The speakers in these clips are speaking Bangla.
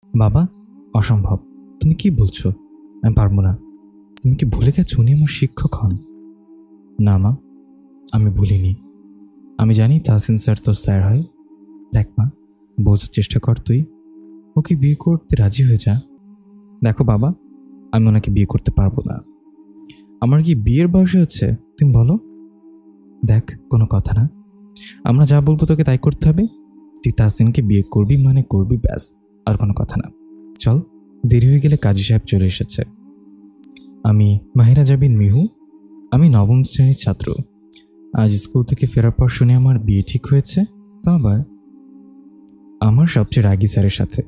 বাবা, অসম্ভব। তুমি কি বলছো? আমি পারবো না। তুমি কি ভুলে গেছো উনি আমার শিক্ষক হন? না মা, আমি ভুলিনি। আমি জানি তাহসিন স্যার তোর স্যার হয়। দেখ মা, বোঝার চেষ্টা কর তুই। ওকে বিয়ে করতে রাজি হয়ে যা। দেখো বাবা, আমি ওনাকে বিয়ে করতে পারবো না। আমার কি বিয়ের বয়স হচ্ছে? তুমি বলো। দেখ, কোনো কথা না। আমরা যা বলবো তোকে তাই করতে হবে। তুই তাহসিনকে বিয়ে করবি মানে করবি, ব্যাস। আর কোনো কথা না। চল, দেরি হয়ে গেলে কাজী সাহেব চলে এসেছে। আমি মাহিরা জাবিন মিহু। আমি নবম শ্রেণীর ছাত্র। আজ স্কুল থেকে ফেরার পর শুনে আমার বিয়ে ঠিক হয়েছে। তা আবার আমার সবচেয়ে রাগী স্যারের সাথে।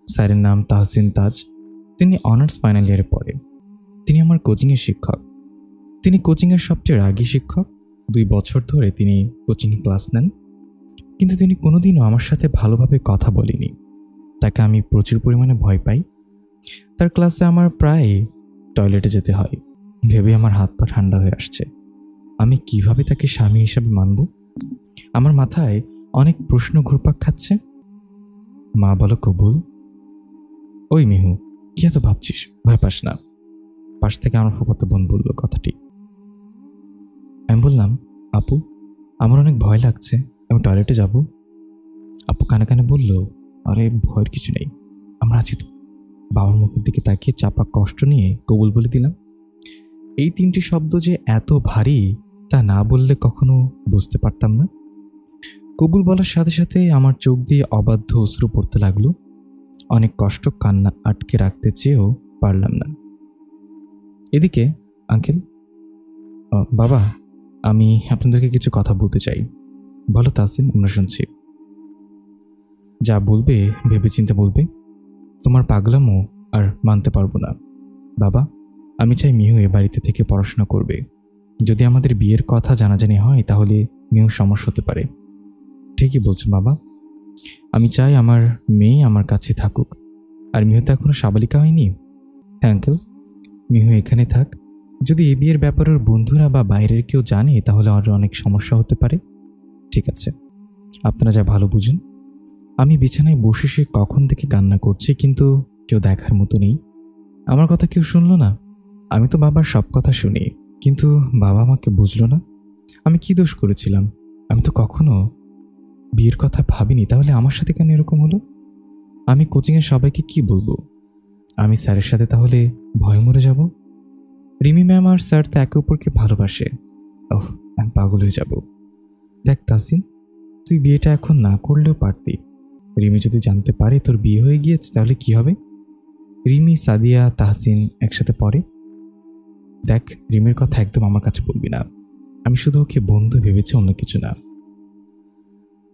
স্যারের নাম তাহসিন তাজ। তিনি অনার্স ফাইনাল ইয়ারে পড়ে। তিনি আমার কোচিংয়ের শিক্ষক। তিনি কোচিংয়ের সবচেয়ে রাগী শিক্ষক। 2 বছর ধরে তিনি কোচিং ক্লাস নেন, কিন্তু তিনি কোনোদিনও আমার সাথে ভালোভাবে কথা বলেনি। তাকে আমি প্রচুর পরিমাণে ভয় পাই। তার ক্লাসে আমার প্রায় টয়লেটে যেতে হয়। ভেবে আমার হাত পা ঠান্ডা হয়ে আসছে। আমি কিভাবে তাকে স্বামী হিসাবে মানব? আমার মাথায় অনেক প্রশ্ন ঘুরপাক খাচ্ছে। মা বলো কবুল। ওই মিহু, কি এত ভাবছিস? ভয় পাস না। পাশ থেকে আমার ফুফাতো বোন বলল কথাটি। আমি বললাম, আপু, আমার অনেক ভয় লাগছে, আমি টয়লেটে যাব। আপু কানে কানে বলল, আরে ভয়ের কিছু নেই, আমরা আছি তো। বাবার মুখের দিকে তাকিয়ে চাপা কষ্ট নিয়ে কবুল বলে দিলাম। এই 3টি শব্দ যে এত ভারী তা না বললে কখনো বুঝতে পারতাম না। কবুল বলার সাথে সাথে আমার চোখ দিয়ে অবাধ্য অশ্রু পড়তে লাগলো। অনেক কষ্ট কান্না আটকে রাখতে চেয়েও পারলাম না। এদিকে আঙ্কেল, বাবা, আমি আপনাদেরকে কিছু কথা বলতে চাই। বলো তাহসিন, আমরা শুনছি। যা বলবে ভেবেচিন্তে বলবে। তোমার পাগলামো আর মানতে পারবো না। বাবা, আমি চাই মিহু এ বাড়িতে থেকে পড়াশোনা করবে। যদি আমাদের বিয়ের কথা জানাজানি হয় তাহলে মিহু সমস্যা হতে পারে। ঠিকই বলছো বাবা। আমি চাই আমার মেয়ে আমার কাছে থাকুক। আর মিহু তো এখনো সাবালিকা হয়নি। হ্যাঁ আঙ্কেল, মিহু এখানে থাক। যদি এ বিয়ের ব্যাপারে ওর বন্ধুরা বা বাইরের কেউ জানে তাহলে আর অনেক সমস্যা হতে পারে। ঠিক আছে, আপনারা যা ভালো বুঝুন। আমি বিছানায় বসে সে কখন থেকে কান্না করছি, কিন্তু কেউ দেখার মতো নেই। আমার কথা কেউ শুনলো না। আমি তো বাবার সব কথা শুনি, কিন্তু বাবা আমাকে বুঝলো না। আমি কি দোষ করেছিলাম? আমি তো কখনো বিয়ের কথা ভাবিনি, তাহলে আমার সাথে কেন এরকম হলো? আমি কোচিংয়ের সবাইকে কি বলবো? আমি স্যারের সাথে তাহলে ভয় মরে যাব। রিমি ম্যাম আর স্যার তো একে অপরকে ভালোবাসে। ওহ, আমি পাগল হয়ে যাব। দেখ তাহসিন, তুই বিয়েটা এখন না করলেও পারতি। রিমি যদি জানতে পারে তোর বিয়ে হয়ে গিয়েছে তাহলে কি হবে? রিমি, সাদিয়া, তাহসিন একসাথে পড়ে। দেখ, রিমির কথা একদম আমার কাছে বলবি না। আমি শুধু ওকে বন্ধু ভেবেছি, অন্য কিছু না।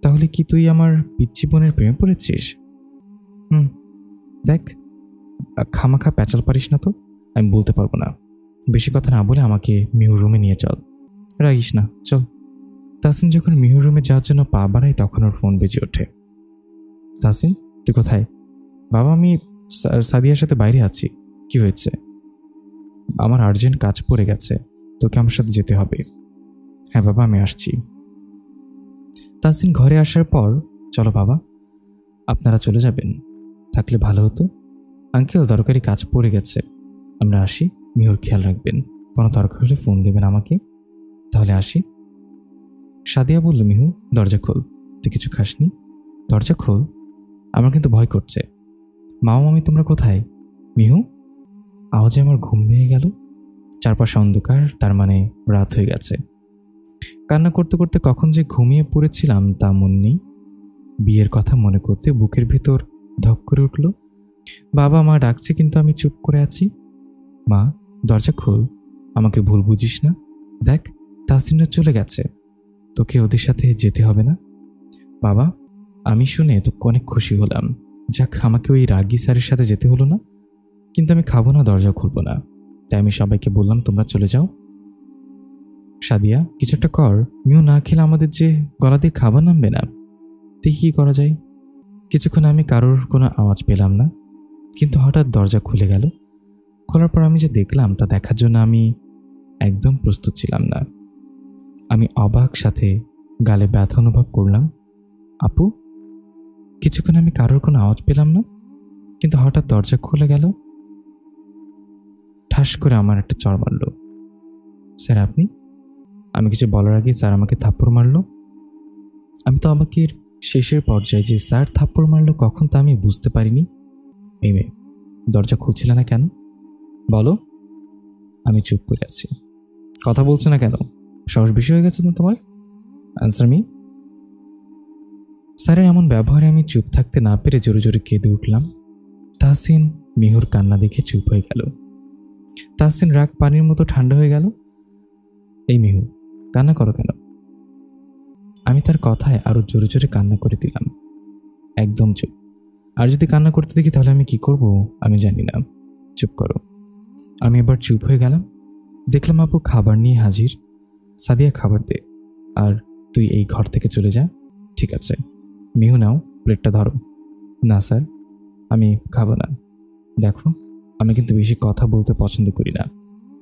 তাহলে কি তুই আমার পিচ্চি বোনের প্রেমে পড়েছিস? দেখ, খামাখা প্যাচাল পারিস না তো। আমি বলতে পারবো না। বেশি কথা না বলে আমাকে মিহুর রুমে নিয়ে চল। রাগিস না, চল। তাহসিন যখন মিহুর রুমে যাওয়ার জন্য পা বাড়ায় তখন ওর ফোন বেজে ওঠে। তাহসিন, তুই কোথায়? বাবা, আমি সাদিয়ার সাথে বাইরে আছি। কি হয়েছে? আমার আর্জেন্ট কাজ পড়ে গেছে, তোকে আমার সাথে যেতে হবে। হ্যাঁ বাবা, আমি আসছি। তাহসিন ঘরে আসার পর, চলো বাবা। আপনারা চলে যাবেন? থাকলে ভালো হতো। আঙ্কেল, দরকারি কাজ পড়ে গেছে, আমরা আসি। মিহুর খেয়াল রাখবেন। কোনো দরকার হলে ফোন দেবেন আমাকে। তাহলে আসি। সাদিয়া বলল, মিহু দরজা খোল। তুই কিছু খাসনি? দরজা খোল। আমার কিন্তু ভয় করছে। মামা মামি তোমরা কোথায়? মিহু, আওয়াজে আমার ঘুম ভেঙে গেল। চারপাশে অন্ধকার, তার মানে রাত হয়ে গেছে। কান্না করতে করতে কখন যে ঘুমিয়ে পড়েছিলাম তা মনে নেই। বিয়ের কথা মনে করতে বুকের ভিতর ধক করে উঠল। বাবা মা ডাকছে, কিন্তু আমি চুপ করে আছি। মা, দরজা খোল, আমাকে ভুল বুঝিস না। দেখ, তাহসিনরা চলে গেছে, তোকে ওদের সাথে যেতে হবে না। বাবা, আমি শুনে তো অনেক খুশি হলাম। যাক, আমাকে ওই রাগী স্যারের সাথে যেতে হলো না। কিন্তু আমি খাবো না, দরজা খুলবো না। তাই আমি সবাইকে বললাম, তোমরা চলে যাও। সাদিয়া, কিছুটা কর। মিউ না খেলে আমাদের যে গলা দিয়ে খাবার নামবে না। দেখি কি করা যায়। কিছুক্ষণ আমি কারোর কোনো আওয়াজ পেলাম না, কিন্তু হঠাৎ দরজা খুলে গেল। খোলার পর আমি যে দেখলাম তা দেখার জন্য আমি একদম প্রস্তুত ছিলাম না। আমি অবাক সাথে গালে ব্যথা অনুভব করলাম। আপু, কিছুক্ষণ আমি কারোর কোনো আওয়াজ পেলাম না। কিন্তু হঠাৎ দরজা খুলে গেল। ঠাস করে আমার একটা চড় মারল। স্যার আপনি? আমি কিছু বলার আগে স্যার আমাকে থাপ্পড় মারল। আমি তো অবাকের শেষের পর্যায়ে, যে স্যার থাপ্পড় মারল কখন তা আমি বুঝতে পারিনি। এই মেয়ে, দরজা খুলছিল না কেন? বলো। আমি চুপ করে আছি। কথা বলছো না কেন? সাহস বেশি হয়ে গেছে না তোমার? Answer me. স্যারের এমন ব্যবহারে আমি চুপ থাকতে না পেরে জোরে জোরে কেঁদে উঠলাম। তাহসিন মিহুর কান্না দেখে চুপ হয়ে গেল। তাহসিন রাগ পানির মতো ঠান্ডা হয়ে গেল। এই মিহু, কান্না করো কেন? আমি তার কথায় আরো জোরে জোরে কান্না করে দিলাম। একদম চুপ। আর যদি কান্না করতে দেখি তাহলে আমি কি করব আমি জানি না। চুপ করো। আমি এবার চুপ হয়ে গেলাম। দেখলাম আপু খাবার নিয়ে হাজির। সাদিয়া, খাবার দে, আর তুই এই ঘর থেকে চলে যা। ঠিক আছে। মিহু, নাও, প্লেটটা ধরো। না স্যার, আমি খাবো না। দেখো, আমি কিন্তু বেশি কথা বলতে পছন্দ করি না।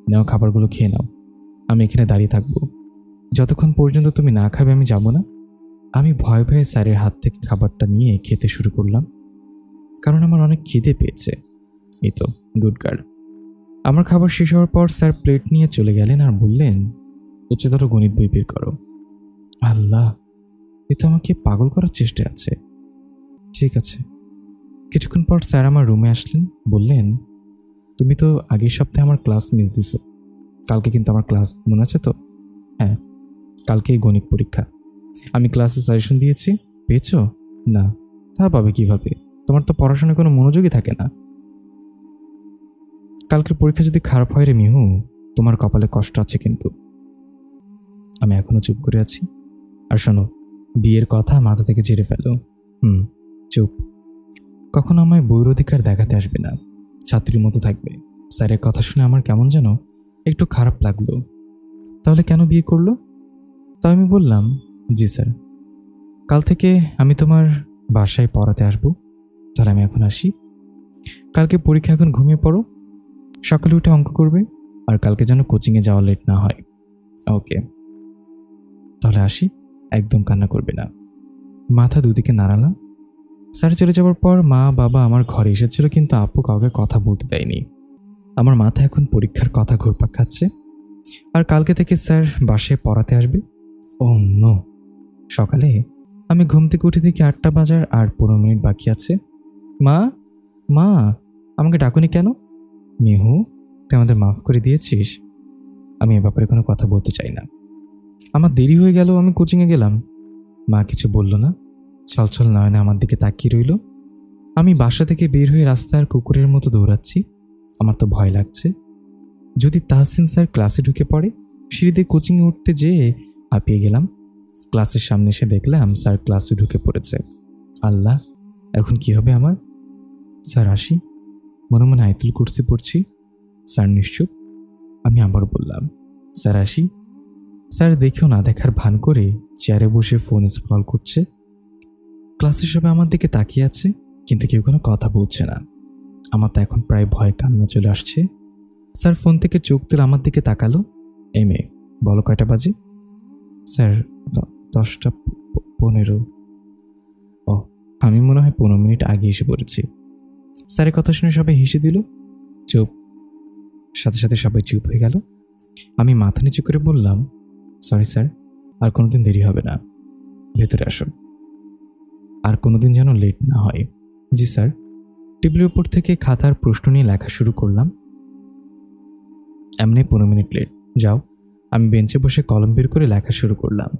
নাও, খাবারগুলো খেয়ে নাও। আমি এখানে দাঁড়িয়ে থাকবো যতক্ষণ পর্যন্ত তুমি না খাবে। আমি যাব না। আমি ভয়ে ভয়ে স্যারের হাত থেকে খাবারটা নিয়ে খেতে শুরু করলাম, কারণ আমার অনেক খিদে পেয়েছে। এই তো, গুড গার্ল। আমার খাবার শেষ হওয়ার পর স্যার প্লেট নিয়ে চলে গেলেন আর বললেন, উচ্চতর গণিত বই বের করো। আল্লাহ, এ তো আমাকে পাগল করার চেষ্টায় আছে। ঠিক আছে। কিছুক্ষণ পর স্যার আমার রুমে আসলেন। বললেন, তুমি তো আগের সপ্তাহে আমার ক্লাস মিস দিছো। কালকে কিন্তু আমার ক্লাস, মনে আছে তো? হ্যাঁ, কালকেই গণিত পরীক্ষা। আমি ক্লাসে সাজেশন দিয়েছি, পেয়েছো? না। তা পাবে কিভাবে? তোমার তো পড়াশোনায় কোনো মনোযোগই থাকে না। কালকের পরীক্ষা যদি খারাপ হয় রে মিহু, তোমার কপালে কষ্ট আছে কিন্তু। আমি এখনো চুপ করে আছি। আর শোনো, বিয়ের কথা মাথা থেকে ঝেড়ে ফেলো। চুপ। কখনো আমায় বইয়ের অধিকার দেখাতে আসবে না। ছাত্রীর মতো থাকবে। স্যারের কথা শুনে আমার কেমন যেন একটু খারাপ লাগলো। তাহলে কেন বিয়ে করলো? তা আমি বললাম, জি স্যার, কাল থেকে আমি তোমার বাসায় পড়াতে আসবো। তাহলে আমি এখন আসি। কালকে পরীক্ষা, এখন ঘুমিয়ে পড়ো। সকালে উঠে অঙ্ক করবে, আর কালকে যেন কোচিংয়ে যাওয়া লেট না হয়। ওকে, তাহলে আসি। একদম কান্না করবে না। মাথা দুদিকে নাড়ালাম। স্যার চলে যাওয়ার পর মা বাবা আমার ঘরে এসেছিল, কিন্তু আপু কাউকে কথা বলতে দেয়নি। আমার মাথা এখন পরীক্ষার কথা ঘুরপাক খাচ্ছে, আর কালকে থেকে স্যার বাসায় পড়াতে আসবে। ও নো। সকালে আমি ঘুম থেকে উঠে দেখি 8টা বাজার আর 15 মিনিট বাকি আছে। মা, মা, আমাকে ডাকুনি কেন? মিহু, তুই আমাদের মাফ করে দিয়েছিস? আমি এ ব্যাপারে কোনো কথা বলতে চাই না। আমার দেরি হয়ে গেল, আমি কোচিংয়ে গেলাম। মা কিছু বলল না, ছলছল নয়নে আমার দিকে তাকিয়ে রইল। আমি বাসা থেকে বের হয়ে রাস্তার কুকুরের মতো দৌড়াচ্ছি। আমার তো ভয় লাগছে, যদি তাহসিন স্যার ক্লাসে ঢুকে পড়ে। সিঁড়িতে কোচিংয়ে উঠতে যেয়ে হাঁপিয়ে গেলাম। ক্লাসের সামনে এসে দেখলাম স্যার ক্লাসে ঢুকে পড়েছে। আল্লাহ, এখন কি হবে আমার? স্যার আসি। মনে মনে আয়াতুল কুরসি পড়ছি। স্যার নিশ্চুপ। আমি আবার বললাম, স্যার আসি। স্যার দেখেও না দেখার ভান করে চেয়ারে বসে ফোন স্ক্রল করছে। ক্লাসের সবাই আমার দিকে তাকিয়ে আছে, কিন্তু কেউ কোনো কথা বলছে না। আমার তো এখন প্রায় ভয় কান্না চলে আসছে। স্যার ফোন থেকে চোখ তুলে আমার দিকে তাকালো। এই মেয়ে, বলো কয়টা বাজে? স্যার 10টা 15। ও, আমি মনে হয় 15 মিনিট আগে এসে পড়েছি। স্যারের কথা শুনে সবাই হেসে দিল। চুপ। সাথে সাথে সবাই চুপ হয়ে গেল। আমি মাথা নিচু করে বললাম, সরি স্যার, আর কোনোদিন দেরি হবে না। ভেতরে আসুন। আর কোনোদিন যেন লেট না হয়। জি স্যার। টেবিলের উপর থেকে খাতার প্রশ্ন নিয়ে লেখা শুরু করলাম। এমনি 15 মিনিট লেট, যাও। আমি বেঞ্চে বসে কলম বের করে লেখা শুরু করলাম।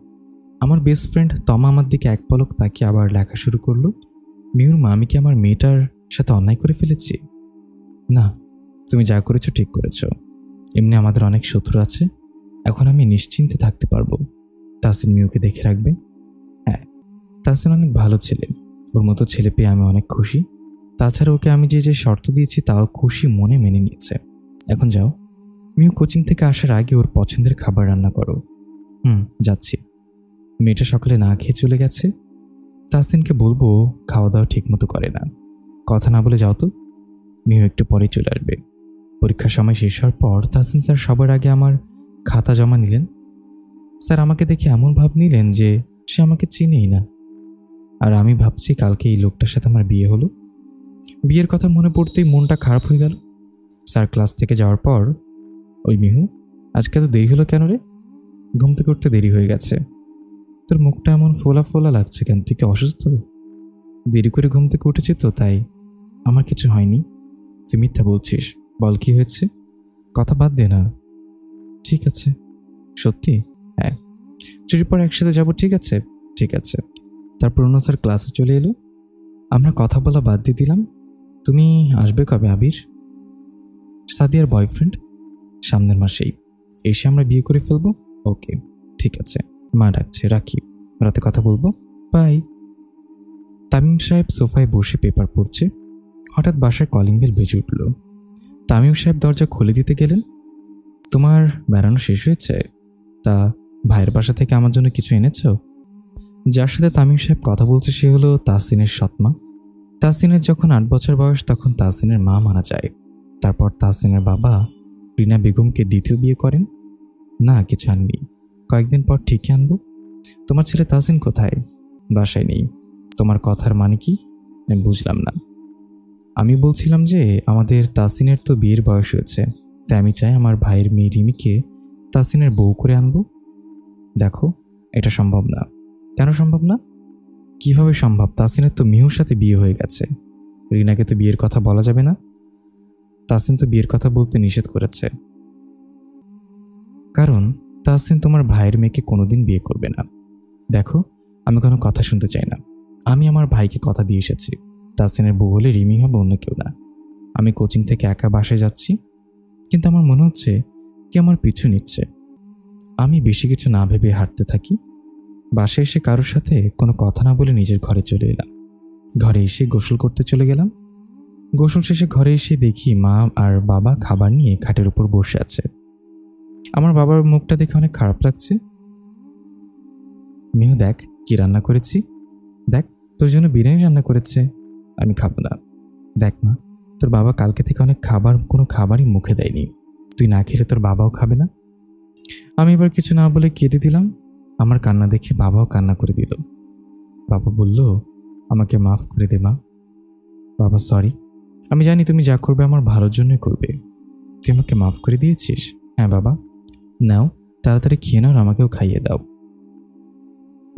আমার বেস্ট ফ্রেন্ড তমা আমার দিকে এক পলক তাকিয়ে আবার লেখা শুরু করলো। মিহুর মা, আমি কি আমার মেয়েটার সাথে অন্যায় করে ফেলেছি? না, তুমি যা করেছো ঠিক করেছো। এমনি আমাদের অনেক শত্রু আছে, এখন আমি নিশ্চিন্তে থাকতে পারবো। তাহসিন মিহুকে দেখে রাখবে। হ্যাঁ, তাহসিন অনেক ভালো ছেলে। ওর মতো ছেলে পেয়ে আমি অনেক খুশি। তাছাড়া ওকে আমি যে যে শর্ত দিয়েছি তাও খুশি মনে মেনে নিয়েছে। এখন যাও, মিহু কোচিং থেকে আসার আগে ওর পছন্দের খাবার রান্না করো। যাচ্ছি। মেয়েটা সকালে না খেয়ে চলে গেছে। তাহসিনকে বলবো খাওয়া দাওয়া ঠিক মতো করে না। কথা না বলে যাও তো। মিহু একটু পরেই চলে আসবে। পরীক্ষার সময় শেষ হওয়ার পর তাহসিন স্যার সবার আগে আমার খাতা জমা নিলেন। স্যার আমাকে দেখে এমন ভাব নিলেন যে সে আমাকে চিনেই না। আর আমি ভাবছি কালকে এই লোকটার সাথে আমার বিয়ে হলো। বিয়ের কথা মনে পড়তেই মনটা খারাপ হয়ে গেল। স্যার ক্লাস থেকে যাওয়ার পর, ওই মিহু, আজকে এত দেরি হলো কেন রে? ঘুম থেকে উঠতে দেরি হয়ে গেছে। তোর মুখটা এমন ফোলা ফোলা লাগছে কেন? তুই কি অসুস্থ? দেরি করে ঘুম থেকে উঠেছি তো তাই। আমার কিছু হয়নি। তুই মিথ্যা বলছিস, বল কি হয়েছে? কথা বাদ দে না। ঠিক আছে। সত্যি? হ্যাঁ। ছুটির পর একসাথে যাবো, ঠিক আছে? ঠিক আছে। তারপর অন্য স্যার ক্লাসে চলে এলো। আমরা কথা বলা বাদ দিয়ে দিলাম। তুমি আসবে কবে আবির? সাদিয়ার বয়ফ্রেন্ড? সামনের মাসেই। এসে আমরা বিয়ে করে ফেলবো। ওকে, ঠিক আছে। মা ডাকছে, রাখি। রাতে কথা বলবো। বাই। তামিম সাহেব সোফায় বসে পেপার পড়ছে। হঠাৎ বাসায় কলিং বেল বেজে উঠল। তামিম সাহেব দরজা খুলে দিতে গেলেন। তোমার বেড়ানো শেষ হয়েছে? তা ভাইয়ের বাসা থেকে আমার জন্য কিছু এনেছ? যার সাথে তামিম সাহেব কথা বলছে সে হলো তাহসিনের সৎমা। তাহসিনের যখন 8 বছর বয়স তখন তাহসিনের মা মারা যায়। তারপর তাহসিনের বাবা রিনা বেগমকে দ্বিতীয় বিয়ে করেন। না, কিছু আননি, কয়েকদিন পর ঠিকই আনবো। তোমার ছেলে তাহসিন কোথায়? বাসায় নেই। তোমার কথার মানে কি? আমি বুঝলাম না। আমি বলছিলাম যে আমাদের তাহসিনের তো বিয়ের বয়স হয়েছে, তাই আমি চাই আমার ভাইয়ের মেয়ে রিমিকে তাহসিনের বউ করে আনবো। দেখো, এটা সম্ভব না। কেন সম্ভব না? কিভাবে সম্ভব? তাহসিনের তো মিহুর সাথে বিয়ে হয়ে গেছে। রিনাকে তো বিয়ের কথা বলা যাবে না। তাহসিন তো বিয়ের কথা বলতে নিষেধ করেছে। কারণ তাহসিন তোমার ভাইয়ের মেয়েকে কোনোদিন বিয়ে করবে না। দেখো, আমি কোনো কথা শুনতে চাই না। আমি আমার ভাইকে কথা দিয়ে এসেছি, তাহসিনের বউ হলে রিমি হবে, অন্য কেউ না। আমি কোচিং থেকে একা বাসায় যাচ্ছি, কিন্তু আমার মনে হচ্ছে কি আমার পিছু নিচ্ছে। আমি বেশি কিছু না ভেবে হাঁটতে থাকি। বাসায় এসে কারোর সাথে কোনো কথা না বলে নিজের ঘরে চলে এলাম। ঘরে এসে গোসল করতে চলে গেলাম। গোসল শেষে ঘরে এসে দেখি মা আর বাবা খাবার নিয়ে খাটের উপর বসে আছে। আমার বাবার মুখটা দেখে অনেক খারাপ লাগছে। মিহু, দেখ কি রান্না করেছি। দেখ, তোর জন্য বিরিয়ানি রান্না করেছে। আমি খাবো না। দেখ মা, তোর বাবা কালকে থেকে অনেক কোনো খাবারই মুখে দেয়নি। তুই না খেলে তোর বাবাও খাবে না। আমি এবার কিছু না বলে কেঁদে দিলাম। আমার কান্না দেখে বাবাও কান্না করে দিল। বাবা বলল, আমাকে মাফ করে দে মা। বাবা, সরি। আমি জানি তুমি যা করবে আমার ভালোর জন্যই করবে। তুই আমাকে মাফ করে দিয়েছিস? হ্যাঁ বাবা। নাও, তাড়াতাড়ি খেয়ে নাও, আমাকেও খাইয়ে দাও।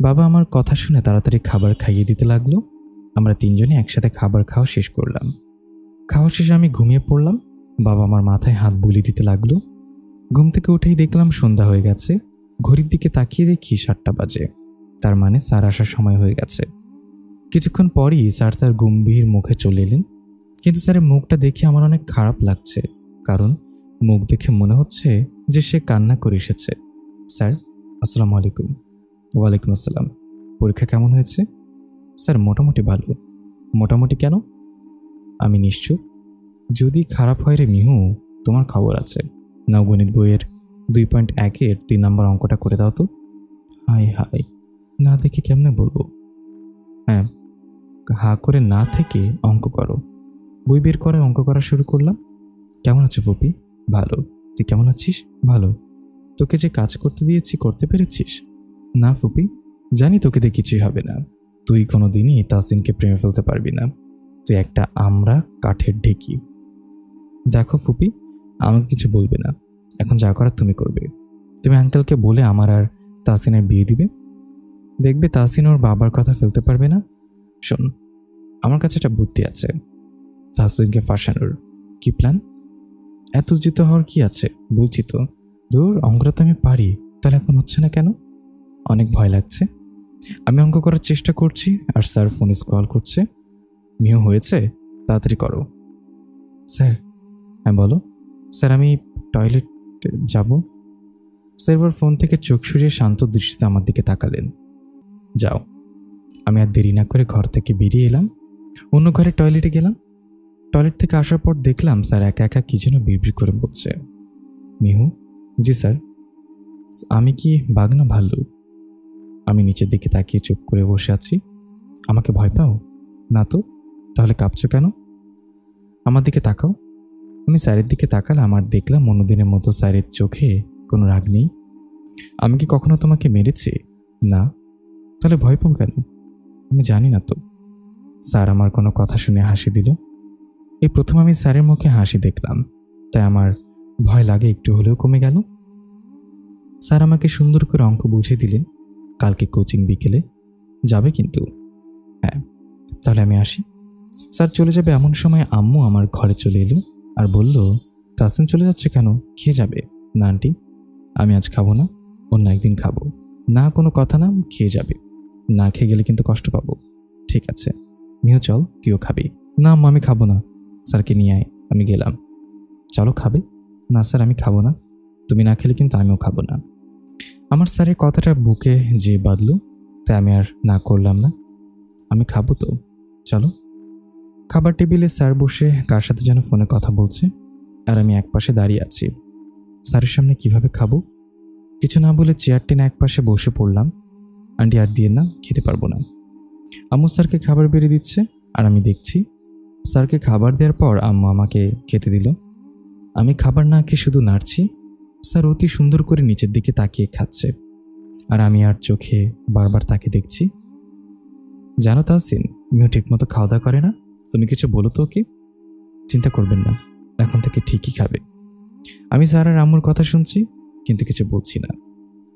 বাবা আমার কথা শুনে তাড়াতাড়ি খাবার খাইয়ে দিতে লাগলো। আমরা তিনজনে একসাথে খাবার খাওয়া শেষ করলাম। খাওয়া শেষে আমি ঘুমিয়ে পড়লাম। বাবা আমার মাথায় হাত বুলিয়ে দিতে লাগলো। ঘুম থেকে উঠেই দেখলাম সন্ধ্যা হয়ে গেছে। ঘড়ির দিকে তাকিয়ে দেখি 7টা বাজে। তার মানে স্যার আসার সময় হয়ে গেছে। কিছুক্ষণ পরই স্যার তার গম্ভীর মুখে চলে এলেন। কিন্তু স্যারের মুখটা দেখে আমার অনেক খারাপ লাগছে, কারণ মুখ দেখে মনে হচ্ছে যে সে কান্না করে এসেছে। স্যার, আসসালামু আলাইকুম। ওয়ালাইকুম আসসালাম। পরীক্ষা কেমন হয়েছে? স্যার, মোটামুটি ভালো। মোটামুটি কেন? আমি নিশ্চুপ। যদি খারাপ হয় রে মিহু, তোমার খবর আছে। নাও গণিত বইয়ের 2.1-এর 3 নম্বর অঙ্কটা করে দাও তো। হাই হাই, না দেখে কেমনে বলবো? হ্যাঁ, হা করে না থেকে অঙ্ক করো। বই বের করে অঙ্ক করা শুরু করলাম। কেমন আছো ফুপি? ভালো। তুই কেমন আছিস? ভালো। তোকে যে কাজ করতে দিয়েছি করতে পেরেছিস? না ফুপি, জানি তোকে দিয়ে কিছুই হবে না। তুই কোনোদিনই তাহসিনকে প্রেমে ফেলতে পারবি না। তুই একটা আমরা কাঠের ঢেকি। দেখো ফুপি, আমাকে কিছু বলবে না। এখন যা করার তুমি করবে। তুমি আঙ্কেলকে বলে আমার আর তাহসিনের বিয়ে দিবে। দেখবে তাহসিন ওর বাবার কথা ফেলতে পারবে না। শোন, আমার কাছে একটা বুদ্ধি আছে। তাহসিনকে ফাঁসানোর। কি প্ল্যান? এত উজ্জিত হওয়ার কি আছে? বলছি তো। দূর, অঙ্কটা তো আমি পারি, তাহলে এখন হচ্ছে না কেন? অনেক ভয় লাগছে। আমি অঙ্ক করার চেষ্টা করছি আর স্যার ফোন স্ক্রল করছে। মিহু, হয়েছে? তাড়াতাড়ি করো। স্যার। হ্যাঁ বলো। স্যার, আমি টয়লেট যাব। স্যার এবার ফোন থেকে চোখ সরিয়ে শান্ত দৃষ্টিতে আমার দিকে তাকালেন। যাও। আমি আর দেরি না করে ঘর থেকে বেরিয়ে এলাম। অন্য ঘরে টয়লেটে গেলাম। টয়লেট থেকে আসার পর দেখলাম স্যার একা একা কি যেন বিড়বিড় করে বলছে। মিহু। জি স্যার। আমি কি বাঘ না ভাল্লুক? আমি নিচের দিকে তাকিয়ে চুপ করে বসে আছি। আমাকে ভয় পাও? না তো। তাহলে কাঁপছো কেন? আমার দিকে তাকাও। আমি স্যারের দিকে তাকালাম আর দেখলাম অন্যদিনের মতো স্যারের চোখে কোনো রাগ নেই। আমি কি কখনো তোমাকে মেরেছি? না। তাহলে ভয় পাবো কেন? আমি জানি না তো। স্যার আমার কোনো কথা শুনে হাসি দিল। এই প্রথম আমি স্যারের মুখে হাসি দেখলাম, তাই আমার ভয় লাগে একটু হলেও কমে গেল। স্যার আমাকে সুন্দর করে অঙ্ক বুঝিয়ে দিলেন। কালকে কোচিং বিকেলে যাবে কিন্তু? হ্যাঁ। তাহলে আমি আসি। স্যার চলে যাবে এমন সময় আম্মু আমার ঘরে চলে এলো আর বলল, তাসিন চলে যাচ্ছে কেন? খেয়ে যাবে? না আন্টি, আমি আজ খাবো না, অন্য একদিন খাবো। না, কোনো কথা না, খেয়ে যাবে। না খেয়ে গেলে কিন্তু কষ্ট পাবো। ঠিক আছে মিহু, চল, তুইও খাবি। না আম্মু, আমি খাবো না। স্যারকে নিয়ে আয়। আমি গেলাম। চলো, খাবে? না স্যার, আমি খাবো না। তুমি না খেলে কিন্তু আমিও খাবো না। আমার স্যারের কথাটা বুকে যে বাঁধল, তাই আমি আর না করলাম না। আমি খাবো তো, চলো। খাবার টেবিলে স্যার বসে কার সাথে যেন ফোনে কথা বলছে, আর আমি একপাশে দাঁড়িয়ে আছি। স্যারের সামনে কিভাবে খাবো? কিছু না বলে চেয়ার টেনে একপাশে বসে পড়লাম। আন্টি আর দিয়ে না, খেতে পারবো না। আম্মু স্যারকে খাবার বেড়ে দিচ্ছে আর আমি দেখছি। স্যারকে খাবার দেওয়ার পর আম্মু আমাকে খেতে দিল। আমি খাবার না খেয়ে শুধু নাড়ছি। স্যার অতি সুন্দর করে নিচের দিকে তাকিয়ে খাচ্ছে, আর আমি আর চোখে বারবার তাকে দেখছি। জানো তাহসিন, মিও ঠিক মতো খাওয়া দাওয়া করে না। তুমি কিছু বলো তো ওকে। চিন্তা করবেন না, এখন থেকে ঠিকই খাবে। আমি স্যার আর আম্মুর কথা শুনছি, কিন্তু কিছু বলছি না।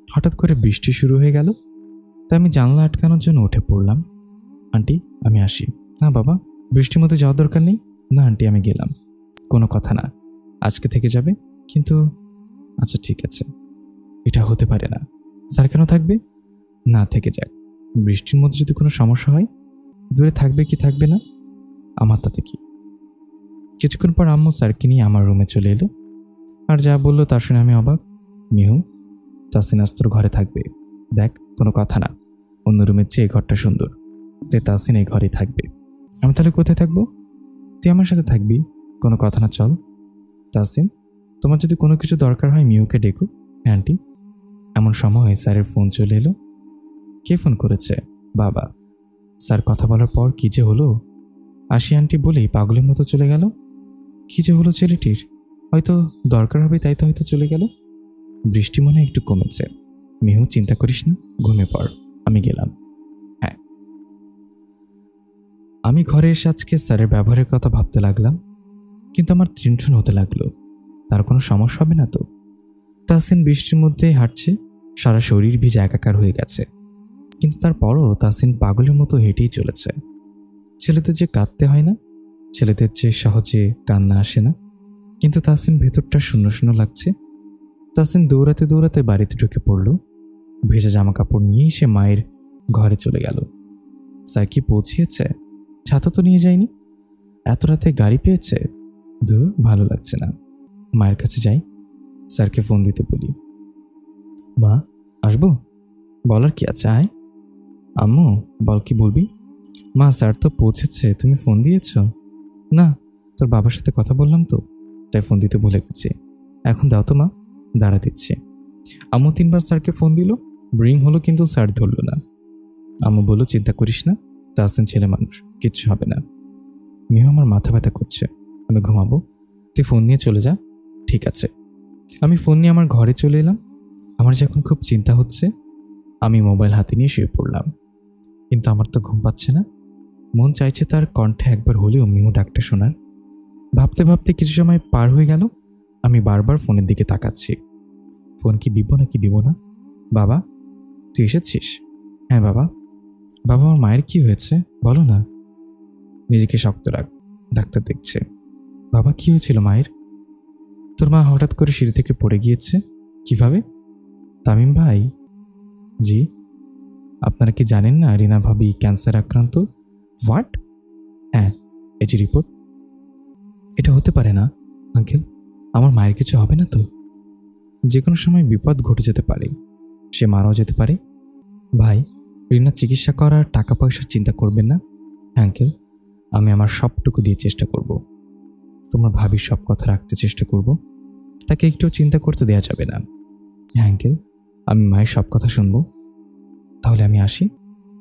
হঠাৎ করে বৃষ্টি শুরু হয়ে গেল, তাই আমি জানলা আটকানোর জন্য উঠে পড়লাম। আন্টি, আমি আসি। না বাবা, বৃষ্টির মধ্যে যাওয়ার দরকার নেই। না আন্টি, আমি গেলাম। কোনো কথা না, আজকে থেকে যাবে কিন্তু। আচ্ছা ঠিক আছে। এটা হতে পারে না। স্যার কেন থাকবে? না, থেকে যাক। বৃষ্টির মধ্যে যদি কোনো সমস্যা হয়, দূরে থাকবে কি থাকবে না, আমার তাতে কি। কিছুক্ষণ পর আম্মু স্যারকে নিয়ে আমার রুমে চলে এলো, আর যা বললো তা শুনে আমি অবাক। মিহু, তাসিন আজ তোর ঘরে থাকবে। দেখ, কোনো কথা না, অন্য রুমের চেয়ে এই ঘরটা সুন্দর, তাই তাসিন এই ঘরেই থাকবে। আমি তাহলে কোথায় থাকবো? তুই আমার সাথে থাকবি। কোনো কথা না, চল। তাসিন, তোমার যদি কোনো কিছু দরকার হয় মিহুকে ডেকো। হ্যাঁ আন্টি। এমন সময় স্যারের ফোন চলে এলো। কে ফোন করেছে? বাবা। স্যার কথা বলার পর কি যে হলো, আসি আন্টি বলেই পাগলের মতো চলে গেল। কি যে হলো ছেলেটির, হয়তো দরকার হবে তাই তো হয়তো চলে গেল। বৃষ্টি মনে হয় একটু কমেছে। মিহু, চিন্তা করিস না, ঘুমিয়ে পড়। আমি গেলাম। হ্যাঁ। আমি ঘরে এসে আজকে স্যারের ব্যবহারের কথা ভাবতে লাগলাম, কিন্তু আমার টেনশন হতে লাগলো। তার কোনো সমস্যা হবে না তো? তাসিন বৃষ্টির মধ্যে হাঁটছে, সারা শরীর ভিজে একাকার হয়ে গেছে, কিন্তু তারপরও তাসিন পাগলের মতো হেঁটেই চলেছে। ছেলেদের যে কাঁদতে হয় না, ছেলেদের যে সহজে কান্না আসে না, কিন্তু তাসিন ভেতরটা শূন্য শূন্য লাগছে। তাসিন দৌড়াতে দৌড়াতে বাড়িতে ঢুকে পড়ল। ভেজা জামা কাপড় নিয়েই সে মায়ের ঘরে চলে গেল। স্যার কি পৌঁছিয়েছে? ছাতা তো নিয়ে যায়নি। এত রাতে গাড়ি পেয়েছে। ধুর, ভালো লাগছে না। মায়ের কাছে যাই, স্যারকে ফোন দিতে বলি। মা, আসবো? বলার কি আছে, আয়। আম্মু, বল, কি বলবি? মা, স্যার তো পৌঁছেছে, তুমি ফোন দিয়েছ? না, তোর বাবার সাথে কথা বললাম তো, তাই ফোন দিতে ভুলে গেছি। এখন দাও তো মা, দাঁড়া দিচ্ছে। আম্মু 3বার স্যারকে ফোন দিল, রিং হলো কিন্তু স্যার ধরল না। আম্মু বলল, চিন্তা করিস না, তাসিন ছেলে মানুষ, কিচ্ছু হবে না। মিহু, আমার মাথা ব্যথা করছে, আমি ঘুমাবো, তুই ফোন নিয়ে চলে যা। ঠিক আছে। আমি ফোন নিয়ে আমার ঘরে চলে এলাম। আমার যখন খুব চিন্তা হচ্ছে, আমি মোবাইল হাতে নিয়ে শুয়ে পড়লাম। কিন্তু আমার তো ঘুম পাচ্ছে না। মন চাইছে তার কণ্ঠে একবার হলেও মিহু ডাকটা শোনার। ভাবতে ভাবতে কিছু সময় পার হয়ে গেল। আমি বারবার ফোনের দিকে তাকাচ্ছি। ফোন কি দিব নাকি দিব না? বাবা, তুই এসেছিস? হ্যাঁ বাবা। বাবা, আমার মায়ের কি হয়েছে বলো না। নিজেকে শক্ত রাখ, ডাক্তার দেখছে। বাবা, কি হয়েছিল মায়ের? তোর মা হঠাৎ করে সিঁড়ি থেকে পড়ে গিয়েছে। কিভাবে? তামিম ভাই। জি। আপনারা কি জানেন না রিনা ভাবি ক্যান্সার আক্রান্ত? হোয়াট? হ্যাঁ, এই যে রিপোর্ট। এটা হতে পারে না আঙ্কেল, আমার মায়ের কিছু হবে না তো? যে কোনো সময় বিপদ ঘটে যেতে পারে, সে মারাও যেতে পারে। ভাই, রিনার চিকিৎসা করার টাকা পয়সার চিন্তা করবেন না। আঙ্কেল, আমি আমার সবটুকু দিয়ে চেষ্টা করব। তোমার ভাবির সব কথা রাখতে চেষ্টা করব, তাকে একটু চিন্তা করতে দেয়া যাবে না। হ্যাঁ আঙ্কেল, আমি মায়ের সব কথা শুনব। তাহলে আমি আসি,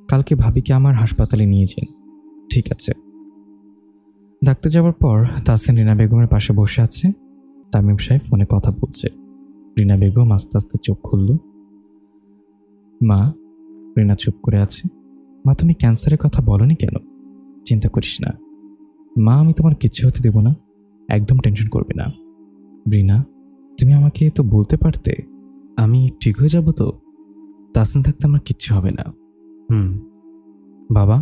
কালকে ভাবিকে আমার হাসপাতালে নিয়ে যান। ঠিক আছে। ডাক্তার যাওয়ার পর তাসিন রিনা বেগমের পাশে বসে আছে। তামিম সাহেব ফোনে কথা বলছে। রিনা বেগম আস্তে আস্তে চোখ খুলল। মা। রিনা চুপ করে আছে। মা, তুমি ক্যান্সারের কথা বলনি কেন? চিন্তা করিস না, মা, আমি তোমার কিচ্ছু হতে দেব না, একদম টেনশন করবে না। রিনা, তুমি আমাকে তো বলতে পারতে, আমি ঠিক হয়ে যাব তো। তাসিন থাকতে আমার কিচ্ছু হবে না। বাবা,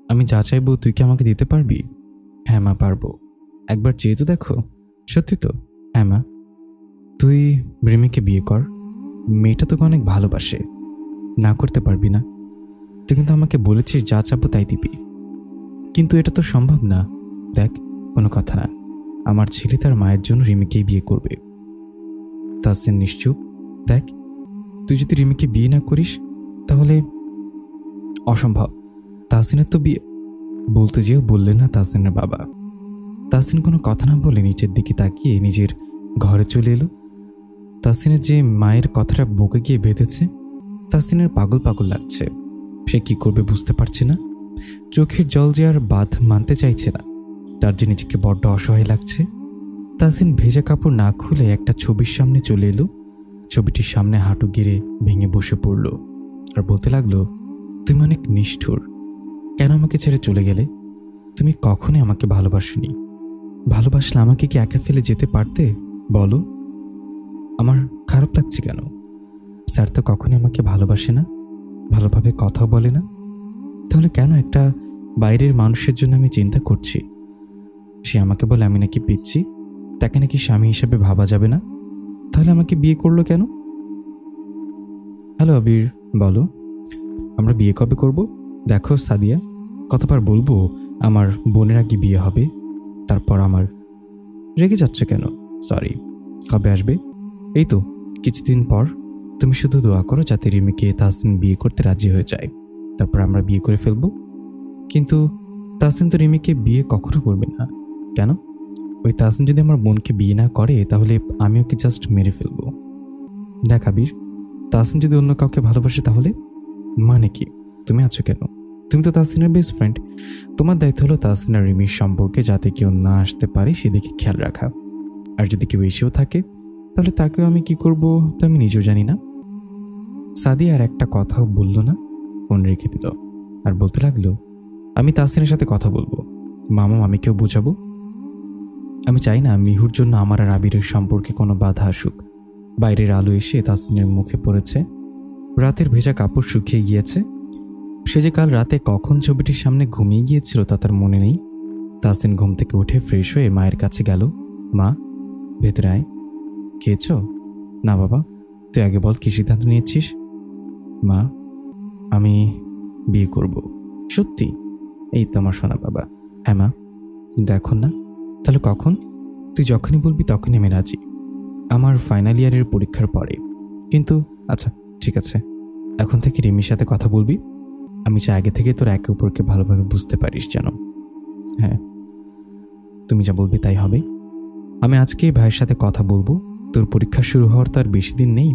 আমি যা চাইবো তুই কি আমাকে দিতে পারবি? হ্যাঁ মা, পারবো। একবার চেয়ে তো দেখো। সত্যি তো? হ্যাঁ মা। তুই রিমিকে বিয়ে কর, মেয়েটা তোকে অনেক ভালোবাসে, না করতে পারবি না? তুই কিন্তু আমাকে বলেছিস যা চাবো তাই দিবি, কিন্তু এটা তো সম্ভব না। দেখ, কোনো কথা না, আমার ছেলে তার মায়ের জন্য রিমিকেই বিয়ে করবে। তাসিন নিশ্চুপ। দেখ, তুই যদি রিমিকে বিয়ে না করিস তাহলে অসম্ভব। তাসিনের তো বিয়ে। বলতে যেও বললেন না তাসিনের বাবা। তাসিন কোনো কথা না বলে নিচের দিকে তাকিয়ে নিজের ঘরে চলে এলো। তাসিনের যে মায়ের কথাটা বুকে গিয়ে বেঁধেছে, তাসিনের পাগল পাগল লাগছে। সে কি করবে বুঝতে পারছে না। চোখের জল যে আর বাঁধ মানতে চাইছে না, তার যে নিজেকে বড্ড অসহায় লাগছে। তাসিন ভেজা কাপড় না খুলে একটা ছবির সামনে চলে এলো। ছবিটির সামনে হাঁটু গেড়ে ভেঙে বসে পড়ল আর বলতে লাগলো, তুমি অনেক নিষ্ঠুর। কেন আমাকে ছেড়ে চলে গেলে? তুমি কখনোই আমাকে ভালোবাসোনি। ভালোবাসলে আমাকে কি একা ফেলে যেতে পারতে? বলো। আমার খারাপ লাগছে কেন? স্যার তো কখনোই আমাকে ভালোবাসে না, ভালোভাবে কথাও বলে না। তাহলে কেন একটা বাইরের মানুষের জন্য আমি চিন্তা করছি? সে আমাকে বলে আমি নাকি পিচ্ছি, তাকে নাকি স্বামী হিসেবে ভাবা যাবে না। তাহলে আমাকে বিয়ে করলো কেন? হ্যালো আবির, বলো, আমরা বিয়ে কবে করব? দেখো সাদিয়া, কতবার বলবো আমার বোনের আগে বিয়ে হবে, তারপর আমার। রেগে যাচ্ছ কেন? সরি। কবে আসবে? এই তো কিছুদিন পর। তুমি শুধু দোয়া করো যাতে রিমিকে তাসিন বিয়ে করতে রাজি হয়ে যায়, তারপর আমরা বিয়ে করে ফেলবো। কিন্তু তাসিন তো রিমিকে বিয়ে কখনো করবে না। কেন? ওই তাসিন যদি আমার বোনকে বিয়ে না করে তাহলে আমি ওকে জাস্ট মেরে ফেলবো। দেখ আবির, তাসিন যদি অন্য কাউকে ভালোবাসে তাহলে? মানে কি? তুমি আছো কেন? তুমি তো তাসিনের বেস্ট ফ্রেন্ড। তোমার দায়িত্ব হলো তাসিন আর রিমির সম্পর্কে যাতে কেউ না আসতে পারে সেদিকে খেয়াল রাখা। আর যদি কেউ এসেও থাকে তাহলে তাকেও আমি কি করব তা আমি নিজেও জানি না। সাদিয়া আর একটা কথাও বলল না, ফোন রেখে দিল আর বলতে লাগলো, আমি তাসিনের সাথে কথা বলবো, মামা মামিকেও বোঝাবো। আমি চাই না মিহুর জন্য আমার আর আবিরের সম্পর্কে কোনো বাধা আসুক। বাইরের আলো এসে তাসিনের মুখে পড়েছে। রাতের ভেজা কাপড় শুকিয়ে গিয়েছে। সে যে কাল রাতে কখন ছবিটির সামনে ঘুমিয়ে গিয়েছিল তা তার মনে নেই। তাসিন ঘুম থেকে উঠে ফ্রেশ হয়ে মায়ের কাছে গেল। মা, ভেতরে আয়। খেয়েছ? না বাবা। তুই আগে বল কি সিদ্ধান্ত নিয়েছিস? মা, আমি বিয়ে করব। সত্যি? এই তো আমার শোনা বাবা। হ্যাঁ মা। দেখো না, তাহলে কখন? তুই যখনই বলবি তখনই আমি রাজি। আমার ফাইনাল ইয়ারের পরীক্ষার পরে। কিন্তু আচ্ছা ঠিক আছে, এখন থেকে রিমির সাথে কথা বলবি। আমি চাই আগে থেকে তোর একে অপরকে ভালোভাবে বুঝতে পারিস যেন। হ্যাঁ, তুমি যা বলবি তাই হবে। আমি আজকেই ভাইয়ের সাথে কথা বলবো। তোর পরীক্ষা শুরু হওয়ার তো আর বেশি দিন নেই,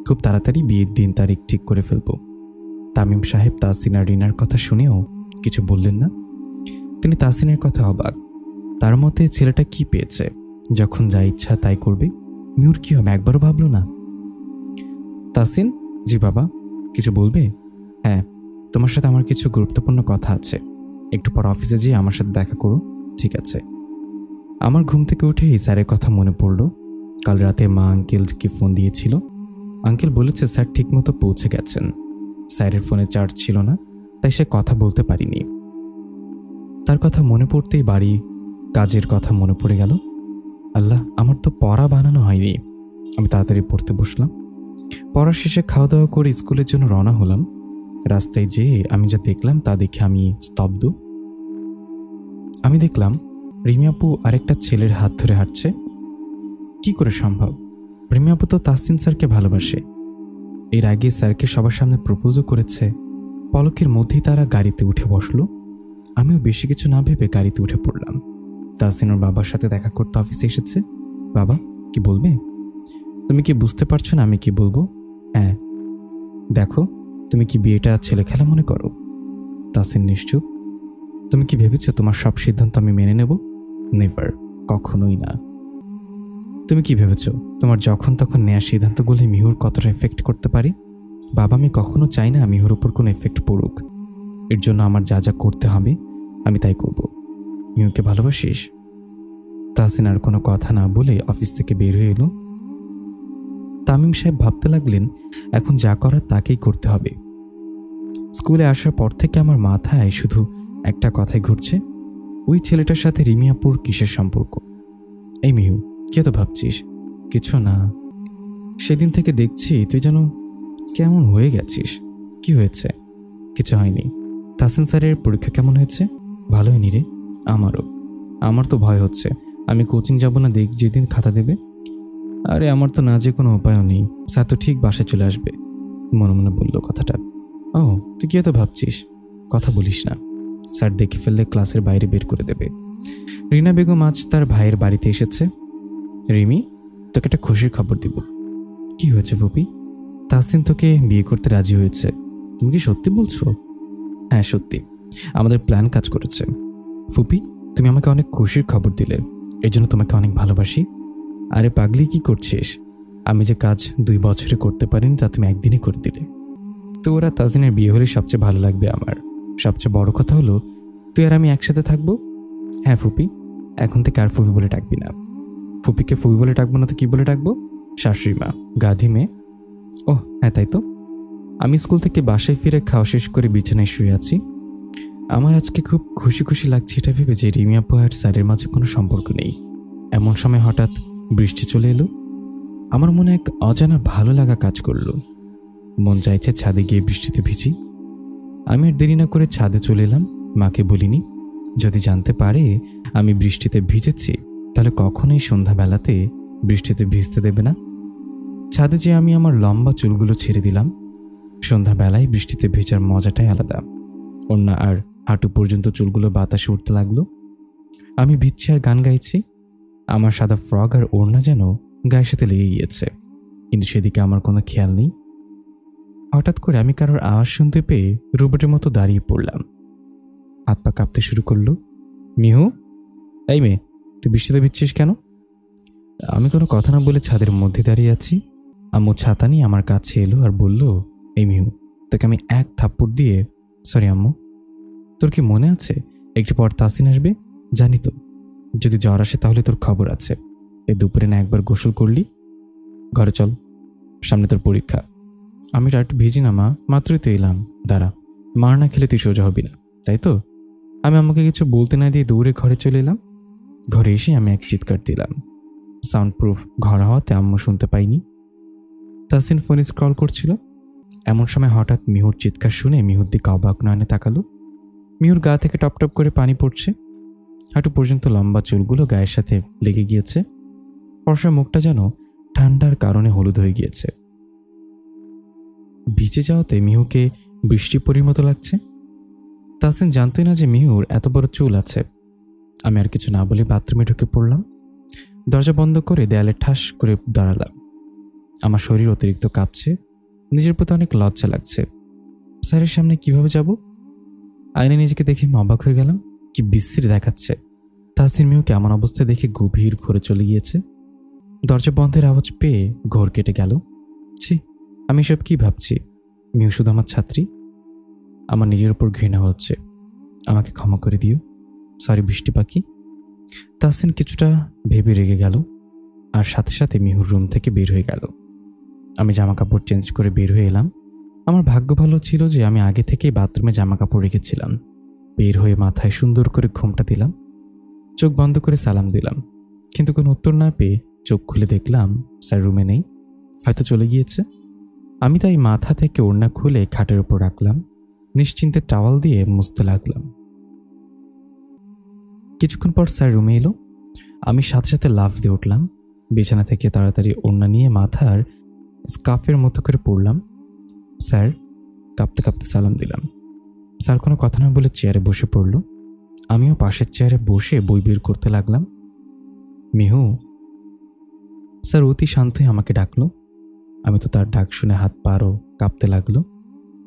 খুব তাড়াতাড়ি বিয়ের দিন তারিখ ঠিক করে ফেলবো। তামিম সাহেব তাসিন আর রিনার কথা শুনেও কিছু বললেন না। তিনি তাসিনের কথা অবাক। তার মতে ছেলেটা কি পেয়েছে, যখন যা ইচ্ছা তাই করবে। মিউর কি হবে একবারও ভাবলো না। তাসিন, জি বাবা, কিছু বলবে? হ্যাঁ, তোমার সাথে আমার কিছু গুরুত্বপূর্ণ কথা আছে। একটু পর অফিসে যেয়ে আমার সাথে দেখা করো। ঠিক আছে। আমার ঘুম থেকে উঠে এই স্যারের কথা মনে পড়ল। কাল রাতে মা আঙ্কেলকে ফোন দিয়েছিল। আঙ্কেল বলেছে স্যার ঠিকমতো পৌঁছে গেছেন। স্যারের ফোনে চার্জ ছিল না, তাই সে কথা বলতে পারিনি। তার কথা মনে পড়তেই বাড়ি কাজের কথা মনে পড়ে গেল। আল্লাহ, আমার তো পড়া বানানো হয়নি। আমি তাড়াতাড়ি পড়তে বসলাম। পড়া শেষে খাওয়া দাওয়া করে স্কুলের জন্য রওনা হলাম। রাস্তায় যেয়ে আমি যা দেখলাম তা দেখে আমি স্তব্ধ। আমি দেখলাম রিমি আপু আরেকটা ছেলের হাত ধরে হাঁটছে। কি করে সম্ভব? রিমি আপু তো তাসিন স্যারকে ভালোবাসে। এর আগে স্যারকে সবার সামনে প্রপোজও করেছে। পলকের মধ্যেই তারা গাড়িতে উঠে বসলো। আমিও বেশি কিছু না ভেবে গাড়িতে উঠে পড়লাম। তাসিন ওর বাবার সাথে দেখা করতে অফিসে এসেছে। বাবা, কি বলবে? তুমি কি বুঝতে পারছো না আমি কি বলবো? হ্যাঁ। দেখো, তুমি কি বিয়েটা ছেলে খেলা মনে করো? তাসিন নিশ্চুপ। তুমি কি ভেবেছো তোমার সব সিদ্ধান্ত আমি মেনে নেব? নেভার, কখনোই না। তুমি কি ভেবেছো তোমার যখন তখন নেওয়া সিদ্ধান্তগুলো মিহুর কতটা এফেক্ট করতে পারে? বাবা, আমি কখনো চাই না মিহুর উপর কোনো এফেক্ট পড়ুক। এর জন্য আমার যা যা করতে হবে আমি তাই করব। মিহুকে ভালোবাসিস? তাহসিন আর কোনো কথা না বলে অফিস থেকে বের হয়ে এলো। তামিম সাহেব ভাবতে লাগলেন এখন যা করার তাকেই করতে হবে। স্কুলে আসার পর থেকে আমার মাথায় শুধু একটা কথাই ঘুরছে, ওই ছেলেটার সাথে রিমিয়াপুর কিসের সম্পর্ক? এই মিহু, কে তো ভাবছিস? কিছু না, সেদিন থেকে দেখছি তুই যেন কেমন হয়ে গেছিস। কি হয়েছে? কিছু হয়নি। তাহসিন স্যারের পরীক্ষা কেমন হয়েছে? ভালো হয়নি রে। আমার তো ভয় হচ্ছে আমি কোচিং যাব না দেখ যেদিন খাতা দেবে। আরে আমার তো না যে কোনো উপায়ও নেই, স্যার তো ঠিক বাসায় চলে আসবে। মনে মনে বলল কথাটা। ও, তুই কি তো ভাবছিস? কথা বলিস না, স্যার দেখে ফেললে ক্লাসের বাইরে বের করে দেবে। রিনা বেগম আজ তার ভাইয়ের বাড়িতে এসেছে। রিমি, তোকে একটা খুশির খবর দিব। কি হয়েছে ফুপি? তাহসিন তোকে বিয়ে করতে রাজি হয়েছে। তুমি কি সত্যি বলছো? হ্যাঁ সত্যি, আমাদের প্ল্যান কাজ করেছে। ফুপি, তুমি আমাকে অনেক খুশির খবর দিলে, এই জন্য তোমাকে অনেক ভালোবাসি। আরে পাগলি, কি করছিস? আমি যে কাজ 2 বছরে করতে পারিনি তা তুমি একদিনে করে দিলে। তো ওরা তাহসিনের বিয়ে হলে সবচেয়ে ভালো লাগবে আমার। সবচেয়ে বড় কথা হলো তুই আর আমি একসাথে থাকবো। হ্যাঁ ফুপি, এখন থেকে আর ফুপি বলে ডাকবি না। ফুপিকে ফুপি বলে ডাকবো না তো কি বলে ডাকবো? শাশুড়ি মা, গাধি মেয়ে। ও হ্যাঁ, তাই তো। আমি স্কুল থেকে বাসায় ফিরে খাওয়া শেষ করে বিছানায় শুয়ে আছি। আমার আজকে খুব খুশি খুশি লাগছে এটা ভেবে যে রিমি আপু আর স্যারের মাঝে কোনো সম্পর্ক নেই। এমন সময় হঠাৎ বৃষ্টি চলে এলো। আমার মনে এক অজানা ভালো লাগা কাজ করলো। মন চাইছে ছাদে গিয়ে বৃষ্টিতে ভিজি। আমি আর দেরি না করে ছাদে চলে এলাম। মাকে বলিনি, যদি জানতে পারে আমি বৃষ্টিতে ভিজেছি তাহলে কখনোই সন্ধ্যাবেলাতে বৃষ্টিতে ভিজতে দেবে না। ছাদে যেয়ে আমি আমার লম্বা চুলগুলো ছেড়ে দিলাম। সন্ধ্যাবেলায় বৃষ্টিতে ভেজার মজাটাই আলাদা। ওড়না আর হাঁটু পর্যন্ত চুলগুলো বাতাসে উঠতে লাগলো। আমি ভিজছি আর গান গাইছি। আমার সাদা ফ্রক আর ওড়না যেন গায়ের সাথে লেগে গিয়েছে, কিন্তু সেদিকে আমার কোনো খেয়াল নেই। হঠাৎ করে আমি কারোর আওয়াজ শুনতে পেয়ে রোবটের মতো দাঁড়িয়ে পড়লাম। হাত পা কাঁপতে শুরু করলো। মিহু, এই মেয়ে, তুই বৃষ্টিতে ভিজছিস কেন? আমি কোনো কথা না বলে ছাদের মধ্যে দাঁড়িয়ে আছি। আম্মু ছাতা নিয়ে আমার কাছে এলো আর বলল, এই মিহু, তোকে আমি এক থাপ্পড় দিয়ে। সরি আম্মু। তোর কি মনে আছে একটু পর তাহসিন আসবে? জানি তো, যদি জ্বর আসে তাহলে তোর খবর আছে। এই দুপুরে না একবার গোসল করলি? ঘরে চল, সামনে তোর পরীক্ষা। আমি আর একটু ভিজি না মা, মাত্রই তো এলাম। দাঁড়া, মার না খেলে তুই সোজা হবি না, তাই তো? আমি আমাকে কিছু বলতে না দিয়ে দৌড়ে ঘরে চলে এলাম। ঘরে এসে আমি এক চিৎকার দিলাম। সাউন্ড প্রুফ ঘর হওয়াতে আম্মু শুনতে পাইনি। তাহসিন ফোনে স্ক্রল করছিল। এমন সময় হঠাৎ মিহুর চিৎকার শুনে মিহুর দিকে অবাক নয়নে তাকালো। মিহুর গা থেকে টপ টপ করে পানি পড়ছে। হাঁটু পর্যন্ত লম্বা চুলগুলো গায়ের সাথে লেগে গিয়েছে। ফর্সা মুখটা যেন ঠান্ডার কারণে হলুদ হয়ে গিয়েছে। ভিজে যাওয়াতে মিহুকে বৃষ্টি পরির মতো লাগছে। তাহসিন জানতই না যে মিহুর এত বড় চুল আছে। আমি আর কিছু না বলে বাথরুমে ঢুকে পড়লাম। দরজা বন্ধ করে দেয়ালে ঠাস করে দাঁড়ালাম। আমার শরীর অতিরিক্ত কাঁপছে। নিজের প্রতি অনেক লজ্জা লাগছে। স্যারের সামনে কিভাবে যাব? আয়নায় নিজেকে দেখে আমি অবাক হয়ে গেলাম। কি বিশ্রী দেখাচ্ছে। তাহসিন মিহুকে এমন অবস্থায় দেখে গভীর ঘোরে চলে গিয়েছে। দরজা বন্ধের আওয়াজ পেয়ে ঘোর কেটে গেল। ছি, আমি সব কি ভাবছি? মিহু শুধু আমার ছাত্রী। আমার নিজের উপর ঘৃণা হচ্ছে। আমাকে ক্ষমা করে দিও। সরি বৃষ্টি পাখি। তাহসিন কিছুটা ভেবে রেগে গেল আর সাথে সাথে মিহুর রুম থেকে বের হয়ে গেল। আমি জামা কাপড় চেঞ্জ করে বের হয়ে এলাম। আমার ভাগ্য ভালো ছিল যে আমি আগে থেকেই বাথরুমে জামা কাপড় রেখেছিলাম। বের হয়ে মাথায় সুন্দর করে ঘোমটা দিলাম। চোখ বন্ধ করে সালাম দিলাম, কিন্তু কোনো উত্তর না পেয়ে চোখ খুলে দেখলাম স্যার রুমে নেই, হয়তো চলে গিয়েছে। আমি তাই মাথা থেকে ওড়না খুলে খাটের উপর রাখলাম। নিশ্চিন্তে টাওয়াল দিয়ে মুছতে লাগলাম। কিছুক্ষণ পর স্যার রুমে এলো। আমি সাথে সাথে লাফ দিয়ে উঠলাম। বিছানা থেকে তাড়াতাড়ি ওড়না নিয়ে মাথার স্কার্ফের মতো করে পড়লাম। স্যার, কাঁপতে কাঁপতে সালাম দিলাম। স্যার কোনো কথা না বলে চেয়ারে বসে পড়ল। আমিও পাশের চেয়ারে বসে বই বের করতে লাগলাম। মিহু। স্যার অতি শান্তই আমাকে ডাকলো। আমি তো তার ডাক শুনে হাত পারও কাঁপতে লাগলো।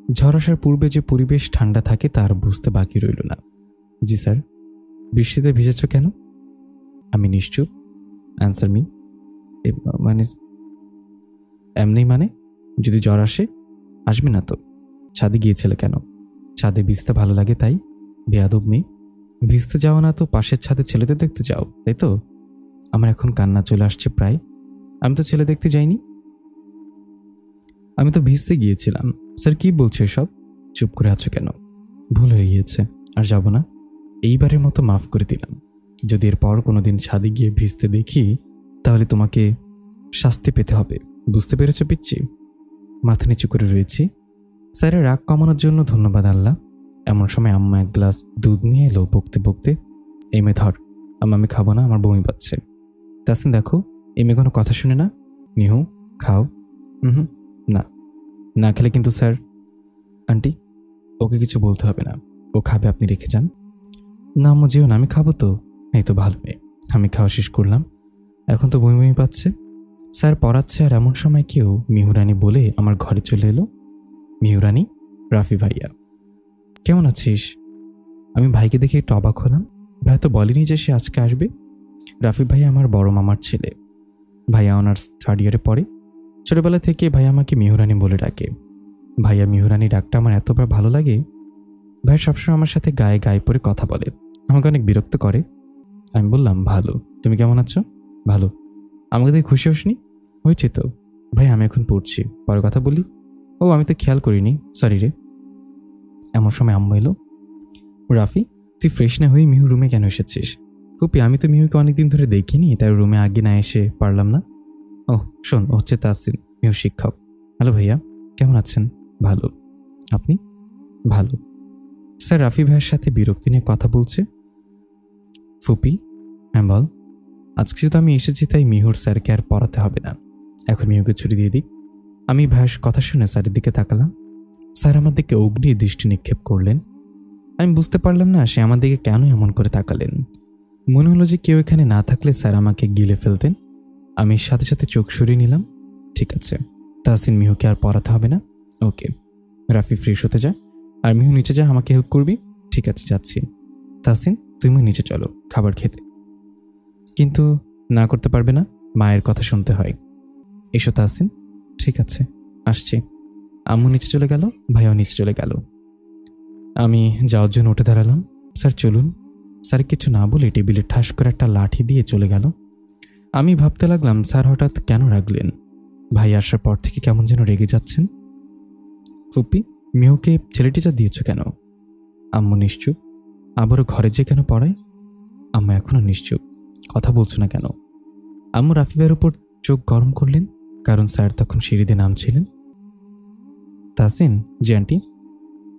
ঝড় আসার পূর্বে যে পরিবেশ ঠান্ডা থাকে তার বুঝতে বাকি রইল না। জি স্যার। বৃষ্টিতে ভিজেছ কেন? আমি নিশ্চুপ। Answer me. মানে এমনি মানে? যদি জ্বর আসে? আসবে না তো। ছাদে গিয়েছিলে কেন? ছাদে ভিজতে ভালো লাগে তাই? বেয়াদব মেয়ে। ভিজতে যাও না তো পাশের ছাদে ছেলেদের দেখতে যাও, তাই তো? আমার এখন কান্না চলে আসছে প্রায়। আমি তো ছেলে দেখতে যাইনি, আমি তো ভিজতে গিয়েছিলাম। স্যার কি বলছে এসব? চুপ করে আছো কেন? ভুল হয়ে গিয়েছে, আর যাব না। এইবারের মতো মাফ করে দিলাম। যদি এরপর কোনোদিন ছাদে গিয়ে ভিজতে দেখি তাহলে তোমাকে শাস্তি পেতে হবে, বুঝতে পেরেছ পিচ্ছি? মাথা নিচু করে রয়েছি। স্যারের রাগ কমানোর জন্য ধন্যবাদ আল্লাহ। এমন সময় আম্মা এক গ্লাস দুধ নিয়ে এলো বকতে বকতে। এই মেয়ে ধর। আমি খাবো না, আমার বমি পাচ্ছে। তাসিন দেখো, এই মেয়ে কোনো কথা শুনে না। মিহু খাও। হুম, না, না খেলে কিন্তু স্যার। আন্টি, ওকে কিছু বলতে হবে না, ও খাবে, আপনি রেখে যান। না আম্মু যেও না, আমি খাবো তো। এই তো ভালো মেয়ে। আমি খাওয়া শেষ করলাম, এখন তো বমি বমি পাচ্ছে। স্যার পড়াচ্ছে আর এমন সময় কেউ মিহুরানি বলে আমার ঘরে চলে এলো। মিহুরানি, রাফি ভাইয়া কেমন আছিস? আমি ভাইকে দেখে একটু অবাক হলাম। ভাইয়া তো বলেনি যে সে আজকে আসবে। রাফি ভাইয়া আমার বড় মামার ছেলে। ভাইয়া অনার্স 3rd ইয়ারে পড়ে। ছোটবেলা থেকে ভাইয়া আমাকে মিহুরানি বলে ডাকে। ভাইয়া মিহুরানি ডাকটা আমার এতবার ভালো লাগে। ভাইয়া সবসময় আমার সাথে গায়ে গায়ে পরে কথা বলে, আমাকে অনেক বিরক্ত করে। আমি বললাম, ভালো, তুমি কেমন আছো? ভালো। আমাকে দেখে খুশি হসনি? হয়েছে তো। ভাই আমি এখন পড়ছি, পরে কথা বলি। ও আমি তো খেয়াল করিনি, সরি রে। এমন সময় আম্মু এলো। রাফি, তুই ফ্রেশ না হয়ে মিহু রুমে কেন এসেছিস? ফুপি, আমি তো মিহুকে অনেকদিন ধরে দেখিনি, তাই রুমে আগে না এসে পারলাম না। ও শোন, ও হচ্ছে তাসিন, মিহু শিক্ষক। হ্যালো ভাইয়া, কেমন আছেন? ভালো। আপনি? ভালো। স্যার রাফি ভাইয়ের সাথে বিরক্তি নিয়ে কথা বলছে। ফুপি, হ্যাঁ বল। আজকে যেহেতু আমি এসেছি তাই মিহুর স্যারকে আর পড়াতে হবে না, এখন মিহুকে ছুটি দিয়ে দিক। আমি ভাইয়ের কথা শুনে স্যারের দিকে তাকালাম। স্যার আমার দিকে অগ্নি দৃষ্টি নিক্ষেপ করলেন। আমি বুঝতে পারলাম না সে আমার দিকে কেন এমন করে তাকালেন। মনে হলো যে কেউ এখানে না থাকলে স্যার আমাকে গিলে ফেলতেন। আমি সাথে সাথে চোখ সরিয়ে নিলাম। ঠিক আছে, তাহসিন মিহুকে আর পড়াতে হবে না। ওকে। রাফি ফ্রেশ হতে যায়, আর মিহু নিচে যা, আমাকে হেল্প করবি? ঠিক আছে, যাচ্ছি। তাহসিন, তুমি নিচে চলো খাবার খেতে। কিন্তু না করতে পারবে না, মায়ের কথা শুনতে হয়। এসো তাহসিন। ঠিক আছে, আসছি। আম্মু নিচে চলে গেল, ভাইয়াও নিচে চলে গেল। আমি যাওয়ার জন্য উঠে দাঁড়ালাম। স্যার চলুন। স্যার কিছু না বলে টেবিলে ঠাস করে একটা লাঠি দিয়ে চলে গেল। আমি ভাবতে লাগলাম স্যার হঠাৎ কেন রাগলেন। ভাই আসার পর থেকে কেমন যেন রেগে যাচ্ছেন। ফুপি, মিহুকে ছেলে টিচার দিয়েছ কেন? আম্মু নিশ্চুপ। আবারও ঘরে যে কেন পড়ায়? আম্মু এখনো নিশ্চুপ, কথা বলছো না কেন? আম্মু রাফি ভাইয়ের উপর চোখ গরম করলেন, কারণ স্যার তখন সিঁড়িতে নামছিলেন। তাসিন, জি আন্টি।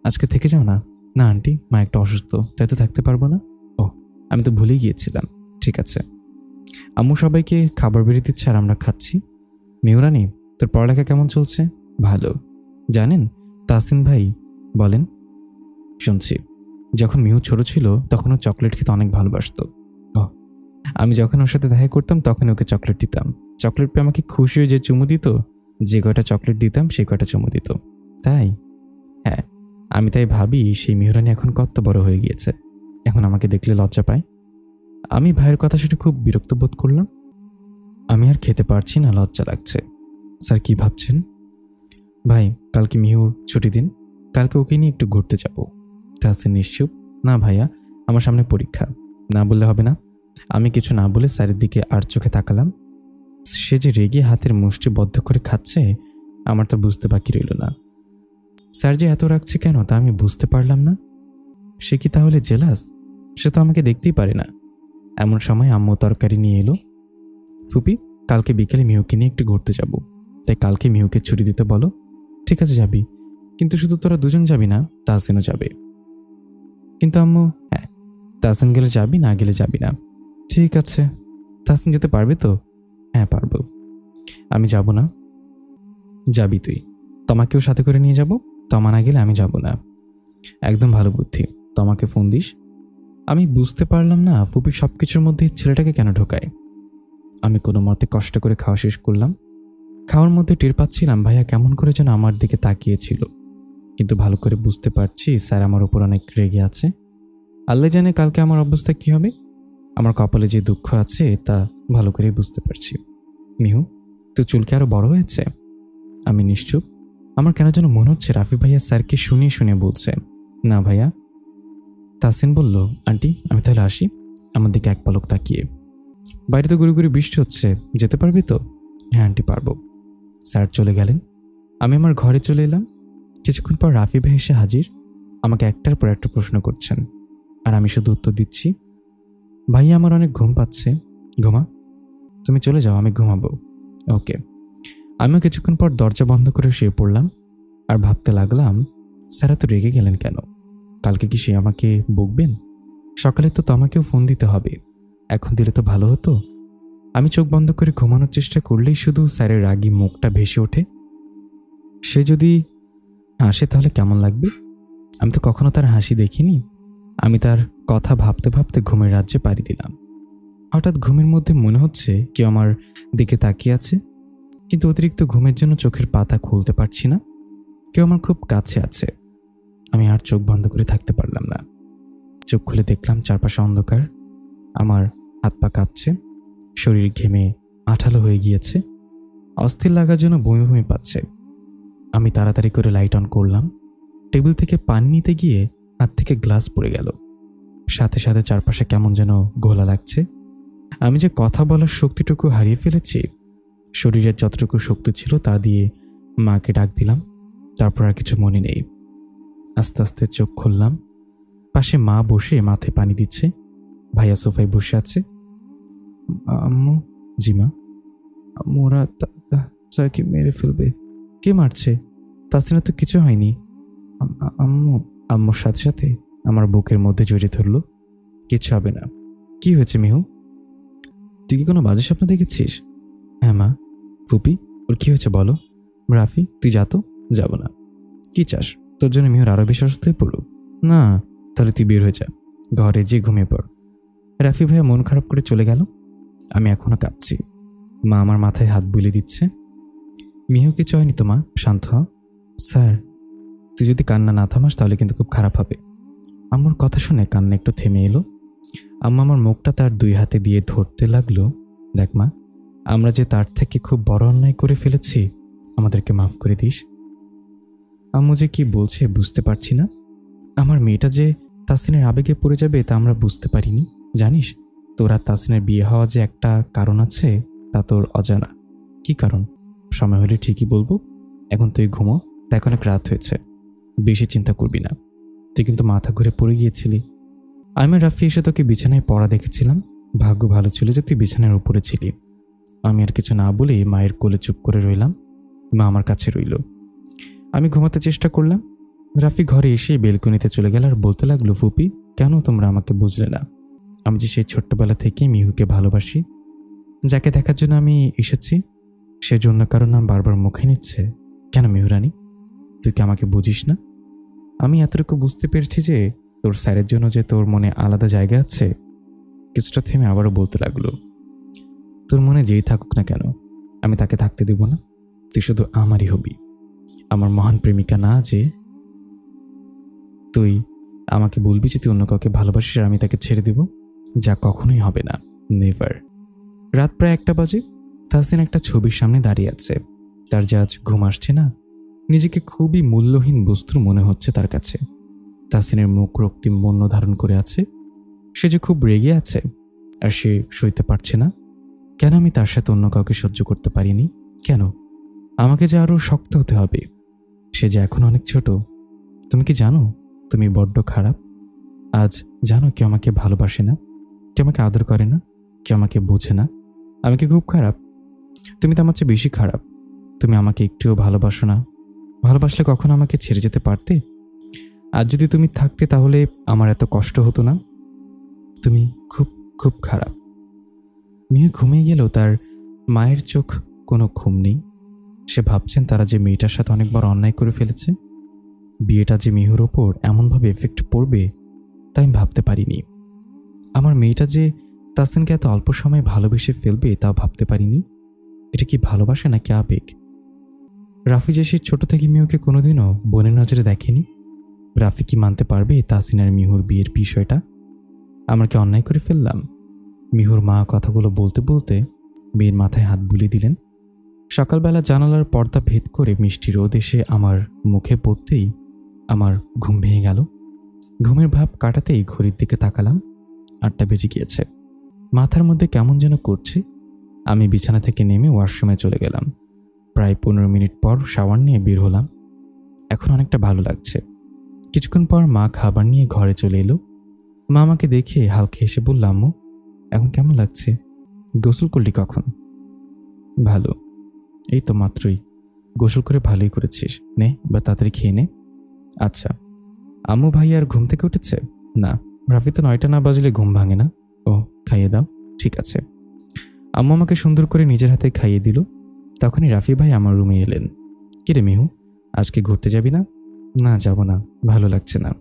আজকে থেকে যাও না। না আন্টি, মা একটু অসুস্থ, তাই তো থাকতে পারবো না। ও, আমি তো ভুলেই গিয়েছিলাম। ঠিক আছে। আম্মু সবাইকে খাবার বেড়ে দিচ্ছে আর আমরা খাচ্ছি। মিহুরানি, তোর পড়ালেখা কেমন চলছে? ভালো। জানেন তাসিন ভাই, বলেন। শুনছি। যখন মিহু ছোট ছিল তখন ও চকলেট খেতে অনেক ভালোবাসত। ও, আমি যখন ওর সাথে দেখা করতাম তখন ওকে চকলেট দিতাম। চকলেট পেয়ে আমাকে খুশি হয়ে যে চুমু দিত, যে কয়টা চকলেট দিতাম সেই কয়টা চুমু দিত। তাই? হ্যাঁ। আমি তাই ভাবি সেই মিহুরানি এখন কত বড় হয়ে গিয়েছে, এখন আমাকে দেখলে লজ্জা পায়। আমি ভাইয়ের কথা শুনে খুব বিরক্ত বোধ করলাম। আমি আর খেতে পারছি না, লজ্জা লাগছে। স্যার কি ভাবছেন? ভাই, কালকে মিহুর ছুটি দিন, কালকে ওকে নিয়ে একটু ঘুরতে যাব। তাহসিন নিশ্চুপ। না ভাইয়া, আমার সামনে পরীক্ষা। না বললে হবে না। আমি কিছু না বলে স্যারের দিকে আর চোখে তাকালাম। সে যে রেগে হাতের মুষ্টি বদ্ধ করে খাচ্ছে, আমার তো বুঝতে বাকি রইল না। স্যার যে এত রাখছে কেন তা আমি বুঝতে পারলাম না। সে কি তাহলে জেলাস? সে তো আমাকে দেখতেই পারে না। এমন সময় আম্মু তরকারি নিয়ে এলো। ফুপি, কালকে বিকেলে মিহুকে নিয়ে একটু ঘুরতে যাব, তাই কালকে মিহুকে ছুটি দিতে বলো। ঠিক আছে যাবি, কিন্তু শুধু তোরা দুজন যাবি না, তাহসিনও যাবে। কিন্তু আম্মু। হ্যাঁ, তাহসিন গেলে যাবি, না গেলে যাবি না। ঠিক আছে। তাহসিন যেতে পারবে তো? হ্যাঁ পারবো। আমি যাব না। যাবি তুই, তোমাকেও সাথে করে নিয়ে যাব। তমা না গেলে আমি যাব না। একদম ভালো বুদ্ধি, তোমাকে ফোন দিস। আমি বুঝতে পারলাম না ফুপি সবকিছুর মধ্যে ছেলেটাকে কেন ঢোকায়। আমি কোনো মতে কষ্ট করে খাওয়া শেষ করলাম। খাওয়ার মধ্যে টের পাচ্ছিলাম ভাইয়া কেমন করে যেন আমার দিকে তাকিয়েছিল, কিন্তু ভালো করে বুঝতে পারছি স্যার আমার উপর অনেক রেগে আছে। আল্লাহ জানে কালকে আমার অবস্থা কি হবে। আমার কপালে যে দুঃখ আছে তা ভালো করে বুঝতে পারছি। মিহু, তো চুলকে আরো বড় হয়েছে? আমি নিশ্চুপ। আমার কেন যেন মনে হচ্ছে রাফি ভাইয়া স্যারকে শুনিয়ে শুনিয়ে বলছে। না ভাইয়া। তাসিন বলল, আন্টি আমি তাহলে আসি। আমার দিকে এক পলক তাকিয়ে। বাইরে তো গুড়ি গুড়ি বৃষ্টি হচ্ছে, যেতে পারবি তো? হ্যাঁ আন্টি পারবো। স্যার চলে গেলেন। আমি আমার ঘরে চলে এলাম। কিছুক্ষণ পর রাফি ভাই এসে হাজির। আমাকে একটার পর একটা প্রশ্ন করছেন, আর আমি শুধু উত্তর দিচ্ছি, ভাইয়া আমার অনেক ঘুম পাচ্ছে। ঘুমা, তুমি চলে যাও, আমি ঘুমাবো। ওকে। আমিও কিছুক্ষণ পর দরজা বন্ধ করে শুয়ে পড়লাম আর ভাবতে লাগলাম, স্যার এত রেগে গেলেন কেন? কালকে কি সে আমাকে বকবেন? সকালে তো আমাকেও ফোন দিতে হবে, এখন দিলে তো ভালো হতো। আমি চোখ বন্ধ করে ঘুমানোর চেষ্টা করলেই শুধু স্যারের রাগী মুখটা ভেসে ওঠে। সে যদি হাসে তাহলে কেমন লাগবে? আমি তো কখনো তার হাসি দেখিনি। আমি তার কথা ভাবতে ভাবতে ঘুমের রাজ্যে পাড়ি দিলাম। হঠাৎ ঘুমের মধ্যে মনে হচ্ছে কেউ আমার দিকে তাকিয়ে আছে, কিন্তু অতিরিক্ত ঘুমের জন্য চোখের পাতা খুলতে পারছি না। কেউ আমার খুব কাছে আছে। আমি আর চোখ বন্ধ করে থাকতে পারলাম না। চোখ খুলে দেখলাম চারপাশে অন্ধকার। আমার হাত পা কাঁপছে, শরীর ঘেমে আঠালো হয়ে গিয়েছে, অস্থির লাগার জন্য বমি বমি পাচ্ছে। আমি তাড়াতাড়ি করে লাইট অন করলাম। টেবিল থেকে পানি নিতে গিয়ে হাত থেকে গ্লাস পড়ে গেল। সাথে সাথে চারপাশে কেমন যেন ঘোলা লাগছে। আমি যে কথা বলার শক্তিটুকু হারিয়ে ফেলেছি। শরীরের যতটুকু শক্তি ছিল তা দিয়ে মাকে ডাক দিলাম, তারপর আর কিছু মনে নেই। আস্তে আস্তে চোখ খুললাম। পাশে মা বসে মাথায় পানি দিচ্ছে, ভাইয়া সোফায় বসে আছে। আম্মু? জি মা। আম্মু ওরা স্যারকে মেরে ফেলবে। কে মারছে? তাছাড়া তো কিছু হয়নি। আম্মু। আম্মুর সাথে সাথে আমার বুকের মধ্যে জড়িয়ে ধরল। কিচ্ছু হবে না। কি হয়েছে মিহু? তুই কি কোনো বাজে স্বপ্ন দেখেছিস? হ্যাঁ মা। ফুপি, ওর কি হয়েছে বলো? রাফি তুই যা তো। যাব না। কি চাস? তোর জন্য মিহুর আরো বেশি অসুস্থ হয়ে পড়ুক? না। তাহলে তুই বের হয়ে যা, ঘরে যে ঘুমিয়ে পড়। রাফি ভাইয়া মন খারাপ করে চলে গেল। আমি এখনো কাঁপছি। মা আমার মাথায় হাত বুলিয়ে দিচ্ছে। মিহু কিছু হয়নি তো মা, শান্ত হ। স্যার, তুই যদি কান্না না থামাস তাহলে কিন্তু খুব খারাপ হবে। আম্মুর কথা শুনে কান্না একটু থেমে এলো। আম্মা আমার মুখটা তার দুই হাতে দিয়ে ধরতে লাগলো। দেখ মা, আমরা যে তার থেকে খুব বড় অন্যায় করে ফেলেছি, আমাদেরকে মাফ করে দিস। আম্মু যে কি বলছে বুঝতে পারছি না। আমার মেয়েটা যে তাসিনের আবেগে পড়ে যাবে তা আমরা বুঝতে পারিনি। জানিস, তোর আর তাসিনের বিয়ে হওয়া যে একটা কারণ আছে, তা তোর অজানা। কি কারণ? সময় হলে ঠিকই বলবো। এখন তুই ঘুমো, দেখ অনেক রাত হয়েছে, বেশি চিন্তা করবি না। তুই কিন্তু মাথা ঘুরে পড়ে গিয়েছিলি। আমি রাফি এসে তোকে বিছানায় পড়া দেখেছিলাম। ভাগ্য ভালো ছিল যে তুই বিছানার উপরে ছিলি। আমি আর কিছু না বলে মায়ের কোলে চুপ করে রইলাম। মা আমার কাছে রইল। আমি ঘুমাতে চেষ্টা করলাম। রাফি ঘরে এসে বেলকনিতে চলে গেল আর বলতে লাগলো, ফুপি কেন তোমরা আমাকে বুঝলে না? আমি যে সেই ছোট্টবেলা থেকে মিহুকে ভালোবাসি। যাকে দেখার জন্য আমি এসেছি, সেজন্য কারণ নাম বারবার মুখে নিচ্ছে। কেন মিহুরানি, তুই কি আমাকে বুঝিস না? আমি এতটুকু বুঝতে পেরেছি যে তোর স্যারের জন্য যে তোর মনে আলাদা জায়গা আছে। কিছুটা থেমে আবারও বলতে লাগলো, তোর মনে যেই থাকুক না কেন, আমি তাকে থাকতে দেব না। তুই শুধু আমারই হবি, আমার মহান প্রেমিকা না যে তুই আমাকে বলবি যে তুই অন্য কাউকে ভালোবাসিস আর আমি তাকে ছেড়ে দেব, যা কখনোই হবে না, নেভার। রাত প্রায় 1টা বাজে। তাহসিন একটা ছবির সামনে দাঁড়িয়ে আছে। তার যে আজ ঘুম আসছে না। নিজেকে খুবই মূল্যহীন বস্তু মনে হচ্ছে তার কাছে। তাহসিনের মুখ রক্তিম বর্ণ ধারণ করে আছে। সে যে খুব রেগে আছে আর সে সইতে পারছে না। কেন আমি তার সাথে অন্য কাউকে সহ্য করতে পারিনি? কেন আমাকে যে আরো শক্ত হতে হবে? সে যে এখন অনেক ছোট। তুমি কি জানো তুমি বড্ড খারাপ? আজ জানো কেউ আমাকে ভালোবাসে না, কেউ আমাকে আদর করে না, কেউ আমাকে বোঝে না। আমি কি খুব খারাপ? তুমি তো আমার চেয়ে বেশি খারাপ। তুমি আমাকে একটুও ভালোবাসো না। ভালোবাসলে কখনো আমাকে ছেড়ে যেতে পারতে? আর যদি তুমি থাকতে তাহলে আমার এত কষ্ট হতো না। তুমি খুব খুব খারাপ। মিহু ঘুমিয়ে গেলেও তার মায়ের চোখ কোনো ঘুম নেই। সে ভাবছেন তারা যে মেয়েটার সাথে অনেকবার অন্যায় করে ফেলেছে। বিয়েটা যে মিহুর ওপর এমনভাবে এফেক্ট পড়বে তা আমি ভাবতে পারিনি। আমার মেয়েটা যে তাসিনকে এত অল্প সময়ে ভালোবেসে ফেলবে তাও ভাবতে পারিনি। এটা কি ভালোবাসা নাকি আবেগ? রাফি যে সে ছোট থেকে মিহুকে কোনোদিনও বোনের নজরে দেখেনি। রাফি কি মানতে পারবে তাসিন আর মিহুর বিয়ের বিষয়টা? আমরা কি অন্যায় করে ফেললাম? মিহুর মা কথাগুলো বলতে বলতে মেয়ের মাথায় হাত বুলিয়ে দিলেন। সকালবেলা জানালার পর্দা ভেদ করে মিষ্টি রোদ এসে আমার মুখে পড়তেই আমার ঘুম ভেঙে গেল। ঘুমের ভাব কাটাতেই ঘড়ির দিকে তাকালাম। 8টা বেজে গিয়েছে। মাথার মধ্যে কেমন যেন করছে। আমি বিছানা থেকে নেমে ওয়াশরুমে চলে গেলাম। প্রায় 15 মিনিট পর শাওয়ার নিয়ে বের হলাম। এখন অনেকটা ভালো লাগছে। কিছুক্ষণ পর মা খাবার নিয়ে ঘরে চলে এলো। মা আমাকে দেখে হালকা হেসে বলল, আম্মু এখন কেমন লাগছে? গোসল করলি কখন? ভালো, এই তো মাত্রই। গোসল করে ভালোই করেছিস, নে বা তাড়াতাড়ি খেয়ে নে। আচ্ছা। আম্মু ভাই আর ঘুম থেকে উঠেছে? না, রাফি তো 9টা না বাজলে ঘুম ভাঙে না। ও, খাইয়ে দাও। ঠিক আছে। আম্মু আমাকে সুন্দর করে নিজের হাতে খাইয়ে দিল। তখনই রাফি ভাই আমার রুমে এলেন। কিরে মিহু, আজকে ঘুরতে যাবি না? না, যাব না, ভালো লাগছে না।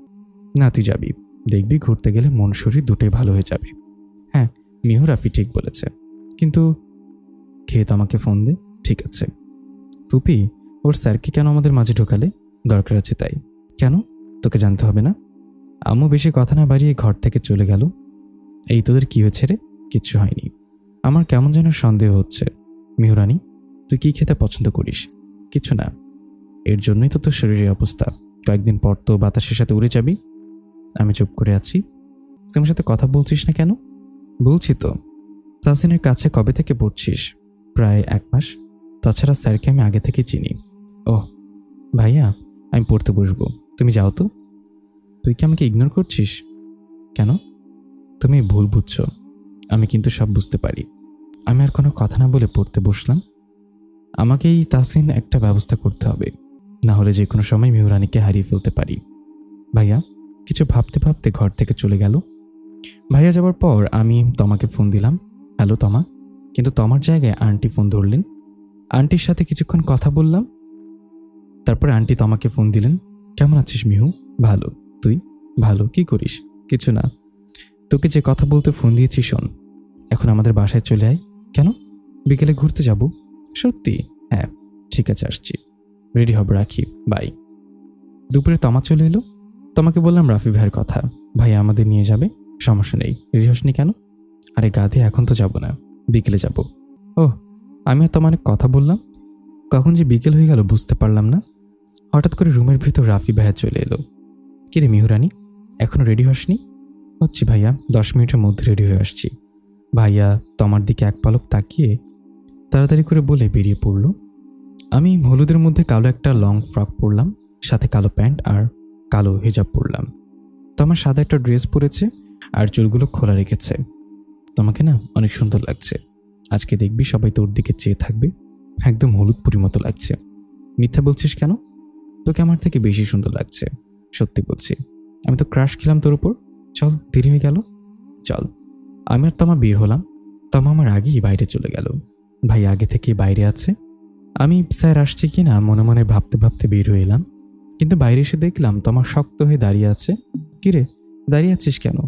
না, তুই যাবি, দেখবি ঘুরতে গেলে মন শরীর দুটোই ভালো হয়ে যাবে। হ্যাঁ, মিহু, রাফি ঠিক বলেছে, কিন্তু খেয়ে তো আমাকে ফোন দে। ঠিক আছে। ফুপি, ওর স্যারকে কেন আমাদের মাঝে ঢোকালে? দরকার আছে তাই। কেন? তোকে জানতে হবে না। আম্মু বেশি কথা না বাড়িয়ে ঘর থেকে চলে গেল। এই তোদের কি হয়েছে রে? কিচ্ছু হয়নি। আমার কেমন যেন সন্দেহ হচ্ছে। মিহুরানি, তুই কি খেতে পছন্দ করিস? কিছু না। এর জন্যই তো তোর শরীরের অবস্থা। কয়েকদিন পর তো বাতাসের সাথে উড়ে যাবি। আমি চুপ করে আছি। তোমার সাথে কথা বলছিস না কেন? বলছি তো। তাহসিনের কাছে কবে থেকে পড়ছিস? প্রায় 1 মাস। তাছাড়া স্যারকে আমি আগে থেকে চিনি। ও ভাইয়া, আমি পড়তে বসবো, তুমি যাও তো। তুই কি আমাকে ইগনোর করছিস? কেন? তুমি ভুল বুঝছো। আমি কিন্তু সব বুঝতে পারি। আমি আর কোনো কথা না বলে পড়তে বসলাম। আমাকেই তাহসিন একটা ব্যবস্থা করতে হবে, না হলে যে কোনো সময় মিহুরানিকে হারিয়ে ফেলতে পারি। ভাইয়া কিছু ভাবতে ভাবতে ঘর থেকে চলে গেল। ভাইয়া যাবার পর আমি তোমাকে ফোন দিলাম। হ্যালো তমা। কিন্তু তোমার জায়গায় আন্টি ফোন ধরলেন। আন্টির সাথে কিছুক্ষণ কথা বললাম। তারপরে আন্টি তোমাকে ফোন দিলেন। কেমন আছিস মিহু? ভালো। তুই? ভালো। কি করিস? কিছু না। তোকে যে কথা বলতে ফোন দিয়েছি শোন, এখন আমাদের বাসায় চলে আয়। কেন? বিকেলে ঘুরতে যাব। সত্যি? হ্যাঁ। ঠিক আছে, আসছি। রেডি হব, রাখি, বাই। দুপুরে তমা চলে এলো। তোমাকে বললাম রাফি ভাইয়ের কথা, ভাই আমাদের নিয়ে যাবে, সমস্যা নেই। রিহসনি কেন? আরে গাধে, এখন তো যাব না, বিকেলে যাব। ও, আমি আর তোমার অনেক কথা বললাম, কখন যে বিকেল হয়ে গেল বুঝতে পারলাম না। হঠাৎ করে রুমের ভিতর রাফি ভাইয়া চলে এলো। কিরে মিহুরানি, এখনো রেডি হসনি? হচ্ছি ভাইয়া, 10 মিনিটের মধ্যে রেডি হয়ে আসছি। ভাইয়া তোমার দিকে এক পলক তাকিয়ে তাড়াতাড়ি করে বলে বেরিয়ে পড়ল। আমি হলুদের মধ্যে কালো একটা লং ফ্রক পরলাম, সাথে কালো প্যান্ট আর কালো হিজাব পরলাম। তোমার সাদা একটা ড্রেস পরেছে আর চুলগুলো খোলা রেখেছে। তোমাকে না অনেক সুন্দর লাগছে। আজকে দেখবি সবাই তোর দিকে চেয়ে থাকবে। একদম হলুদ পুরি মতো লাগছে। মিথ্যা বলছিস কেন? তোকে আমার থেকে বেশি সুন্দর লাগছে। সত্যি বলছি, আমি তো ক্রাশ খেলাম তোর উপর। চল, দেরি হয়ে গেল, চল। আমি আর তমা বের হলাম। তমা আমার আগেই বাইরে চলে গেল। ভাই আগে থেকে বাইরে আছে। আমি স্যার আসছে কি না মনে মনে ভাবতে ভাবতে বের হয়ে এলাম। কিন্তু বাইরে এসে দেখলাম তমা শক্ত হয়ে দাঁড়িয়ে আছে। কিরে, দাঁড়িয়ে আছিস কেন?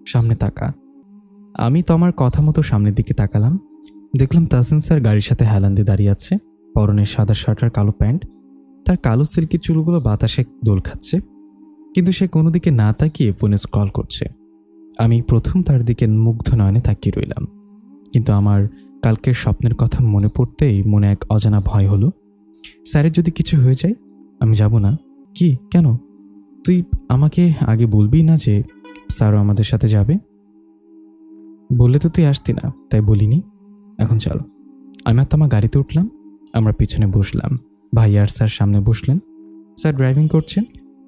সামনে তাকা। আমি তমার কথা মতো সামনের দিকে তাকালাম। দেখলাম তাহসিন স্যার গাড়ির সাথে হেলান দিয়ে দাঁড়িয়ে আছে। পরনে সাদা শার্ট আর কালো প্যান্ট। তার কালো সিল্কি চুলগুলো বাতাসে দোল খাচ্ছে, কিন্তু সে কোনো দিকে না তাকিয়ে ফোনে স্ক্রল করছে। আমি প্রথম তার দিকে মুগ্ধ নয়নে তাকিয়ে রইলাম। কিন্তু আমার কালকের স্বপ্নের কথা মনে পড়তেই মনে এক অজানা ভয় হলো। স্যারের যদি কিছু হয়ে যায়? আমি যাব না। কি? কেন? তুই আমাকে আগে বলবি না যে স্যারও আমাদের সাথে যাবে? বললে তো তুই আসতি না, তাই বলিনি। এখন চল। আমি আর তোমার গাড়িতে উঠলাম। আমরা পিছনে বসলাম। ভাইয়া আর স্যার সামনে বসলেন। স্যার ড্রাইভিং করছেন।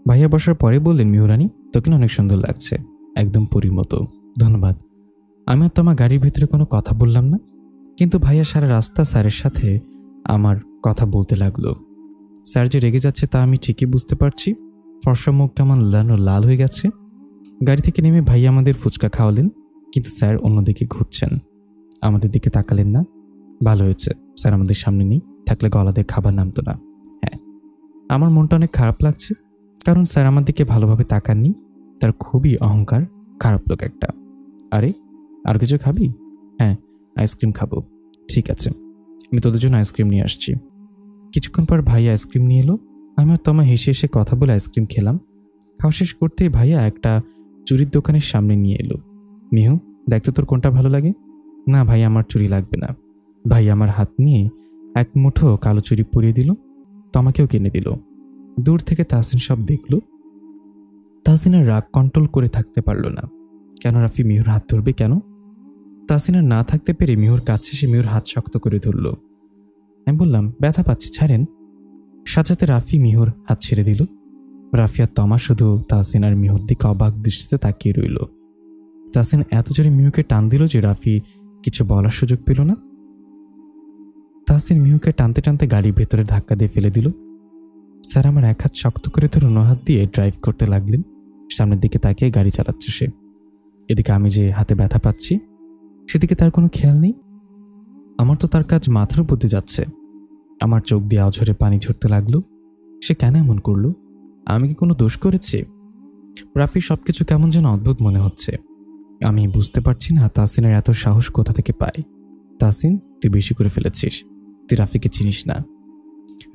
ভাইয়া বসার পরে বললেন, মিহুরানি তোকে না অনেক সুন্দর লাগছে, একদম পরীর মতো। ধন্যবাদ। আমি আর তোমার গাড়ির ভিতরে কোনো কথা বললাম না, কিন্তু ভাইয়া সারা রাস্তা স্যারের সাথে আমার কথা বলতে লাগলো। স্যার যে রেগে যাচ্ছে তা আমি ঠিকই বুঝতে পারছি। ফর্সা মুখ কেমন লাল হয়ে গেছে। গাড়ি থেকে নেমে ভাইয়া আমাদের ফুচকা খাওয়ালেন, কিন্তু স্যার অন্যদিকে ঘুরছেন, আমাদের দিকে তাকালেন না। ভালো হয়েছে, স্যার আমাদের সামনে নেই, থাকলে গলা দিয়ে খাবার নামতো না। হ্যাঁ, আমার মনটা অনেক খারাপ লাগছে, কারণ স্যার আমার দিকে ভালোভাবে তাকাননি। তার খুবই অহংকার, খারাপ লোক একটা। আরে, আর কিছু খাবি? হ্যাঁ, আইসক্রিম খাবো। ঠিক আছে, আমি তোদের জন্য আইসক্রিম নিয়ে আসছি। কিছুক্ষণ পর ভাইয়া আইসক্রিম নিয়ে এলো। আমি আর তোমায় হেসে হেসে কথা বলে আইসক্রিম খেলাম। খাওয়া শেষ করতেই ভাইয়া একটা চুরির দোকানের সামনে নিয়ে এলো। মিহু, দেখ তো তোর কোনটা ভালো লাগে। না ভাই, আমার চুরি লাগবে না। ভাই আমার হাত নিয়ে এক মুঠো কালো চুরি পরিয়ে দিল। তোমাকেও কিনে দিল। দূর থেকে তাহসিন সব দেখল। তাহসিনার রাগ কন্ট্রোল করে থাকতে পারল না। কেন রাফি মিহুর হাত ধরবে কেন? তাহসিনার না থাকতে পেরে মিহুর কাছে সে মিহুর হাত শক্ত করে ধরল। আমি বললাম, ব্যথা পাচ্ছি, ছাড়েন। সাথে রাফি মিহুর হাত ছেড়ে দিল। রাফি আর তমা শুধু তাহসিন আর মিহুর দিকে অবাক দৃষ্টিতে তাকিয়ে রইল। তাহসিন এত জোরে মিহুকে টান দিল যে রাফি কিছু বলার সুযোগ পেল না। তাহসিন মিহুকে টানতে টানতে গাড়ির ভেতরে ধাক্কা দিয়ে ফেলে দিল। স্যার আমার এক হাত শক্ত করে ধরে অন্য হাত দিয়ে ড্রাইভ করতে লাগলেন। সামনের দিকে তাকিয়ে গাড়ি চালাচ্ছে সে। এদিকে আমি যে হাতে ব্যথা পাচ্ছি সেদিকে তার কোনো খেয়াল নেই। আমার তো তার কাজ মাথার উপর দিয়ে যাচ্ছে। আমার চোখ দিয়ে অঝরে পানি ঝরতে লাগলো। সে কেন এমন করলো? আমি কি কোনো দোষ করেছি? রাফি সবকিছু কেমন যেন অদ্ভুত মনে হচ্ছে। আমি বুঝতে পারছি না তাহসিনের এত সাহস কোথা থেকে পায়। তাহসিন, তুই বেশি করে ফেলেছিস। তুই রাফিকে চিনিস না।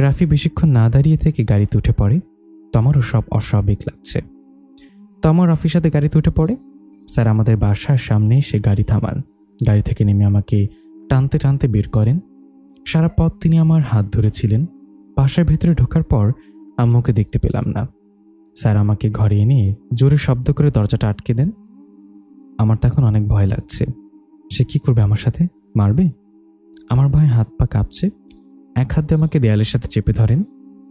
রাফি বেশিক্ষণ না দাঁড়িয়ে থেকে গাড়িতে উঠে পড়ে। তোমারও সব অস্বাভাবিক লাগছে। তোমার রাফির সাথে গাড়িতে উঠে পড়ে। স্যার আমাদের বাসার সামনে সে গাড়ি থামান। গাড়ি থেকে নেমে আমাকে টানতে টানতে বের করেন। সারা পথ তিনি আমার হাত ধরেছিলেন। বাসার ভেতরে ঢোকার পর আম্মুকে দেখতে পেলাম না। স্যার আমাকে ঘরে এনে জোরে শব্দ করে দরজাটা আটকে দেন। আমার তখন অনেক ভয় লাগছে। সে কি করবে আমার সাথে? মারবে? আমার ভয়ে হাত পা কাঁপছে। এক হাত দিয়ে আমাকে দেয়ালের সাথে চেপে ধরেন,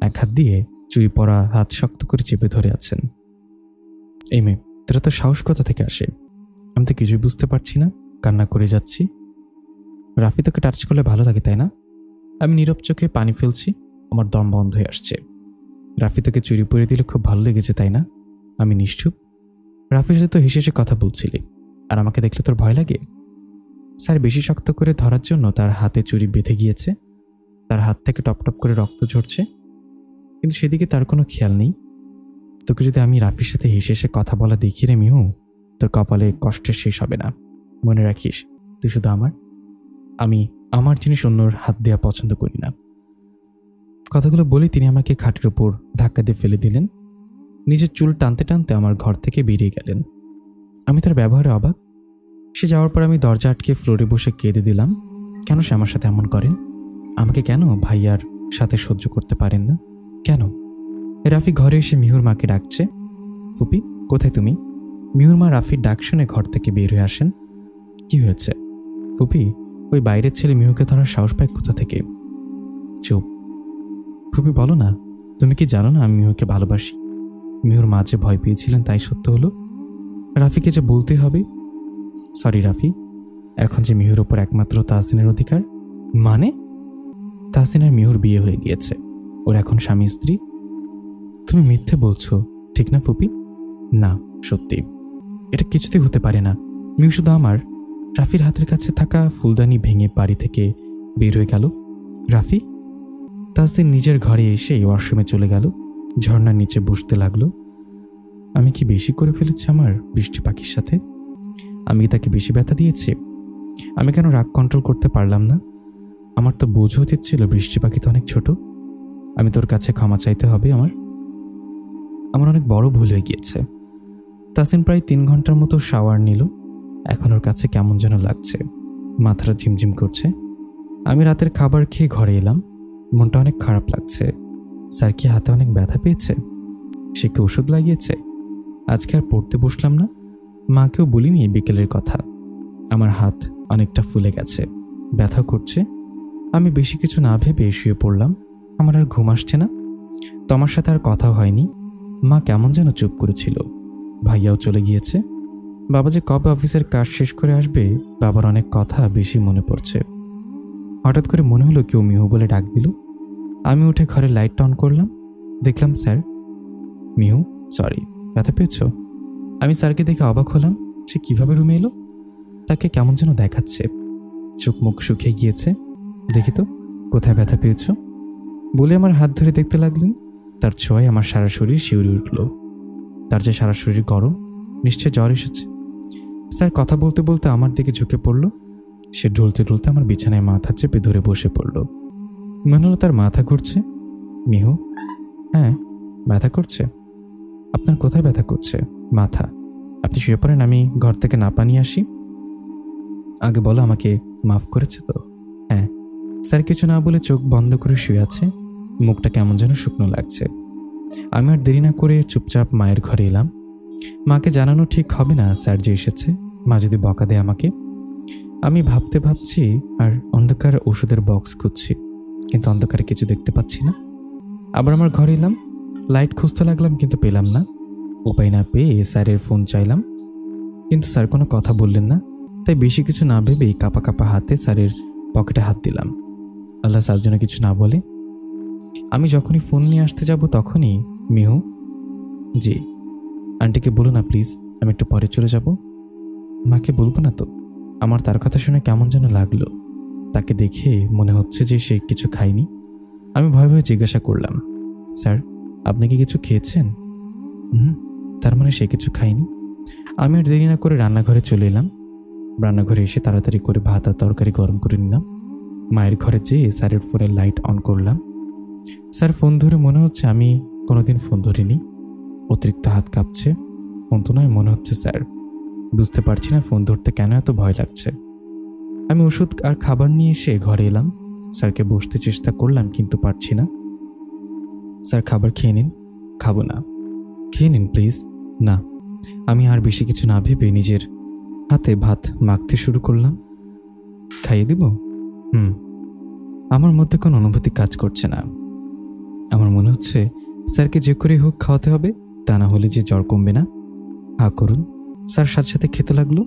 এক হাত দিয়ে চুরি পরা হাত শক্ত করে চেপে ধরে আছেন। এই মেয়ে, তোরা তো সাহস কোথা থেকে আসে? আমি তো কিছুই বুঝতে পারছি না। কান্না করে যাচ্ছি। রাফি তোকে টাচ করলে ভালো লাগে, তাই না? আমি নীরব চোখে পানি ফেলছি। আমার দম বন্ধ হয়ে আসছে। রাফি তোকে চুরি পরে দিলে খুব ভালো লেগেছে, তাই না? আমি নিশ্চুপ। রাফির সাথে তো হেসে হেসে কথা বলছিলি, আর আমাকে দেখলে তোর ভয় লাগে? স্যার বেশি শক্ত করে ধরার জন্য তার হাতে চুরি বেঁধে গিয়েছে। তার হাত থেকে টপ টপ করে রক্ত ঝরছে, কিন্তু সেদিকে তার কোনো খেয়াল নেই। তোকে যদি আমি রাফির সাথে হেসে হেসে কথা বলা দেখি রে মিহু, তোর কপালে কষ্টের শেষ হবে না। মনে রাখিস, তুই শুধু আমার। আমি আমার জিনিস অন্যর হাত দেওয়া পছন্দ করি না। কথাগুলো বলে তিনি আমাকে খাটের উপর ধাক্কা দিয়ে ফেলে দিলেন। নিজের চুল টানতে টানতে আমার ঘর থেকে বেরিয়ে গেলেন। আমি তার ব্যবহারে অবাক। সে যাওয়ার পর আমি দরজা আটকে ফ্লোরে বসে কেঁদে দিলাম। কেন সে আমার সাথে এমন করেন? আমাকে কেন ভাইয়ার সাথে সহ্য করতে পারেন না? কেন? রাফি ঘরে এসে মিহুর মাকে ডাকছে। ফুপি, কোথায় তুমি? মিহুর মা রাফির ডাক শুনে ঘর থেকে বের হয়ে আসেন। কি হয়েছে? ফুপি, ওই বাইরের ছেলে মিহুকে ধরার সাহস পায় কোথা থেকে? চুপ। ফুপি বলো না, তুমি কি জানো না আমি মিহুকে ভালোবাসি? মিহুর মা যে ভয় পেয়েছিলেন তাই সত্য হলো। রাফিকে যে বলতে হবে। সরি রাফি, এখন যে মিহুর ওপর একমাত্র তাহসিনের অধিকার। মানে? তাহসিনের মিহুর বিয়ে হয়ে গিয়েছে। ওর এখন স্বামী স্ত্রী। তুমি মিথ্যে বলছো, ঠিক না ফুপি? না, সত্যি। এটা কিছুতেই হতে পারে না। মিহু শুধু আমার। রাফির হাতের কাছে থাকা ফুলদানি ভেঙে বাড়ি থেকে বের হয়ে গেল। রাফি? তাহসিন নিজের ঘরে এসে ওয়াশরুমে চলে গেল। ঝর্ণার নিচে বসতে লাগলো। আমি কি বেশি করে ফেলেছি আমার বৃষ্টি পাখির সাথে? আমি কি তাকে বেশি ব্যথা দিয়েছি? আমি কেন রাগ কন্ট্রোল করতে পারলাম না? আমার তো বোঝা উচিত ছিল বৃষ্টি পাখি তো অনেক ছোট। আমি তোর কাছে ক্ষমা চাইতে হবে। আমার অনেক বড় ভুল হয়ে গিয়েছে। তাহসিন প্রায় 3 ঘন্টার মতো শাওয়ার নিল। এখন ওর কাছে কেমন যেন লাগছে, মাথাটা ঝিমঝিম করছে। আমি রাতের খাবার খেয়ে ঘরে এলাম। মনটা অনেক খারাপ লাগছে। স্যার কি হাতে অনেক ব্যথা পেয়েছে? সে কি ওষুধ লাগিয়েছে? আজকে আর পড়তে বসলাম না। মাকেও বলিনি বিকেলের কথা। আমার হাত অনেকটা ফুলে গেছে, ব্যথা করছে। আমি বেশি কিছু না ভেবে শুয়ে পড়লাম। আমার আর ঘুম আসছে না। তোমার সাথে আর কথা হয়নি। মা কেমন যেন চুপ করেছিল। ভাইয়াও চলে গিয়েছে। বাবা যে কবে অফিসের কাজ শেষ করে আসবে, বাবার অনেক কথা বেশি মনে পড়ছে। হঠাৎ করে মনে হলো কেউ মিহু বলে ডাক দিল। আমি উঠে ঘরে লাইটটা অন করলাম। দেখলাম স্যার। মিহু, সরি, ব্যথা পেয়েছ? আমি স্যারকে দেখে অবাক হলাম। সে কিভাবে রুমে এলো? তাকে কেমন যেন দেখাচ্ছে। চোখ মুখ শুকিয়ে গিয়েছে। দেখি তো কোথায় ব্যথা পেয়েছ বলে আমার হাত ধরে দেখতে লাগলেন। তার ছোঁয়ায় আমার সারা শরীর শিউরে উঠল। তার যে সারা শরীর গরম, নিশ্চয় জ্বর এসেছে। স্যার কথা বলতে বলতে আমার দিকে ঝুঁকে পড়ল। সে ঢুলতে ঢুলতে আমার বিছানায় মাথা চেপে ধরে বসে পড়ল। মনে হলো তার মাথা ঘুরছে। মিহু? হ্যাঁ, ব্যথা করছে। আপনার কোথায় ব্যথা করছে? মাথা। আপনি শুয়ে পড়েন, আমি ঘর থেকে নাপা নিয়ে আসি। আগে বলো, আমাকে মাফ করেছে তো? হ্যাঁ। স্যার কিছু না বলে চোখ বন্ধ করে শুয়ে আছে। মুখটা কেমন যেন শুকনো লাগছে। আমি আর দেরি না করে চুপচাপ মায়ের ঘরে এলাম। মাকে জানানো ঠিক হবে না স্যার যে এসেছে, মা যদি বকা দেয় আমাকে। আমি ভাবছি আর অন্ধকার ওষুধের বক্স খুঁজছি, কিন্তু অন্ধকারে কিছু দেখতে পাচ্ছি না। আবার আমার ঘরে এলাম, লাইট খুঁজতে লাগলাম কিন্তু পেলাম না। উপায় না পেয়ে স্যারের ফোন চাইলাম, কিন্তু স্যার কোনো কথা বললেন না। তাই বেশি কিছু না ভেবেই কাঁপা কাঁপা হাতে স্যারের পকেটে হাত দিলাম। আল্লাহ স্যার যেন কিছু না বলে। আমি যখনই ফোন নিয়ে আসতে যাব তখনই, মিহু। জি। আন্টিকে বলো না প্লিজ, আমি একটু পরে চলে যাব। মাকে বলবো না তো? আমার তার কথা শুনে কেমন যেন লাগলো। তাকে দেখে মনে হচ্ছে যে সে কিছু খায়নি। আমি ভয়ে ভয়ে জিজ্ঞাসা করলাম, স্যার আপনি কি কিছু খেয়েছেন? তার মানে সে কিছু খায়নি। আমি আর দেরি না করে রান্নাঘরে চলে এলাম। রান্নাঘরে এসে তাড়াতাড়ি করে ভাত আর তরকারি গরম করে নিলাম। মায়ের ঘরে যেয়ে স্যারের ফোনের লাইট অন করলাম। স্যার ফোন ধরে মনে হচ্ছে আমি কোনোদিন ফোন ধরিনি। অতিরিক্ত হাত কাঁপছে। ফোন তো নয় মনে হচ্ছে স্যার। বুঝতে পারছি না ফোন ধরতে কেন এত ভয় লাগছে। আমি ওষুধ আর খাবার নিয়ে এসে ঘরে এলাম। স্যারকে বসতে চেষ্টা করলাম কিন্তু পারছি না। স্যার খাবার খেয়ে নিন। খাবো না। খেয়ে নিন প্লিজ। না। আমি আর বেশি কিছু না ভেবে নিজের হাতে ভাত মাখতে শুরু করলাম। খাইয়ে দিব? আমার মধ্যে কোনো অনুভূতি কাজ করছে না। আমার মনে হচ্ছে স্যারকে যে করে হোক খাওয়াতে হবে, তা না হলে যে জ্বর কমবে না। হা করুন। স্যার সাথে সাথে খেতে লাগলো।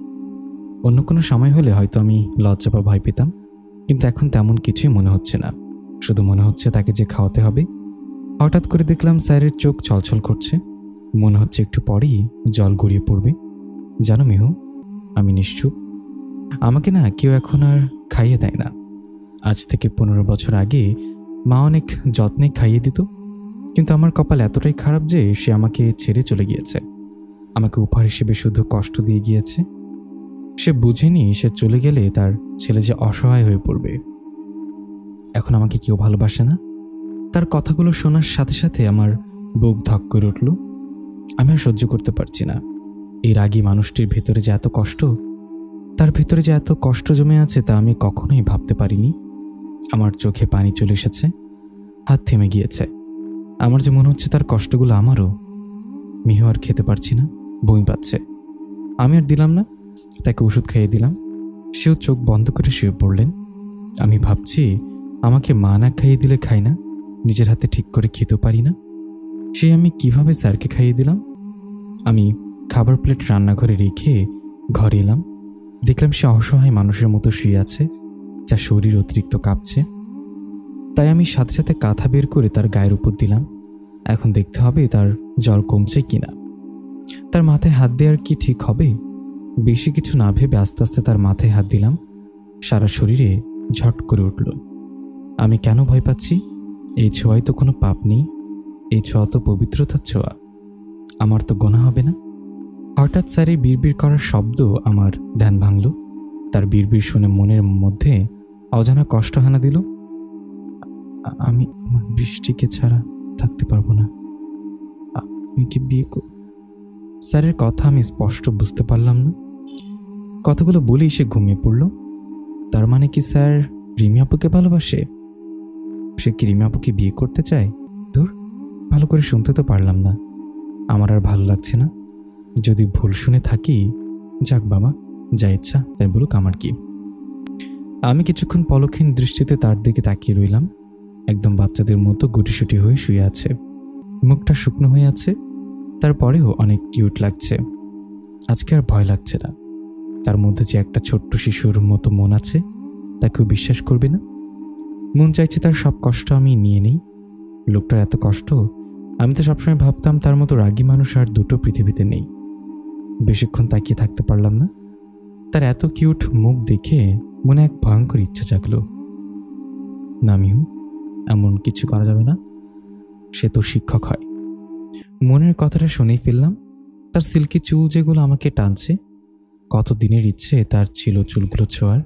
অন্য কোনো সময় হলে হয়তো আমি লজ্জা বা ভয় পেতাম, কিন্তু এখন তেমন কিছুই মনে হচ্ছে না। শুধু মনে হচ্ছে তাকে যে খাওয়াতে হবে। হঠাৎ করে দেখলাম স্যারের চোখ ছলছল করছে। মনে হচ্ছে একটু পরেই জল গড়িয়ে পড়বে। জানো মিহু, আমি নিশ্চুপ। আমাকে না কেউ এখন আর খাইয়ে দেয় না। আজ থেকে 15 বছর আগে মা অনেক যত্নে খাইয়ে দিত, কিন্তু আমার কপাল এতটাই খারাপ যে সে আমাকে ছেড়ে চলে গিয়েছে। আমাকে উপহার হিসেবে শুধু কষ্ট দিয়ে গিয়েছে। সে বুঝেনি সে চলে গেলে তার ছেলে যে অসহায় হয়ে পড়বে। এখন আমাকে কেউ ভালোবাসে না। তার কথাগুলো শোনার সাথে সাথে আমার বুক ধক করে উঠল। আমি আর সহ্য করতে পারছি না। এই রাগী মানুষটির ভেতরে যে এত কষ্ট, তার ভেতরে যে এত কষ্ট জমে আছে তা আমি কখনোই ভাবতে পারিনি। আমার চোখে পানি চলে এসেছে, হাত থেমে গিয়েছে। আমার যে মনে হচ্ছে তার কষ্টগুলো আমারও। মিহু আর খেতে পারছি না, বমি পাচ্ছে। আমি আর দিলাম না, তাকে ওষুধ খাইয়ে দিলাম। সেও চোখ বন্ধ করে শুয়ে পড়লেন। আমি ভাবছি আমাকে মা না খাইয়ে দিলে খাই না, নিজের হাতে ঠিক করে খেতেও পারি না। সে আমি কিভাবে স্যারকে খাইয়ে দিলাম। আমি খাবার প্লেট রান্নাঘরে রেখে ঘরে এলাম। দেখলাম সে অসহায় মানুষের মতো শুয়ে আছে, যার শরীর অতিরিক্ত কাঁপছে। তাই আমি সাথে সাথে কাঁথা বের করে তার গায়ের উপর দিলাম। এখন দেখতে হবে তার জ্বর কমছে কিনা। তার মাথায় হাত দেওয়ার কি ঠিক হবে? বেশি কিছু না ভেবে আস্তে আস্তে তার মাথায় হাত দিলাম। সারা শরীরে ঝট করে উঠল। আমি কেন ভয় পাচ্ছি? এই ছোঁয়ায় তো কোনো পাপ নেই। এই ছোঁয়া তো পবিত্রতার ছোঁয়া। আমার তো গোনা হবে না। হঠাৎ স্যারের বিড়বিড় করার শব্দ আমার ধ্যান ভাঙল। তার বিড়বিড় শুনে মনের মধ্যে অজানা কষ্ট হানা দিল। আমি আমার বৃষ্টিকে ছাড়া থাকতে পারবো না। আমি কি বিয়ে স্যারের কথা আমি স্পষ্ট বুঝতে পারলাম না। কথাগুলো বলেই সে ঘুমিয়ে পড়ল। তার মানে কি স্যার রিমি আপুকে ভালোবাসে? সে কি রিমি আপুকে বিয়ে করতে চায়? ধুর, ভালো করে শুনতে তো পারলাম না। আমার আর ভালো লাগছে না। যদি ভুল শুনে থাকি, যাক বাবা, যা ইচ্ছা তাই বলুক, আমার কি। আমি কিছুক্ষণ পলকহীন দৃষ্টিতে তার দিকে তাকিয়ে রইলাম। একদম বাচ্চাদের মতো গুটিসুটি হয়ে শুয়ে আছে। মুখটা শুকনো হয়ে আছে, তারপরেও অনেক কিউট লাগছে। আজকে আর ভয় লাগছে না। তার মধ্যে যে একটা ছোট্ট শিশুর মতো মন আছে, তাকেও বিশ্বাস করবে না। মন চাইছে তার সব কষ্ট আমি নিয়ে নেই। লোকটার এত কষ্ট, আমি তো সবসময় ভাবতাম তার মতো রাগী মানুষ আর দুটো পৃথিবীতে নেই। বেশিক্ষণ তাকিয়ে থাকতে পারলাম না। তার এত কিউট মুখ দেখে মনে এক ভয়ঙ্কর ইচ্ছা জাগলো। না মিহু, এমন কিছু করা যাবে না। সে তো শিক্ষক হয়। মনের কথাটা শুনেই ফেললাম। তার সিল্কি চুল যেগুলো আমাকে টানছে, কত দিনের ইচ্ছে তার ছিল চুলগুলো ছোঁয়ার।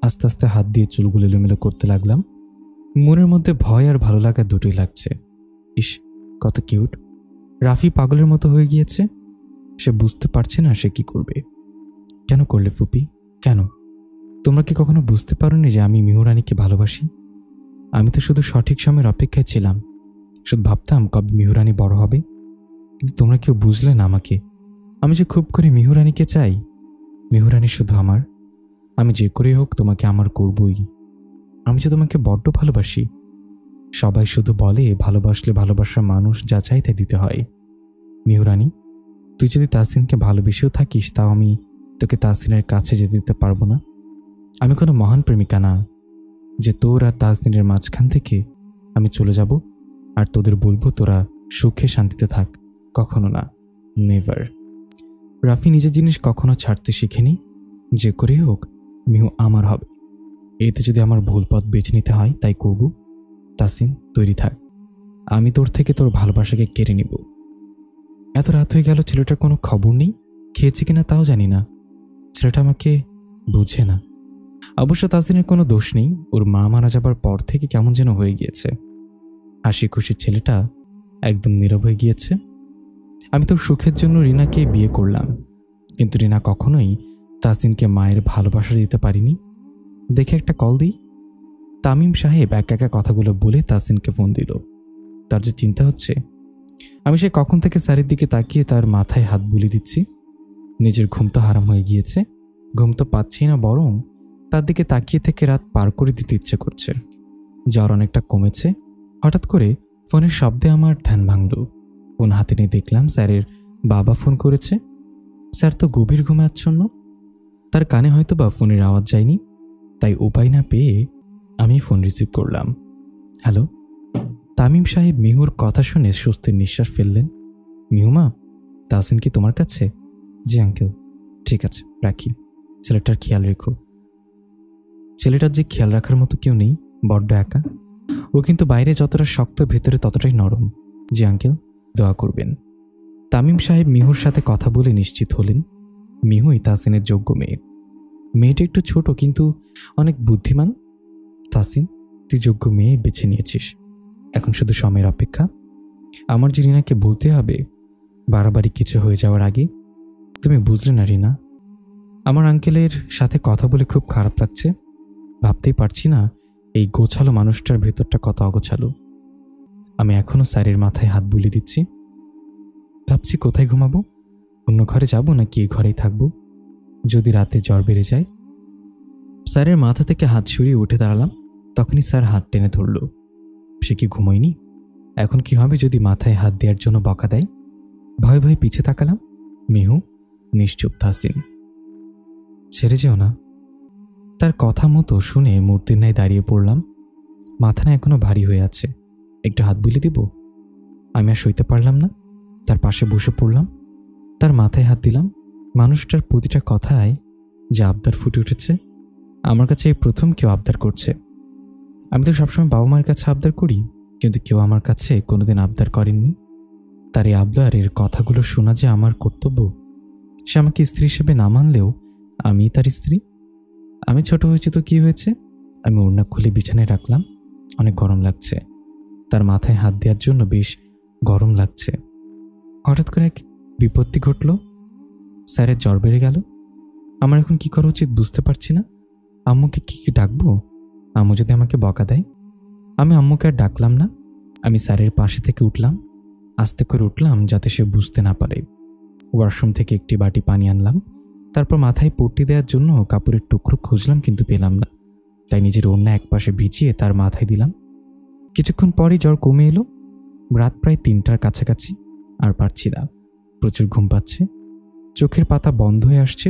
আস্তে আস্তে হাত দিয়ে চুলগুলো এলোমেলো করতে লাগলাম। মনের মধ্যে ভয় আর ভালো লাগা দুটোই লাগছে। ইস, কত কিউট। রাফি পাগলের মতো হয়ে গিয়েছে। সে বুঝতে পারছে না সে কি করবে। কেন করলে ফুপি? কেন? তোমরা কি কখনো বুঝতে পারোনি যে আমি মিহু রানীকে ভালোবাসি? আমি তো শুধু সঠিক সময়ের অপেক্ষায় ছিলাম। শুধু ভাবতাম কবে মিহু রানী বড় হবে, কিন্তু তোমরা কেউ বুঝলে না আমাকে। আমি যে খুব করে মিহুরানিকে চাই। মিহুরানি শুধু আমার। আমি যে করে হোক তোমাকে আমার করবই। আমি যে তোমাকে বড্ড ভালোবাসি। সবাই শুধু বলে ভালোবাসলে ভালোবাসার মানুষ যা চাই তাই দিতে হয়। মিহুরানি, তুই যদি তাহসিনকে ভালোবেসেও থাকিস, তাও আমি তোকে তাহসিনের কাছে যেতে দিতে পারবো না। আমি কোনো মহান প্রেমিকা না যে তোর আর তাহসিনের মাঝখান থেকে আমি চলে যাব আর তোদের বলবো তোরা সুখে শান্তিতে থাক। কখনো না, নেভার। রাফি নিজের জিনিস কখনো ছাড়তে শিখেনি। যে করে হোক মিহু আমার হবে। এতে যদি আমার ভুল পথ বেছে নিতে হয় তাই করব। তাহসিন, তৈরি থাক। আমি তোর থেকে তোর ভালোবাসাকে কেড়ে নিব। এত রাত হয়ে গেল, ছেলেটার কোনো খবর নেই। খেয়েছে কিনা তাও জানি না। ছেলেটা আমাকে বুঝে না। অবশ্য তাহসিনের কোনো দোষ নেই। ওর মা মারা যাবার পর থেকে কেমন যেন হয়ে গিয়েছে। হাসি খুশি ছেলেটা একদম নীরব হয়ে গিয়েছে। আমি তোর সুখের জন্য রিনাকে বিয়ে করলাম, কিন্তু রিনা কখনোই তাহসিনকে মায়ের ভালোবাসা দিতে পারিনি। দেখে একটা কল দিই। তামিম সাহেব একা একা কথাগুলো বলে তাহসিনকে ফোন দিল। তার যে চিন্তা হচ্ছে। আমি সে কখন থেকে স্যারের দিকে তাকিয়ে তার মাথায় হাত বুলিয়ে দিচ্ছি। নিজের ঘুম তো হারাম হয়ে গিয়েছে। ঘুম তো পাচ্ছি না, বরং তার দিকে তাকিয়ে থেকে রাত পার করে দিতে ইচ্ছে করছে। জ্বর অনেকটা কমেছে। হঠাৎ করে ফোনের শব্দে আমার ধ্যান ভাঙল। ফোন হাতে নিয়ে দেখলাম স্যারের বাবা ফোন করেছে। স্যার তো গভীর ঘুমে আচ্ছন্ন। তার কানে হয়তো বা ফোনের আওয়াজ যায়নি, তাই উপায় না পেয়ে আমি ফোন রিসিভ করলাম। হ্যালো। তামিম সাহেব মিহুর কথা শুনে স্বস্তির নিঃশ্বাস ফেললেন। মিহুমা, তাহসিন কি তোমার কাছে? জি আঙ্কেল। ঠিক আছে, রাখি। ছেলেটার খেয়াল রেখো। ছেলেটার যে খেয়াল রাখার মতো কেউ নেই, বড্ড একা। ও কিন্তু বাইরে যতটা শক্ত, ভেতরে ততটাই নরম। জি আঙ্কেল, দোয়া করবেন। তামিম সাহেব মিহুর সাথে কথা বলে নিশ্চিত হলেন মিহুই তাহসিনের যোগ্য মেয়ে। মেয়েটা একটু ছোট, কিন্তু অনেক বুদ্ধিমান। তাহসিন, তুই যোগ্য মেয়ে বেছে নিয়েছিস। এখন শুধু সময়ের অপেক্ষা। আমার যে রিনাকে বলতে হবে বাড়াবাড়ি কিছু হয়ে যাওয়ার আগে। তুমি বুঝলে না রিনা, আমার আঙ্কেলের সাথে কথা বলে খুব খারাপ লাগছে। ভাবতেই পারছি না এই গোছালো মানুষটার ভেতরটা কত অগোছালো। আমি এখনো স্যারের মাথায় হাত বুলিয়ে দিচ্ছি। ভাবছি কোথায় ঘুমাবো, অন্য ঘরে যাব নাকি এই ঘরেই থাকবো। যদি রাতে জ্বর বেড়ে যায়। স্যারের মাথা থেকে হাত সরিয়ে উঠে দাঁড়ালাম। তখনই স্যার হাত টেনে ধরল। সে কি ঘুমোয়নি? এখন কি হবে যদি মাথায় হাত দেওয়ার জন্য বকা দেয়? ভয়ে ভয়ে পিছে তাকালাম। মিহু নিশ্চুপ। তাহসিন, ছেড়ে যেও না। তার কথা মতো শুনে মূর্তির ন্যায় দাঁড়িয়ে পড়লাম। মাথা না এখনো ভারী হয়ে আছে। একটু হাত বুলিয়ে দিব। আমি আর সইতে পারলাম না। তার পাশে বসে পড়লাম। তার মাথায় হাত দিলাম। মানুষটার প্রতিটা কথায় যে আবদার ফুটে উঠেছে। আমার কাছে এই প্রথম কেউ আবদার করছে। আমি তো সবসময় বাবা মায়ের কাছে আবদার করি, কিন্তু কেউ আমার কাছে কোনোদিন আবদার করেননি। তার এই আবদারের কথাগুলো শোনা যে আমার কর্তব্য। সে আমাকে স্ত্রী হিসেবে না মানলেও আমি তার স্ত্রী। আমি ছোট হয়েছি তো কি হয়েছে? আমি ওড়না খুলে বিছানায় রাখলাম। অনেক গরম লাগছে। তার মাথায় হাত দেওয়ার জন্য বেশ গরম লাগছে। হঠাৎ করে এক বিপত্তি ঘটল। স্যারের জ্বর বেড়ে গেল। আমার এখন কি করা উচিত বুঝতে পারছি না। আম্মুকে কি ডাকবো? আম্মু যদি আমাকে বকা দেয়। আমি আম্মুকে আর ডাকলাম না। আমি স্যারের পাশে থেকে উঠলাম। আস্তে করে উঠলাম যাতে সে বুঝতে না পারে। ওয়াশরুম থেকে একটি বাটি পানি আনলাম। তারপর মাথায় পট্টি দেওয়ার জন্য কাপড়ের টুকরো খুঁজলাম, কিন্তু পেলাম না। তাই নিজের ওড়না এক পাশে ভিজিয়ে তার মাথায় দিলাম। কিছুক্ষণ পরই জ্বর কমে এলো। রাত প্রায় 3টার কাছাকাছি। আর পারছি না, প্রচুর ঘুম পাচ্ছে। চোখের পাতা বন্ধ হয়ে আসছে।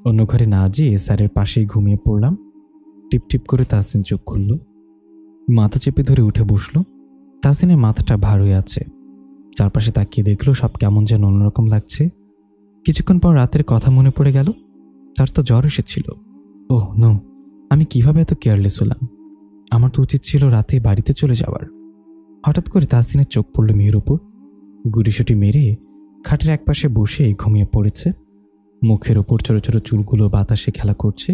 অন্য ঘরে না যেয়ে স্যারের পাশেই ঘুমিয়ে পড়লাম। টিপ টিপ করে তাহসিন চোখ খুলল। মাথা চেপে ধরে উঠে বসলো। তাহসিনের মাথাটা ভার হয়ে আছে। চারপাশে তাকিয়ে দেখলো সব কেমন যেন অন্যরকম লাগছে। কিছুক্ষণ পর রাতের কথা মনে পড়ে গেল। তার তো জ্বর এসেছিল। ওহ নো, আমি কিভাবে এত কেয়ারলেস হলাম? আমার তো উচিত ছিল রাতে বাড়িতে চলে যাওয়ার। হঠাৎ করে তাহসিনের চোখ পড়ল মেয়ের উপর। গুটিসুটি মেরে খাটের একপাশে বসে ঘুমিয়ে পড়েছে। মুখের ওপর ছোট ছোট চুলগুলো বাতাসে খেলা করছে।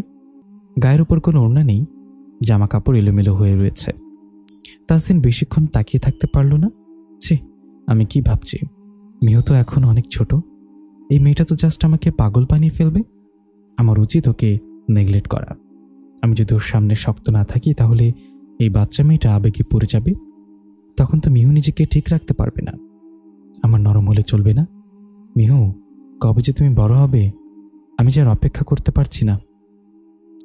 গায়ের উপর কোনো ওড়না নেই। জামা কাপড় এলোমেলো হয়ে রয়েছে। তাহসিন বেশিক্ষণ তাকিয়ে থাকতে পারল না। ছি, আমি কি ভাবছি? মিহু তো এখন অনেক ছোট। এই মেয়েটা তো জাস্ট আমাকে পাগল বানিয়ে ফেলবে। আমার উচিত ওকে নেগলেক্ট করা। আমি যদি ওর সামনে শক্ত না থাকি তাহলে এই বাচ্চা মেয়েটা আবেগে পড়ে যাবে। তখন তো মিহু নিজেকে ঠিক রাখতে পারবে না। আমার নরম হলে চলবে না? মিহু, কবে যে তুমি বড় হবে আমি যে আর অপেক্ষা করতে পারছি না।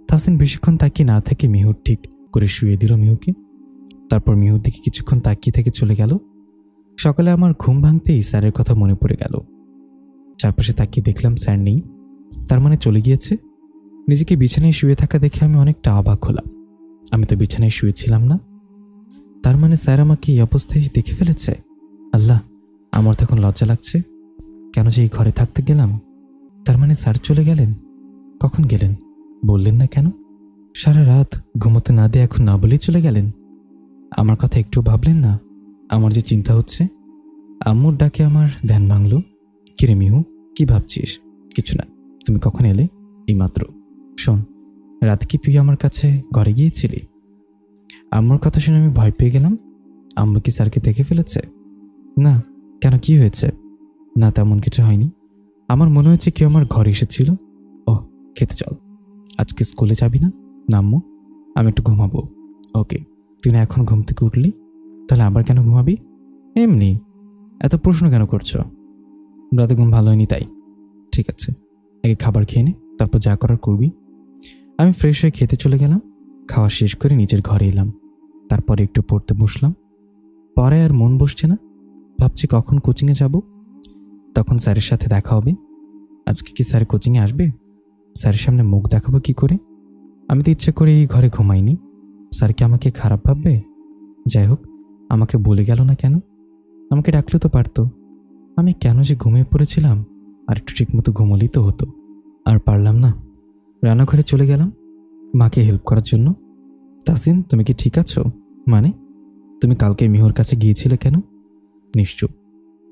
তাহসিন বেশিক্ষণ তাকিয়ে না থেকে মিহুর ঠিক করে শুয়ে দিল মিহুকে। তারপর মিহুর দিকে কিছুক্ষণ তাকিয়ে থেকে চলে গেল। সকালে আমার ঘুম ভাঙতেই স্যারের কথা মনে পড়ে গেল। চারপাশে তাকিয়ে দেখলাম স্যার নেই, তার মানে চলে গিয়েছে। নিজেকে বিছানায় শুয়ে থাকা দেখে আমি অনেকটা অবাক হলাম। আমি তো বিছানায় শুয়েছিলাম না, তার মানে স্যার আমাকে এই অবস্থায় দেখে ফেলেছে। আল্লাহ, আমার তখন লজ্জা লাগছে। কেন যে এই ঘরে থাকতে গেলাম? তার মানে স্যার চলে গেলেন? কখন গেলেন বললেন না কেন? সারা রাত ঘুমোতে না দিয়ে এখন না বলেই চলে গেলেন। আমার কথা একটু ভাবলেন না? আমার যে চিন্তা হচ্ছে। আম্মুর ডাকে আমার ধ্যান ভাঙল। কিরে মিহু, কি ভাবছিস? কিছু না। তুমি কখন এলে? এইমাত্র। শোন, রাতে কি তুই আমার কাছে ঘরে গিয়েছিলি? আম্মুর কথা শুনে আমি ভয় পেয়ে গেলাম। আম্মু কি স্যারকে দেখে ফেলেছে? না। কেন, কি হয়েছে? না, তেমন কিছু হয়নি। আমার মনে হয়েছে কেউ আমার ঘরে এসেছিল। ও, খেতে চল। আজকে স্কুলে যাবি না? না আম্মু, আমি একটু ঘুমাবো। ওকে, তুই না এখন ঘুম থেকে উঠলি, তাহলে আবার কেন ঘুমাবি? এমনি। এত প্রশ্ন কেন করছো? রাতে ঘুম ভালো হয়নি তাই। ঠিক আছে, আগে খাবার খেয়ে নে, তারপর যা করার করবি। আমি ফ্রেশ হয়ে খেতে চলে গেলাম। খাওয়া শেষ করে নিজের ঘরে এলাম। তারপরে একটু পড়তে বসলাম। পরে আর মন বসছে না। ভাবছি কখন কোচিংয়ে যাব। তখন স্যারের সাথে দেখা হবে। আজকে কি স্যার কোচিংয়ে আসবে? স্যারের সামনে মুখ দেখাবো কি করে? আমি তো ইচ্ছে করে এই ঘরে ঘুমাইনি। স্যার কি আমাকে খারাপ ভাববে? যাই হোক, আমাকে বলে গেল না কেন? আমাকে ডাকলেও তো পারতো। আমি কেন যে ঘুমিয়ে পড়েছিলাম? আর একটু ঠিকমতো ঘুমোলেই তো হতো। আর পারলাম না। রান্নাঘরে চলে গেলাম মাকে হেল্প করার জন্য। তাসিন, তুমি কি ঠিক আছো? মানে, তুমি কালকে মিহুর কাছে গিয়েছিলে কেন? নিশ্চয়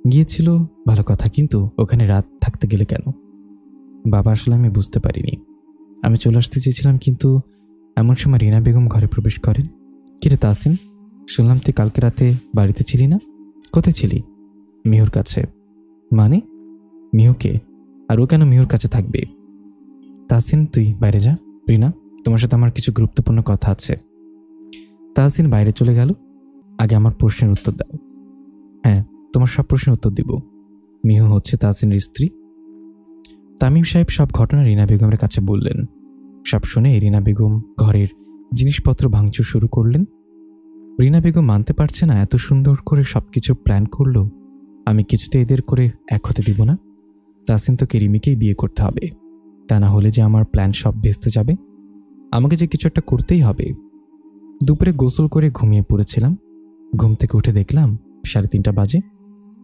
গিয়েছিল, ভালো কথা, কিন্তু ওখানে রাত থাকতে গেলে কেন? বাবা, আসলে আমি বুঝতে পারিনি। আমি চলে আসতে চেয়েছিলাম, কিন্তু এমন সময় রিনা বেগম ঘরে প্রবেশ করেন। কিরে তাসিন, শুনলাম তুই কালকে রাতে বাড়িতে ছিলি না? কোথায় ছিলি? মিহুর কাছে। মানে, মিহুকে? আর ও কেন মিহুর কাছে থাকবে? তাসিন, তুই বাইরে যা। রিনা, তোমার সাথে আমার কিছু গুরুত্বপূর্ণ কথা আছে। তাসিন বাইরে চলে গেল। আগে আমার প্রশ্নের উত্তর দাও। হ্যাঁ, তোমার সব প্রশ্নের উত্তর দিব। মিহু হচ্ছে তাসিনের স্ত্রী। তামিম সাহেব সব ঘটনা রিনা বেগমের কাছে বললেন। সব শুনে রিনা বেগম ঘরের জিনিসপত্র ভাঙচুর শুরু করলেন। রিনা বেগম মানতে পারছে না, এত সুন্দর করে সবকিছু প্ল্যান করলো, আমি কিছুতে এদের করে এক হতে দিব না। তাসিন তো কেরিমিকেই বিয়ে করতে হবে, তা না হলে যে আমার প্ল্যান সব ভেস্তে যাবে। আমাকে যে কিছু একটা করতেই হবে। দুপুরে গোসল করে ঘুমিয়ে পড়েছিলাম। ঘুম থেকে উঠে দেখলাম 3:30 বাজে।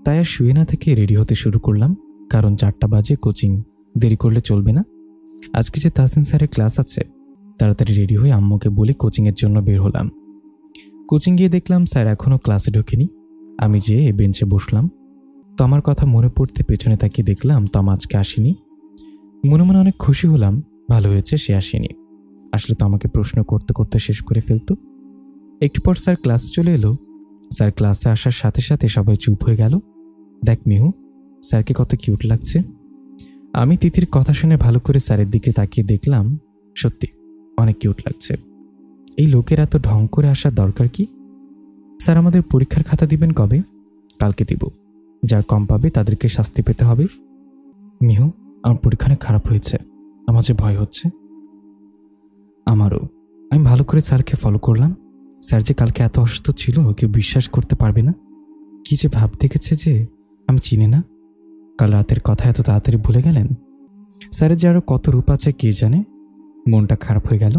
তাই আর শুয়ে না থেকে রেডি হতে শুরু করলাম, কারণ 4টা বাজে কোচিং, দেরি করলে চলবে না। আজকে যে তাসিন স্যারের ক্লাস আছে, তাড়াতাড়ি রেডি হয়ে আম্মুকে বলে কোচিংয়ের জন্য বের হলাম। কোচিং গিয়ে দেখলাম স্যার এখনও ক্লাসে ঢোকেনি। আমি যেয়ে বেঞ্চে বসলাম। তো আমার কথা মনে পড়তে পেছনে তাকিয়ে দেখলাম তম আজকে আসেনি। মনে মনে অনেক খুশি হলাম, ভালো হয়েছে সে আসেনি। আসলে তো আমাকে প্রশ্ন করতে করতে শেষ করে ফেলতো। একটু পর স্যার ক্লাসে চলে এলো। স্যার ক্লাসে আসার সাথে সাথে সবাই চুপ হয়ে গেল। দেখ মিহু, স্যারকে কত কিউট লাগছে। আমি তিথির কথা শুনে ভালো করে স্যারের দিকে তাকিয়ে দেখলাম, সত্যি অনেক কিউট লাগছে। এই লোকের এত ঢং করে আসার দরকার কি? স্যার আমাদের পরীক্ষার খাতা দিবেন কবে? কালকে দিব। যার কম পাবে তাদেরকে শাস্তি পেতে হবে। মিহু, আমার পরীক্ষা অনেক খারাপ হয়েছে, আমার যে ভয় হচ্ছে। আমারও। আমি ভালো করে স্যারকে ফলো করলাম। স্যার যে কালকে এত অসুস্থ ছিল কেউ বিশ্বাস করতে পারবে না। কি যে ভাব দেখেছে যে আমি চিনি না। কাল রাতের কথা এত তাড়াতাড়ি ভুলে গেলেন। স্যারের যে আরো কত রূপ আছে কে জানে। মনটা খারাপ হয়ে গেল।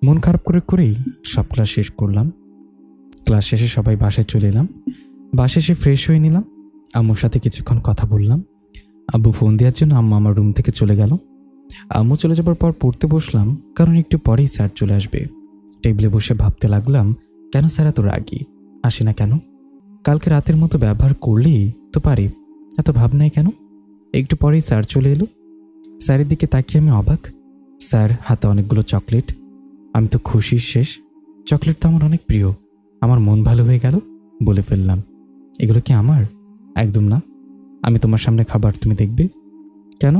মন খারাপ করে করেই সব ক্লাস শেষ করলাম। ক্লাস শেষে সবাই বাসায় চলে এলাম। বাসায় এসে ফ্রেশ হয়ে নিলাম। আম্মুর সাথে কিছুক্ষণ কথা বললাম। আব্বু ফোন দেওয়ার জন্য আম্মু আমার রুম থেকে চলে গেল। আম্মু চলে যাবার পর পড়তে বসলাম, কারণ একটু পরেই স্যার চলে আসবে। টেবিলে বসে ভাবতে লাগলাম, কেন স্যার এত রাগী, আসে না কেন? কালকে রাতের মতো ব্যবহার করলেই তো পারে, এত ভাবনাই কেন? একটু পরেই স্যার চলে এলো। স্যারের দিকে তাকিয়ে আমি অবাক। স্যার হাতে অনেকগুলো চকলেট। আমি তো খুশি শেষ। চকলেট তো আমার অনেক প্রিয়। আমার মন ভালো হয়ে গেল। বলে ফেললাম, এগুলো কি আমার? একদম না, আমি তোমার সামনে খাবার, তুমি দেখবে। কেন?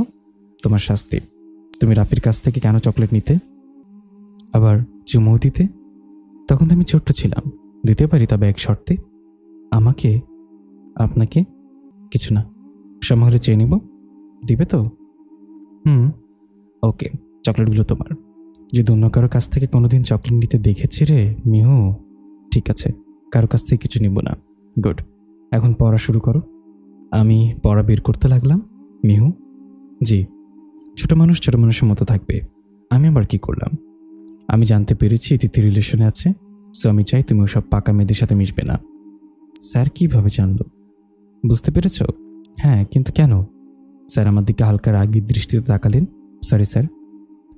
তোমার শাস্তি। তুমি রাফির কাছ থেকে কেন চকলেট নিতে, আবার চুমুও দিতে? তখন তো আমি ছোট্ট ছিলাম। দিতে পারি, তবে এক শর্তে। আমাকে? কিন্তু স্যার, আমি তো তোমাকে বলেছিলাম। আমি তো তোমাকে বলেছিলাম যে আমি তোমাকে চকলেট দেব না। আমি তো তোমাকে বলেছিলাম যে আমি তোমাকে চকলেট দেব না। আমাকে? আপনাকে? কিছু না, সময় হলে চেয়ে নিব, দিবে তো? ওকে, চকলেটগুলো তোমার। যদি অন্য কারো কাছ থেকে কোনোদিন চকলেট নিতে দেখেছি রে মিহু। ঠিক আছে, কারো কাছ থেকে কিছু নিব না। গুড, এখন পড়া শুরু করো। আমি পড়া বের করতে লাগলাম। মিহু, জি। ছোট মানুষ ছোট মানুষের মতো থাকবে। আমি আবার কি করলাম? আমি জানতে পেরেছি তিথি রিলেশনে আছে, সো আমি চাই তুমি ওসব পাকা মেয়েদের সাথে মিশবে না। স্যার কিভাবে জানলো? বুঝতে পেরেছ? হ্যাঁ, কিন্তু কেন? স্যার আমার দিকে হালকা রাগের দৃষ্টিতে তাকালেন। সরি স্যার,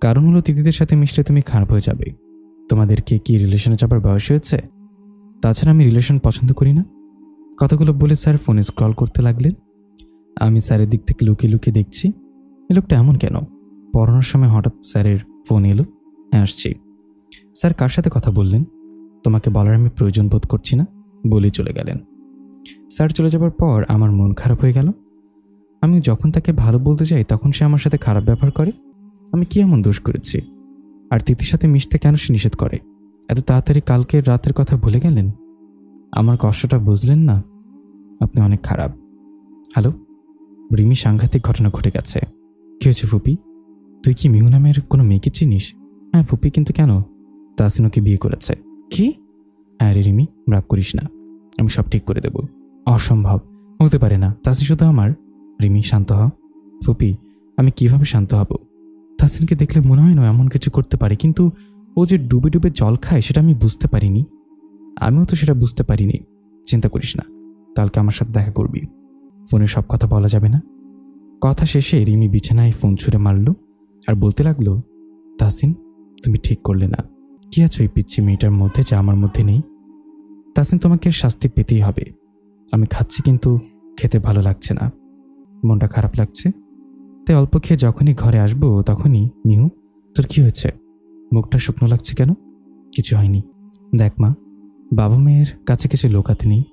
কারণ হলো তিথিদের সাথে মিশলে তুমি খারাপ হয়ে যাবে। তোমাদেরকে কি রিলেশনে যাবার বয়স হয়েছে? তাছাড়া আমি রিলেশন পছন্দ করি না। কথাগুলো বলে স্যার ফোনে স্ক্রল করতে লাগলেন। আমি স্যারের দিক থেকে লুকিয়ে লুকিয়ে দেখছি এ লোকটা এমন কেন। পড়ানোর সময় হঠাৎ স্যারের ফোন এলো। হ্যাঁ, আসছি। স্যার কার সাথে কথা বললেন? তোমাকে বলার আমি প্রয়োজন বোধ করছি না, বলেই চলে গেলেন। স্যার চলে যাবার পর আমার মন খারাপ হয়ে গেল। আমি যখন তাকে ভালো বলতে যাই তখন সে আমার সাথে খারাপ ব্যবহার করে। আমি কি এমন দোষ করেছি? আর তিথির সাথে মিশতে কেন সে নিষেধ করে? এত তাড়াতাড়ি কালকের রাতের কথা ভুলে গেলেন? আমার কষ্টটা বুঝলেন না? আপনি অনেক খারাপ। হ্যালো রিমি, সাংঘাতিক ঘটনা ঘটে গেছে। কি হয়েছে ফুপি? তুই কি মিহু নামের কোনো মেয়েকে চিনিস? হ্যাঁ ফুপি, কিন্তু কেন? তাহসিন ওকে বিয়ে করেছে। কি? হ্যাঁ রে রিমি, রাগ করিস না, আমি সব ঠিক করে দেব। অসম্ভব, হতে পারে না। তাহসিন শুধু আমার। রিমি শান্ত হ। ফুপি, আমি কিভাবে শান্ত হব? তাহসিনকে দেখলে মনে হয় না এমন কিছু করতে পারে, কিন্তু ও যে ডুবে ডুবে জল খায় সেটা আমি বুঝতে পারিনি। আমিও তো সেটা বুঝতে পারিনি। চিন্তা করিস না, কালকে আমার সাথে দেখা করবি। ফোনে সব কথা বলা যাবে না। কথা শেষে রিমি বিছানায় ফোন ছুঁড়ে মারল আর বলতে লাগলো, তাহসিন তুমি ঠিক করলে না। কি আছে ওই পিচ্ছি মেয়েটার মধ্যে যা আমার মধ্যে নেই? তাহসিন, তোমাকে শাস্তি পেতেই হবে। আমি খাচ্ছি কিন্তু খেতে ভালো লাগছে না, মনটা খারাপ লাগছে। তাই অল্প খেয়ে যখনই ঘরে আসবো তখনই। মিহু, তোর কি হয়েছে? মুখটা শুকনো লাগছে কেন? কিছু হয়নি। দেখ মা, বাবা মেয়ের কাছে কিছু লোকাতে নেই।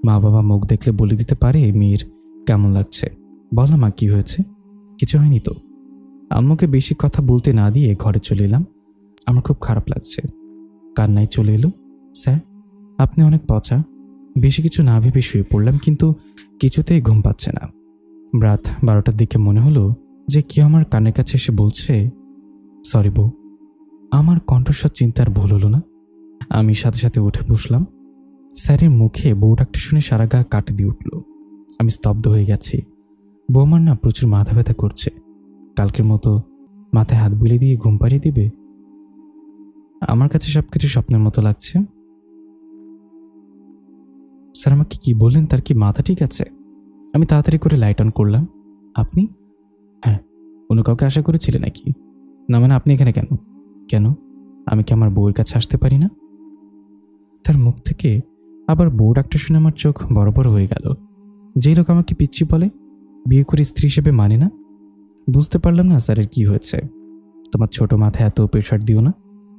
মা বাবা মুখ দেখলে বলে দিতে পারে মেয়ের কেমন লাগছে। বল না মা, কি হয়েছে? কিছু হয়নি তো। আম্মুকে বেশি কথা বলতে না দিয়ে ঘরে চলে এলাম। আমার খুব খারাপ লাগছে। কান্নায় চলে এলো। স্যার, আপনি অনেক পচা। বেশি কিছু না ভেবে শুয়ে পড়লাম, কিন্তু কিছুতেই ঘুম পাচ্ছে না। রাত 12টার দিকে মনে হলো যে কেউ আমার কানের কাছে এসে বলছে, সরি বউ। আমার কণ্ঠস্বর চিন্তার ভুল হলো না। আমি সাথে সাথে উঠে বসলাম। স্যারের মুখে বউ ডাকটা শুনে সারা গা কাটে দিয়ে উঠল। আমি স্তব্ধ হয়ে গেছি। বৌমার না প্রচুর মাথা ব্যথা করছে। কালকের মতো মাথায় হাত বুলিয়ে দিয়ে ঘুম পাড়িয়ে দিবে? আমার কাছে সবকিছু স্বপ্নের মতো লাগছে। স্যার আমাকে কি বললেন? তার কি মাথা ঠিক আছে? আমি তাড়াতাড়ি করে লাইট অন করলাম। আপনি? হ্যাঁ। অন্য কাউকে আশা করেছিলে নাকি? না মানে আপনি এখানে কেন? কেন, আমি কি আমার বউয়ের কাছে আসতে পারি না? তার মুখ থেকে আবার বউ ডাকটা শুনে আমার চোখ বড় বড় হয়ে গেল। যেই লোক আমাকে পিচ্ছি বলে, বিয়ে করে স্ত্রী হিসেবে মানে না। বুঝতে পারলাম না স্যারের কি হয়েছে। তোমার ছোট মাথায় এত প্রেশার দিও না।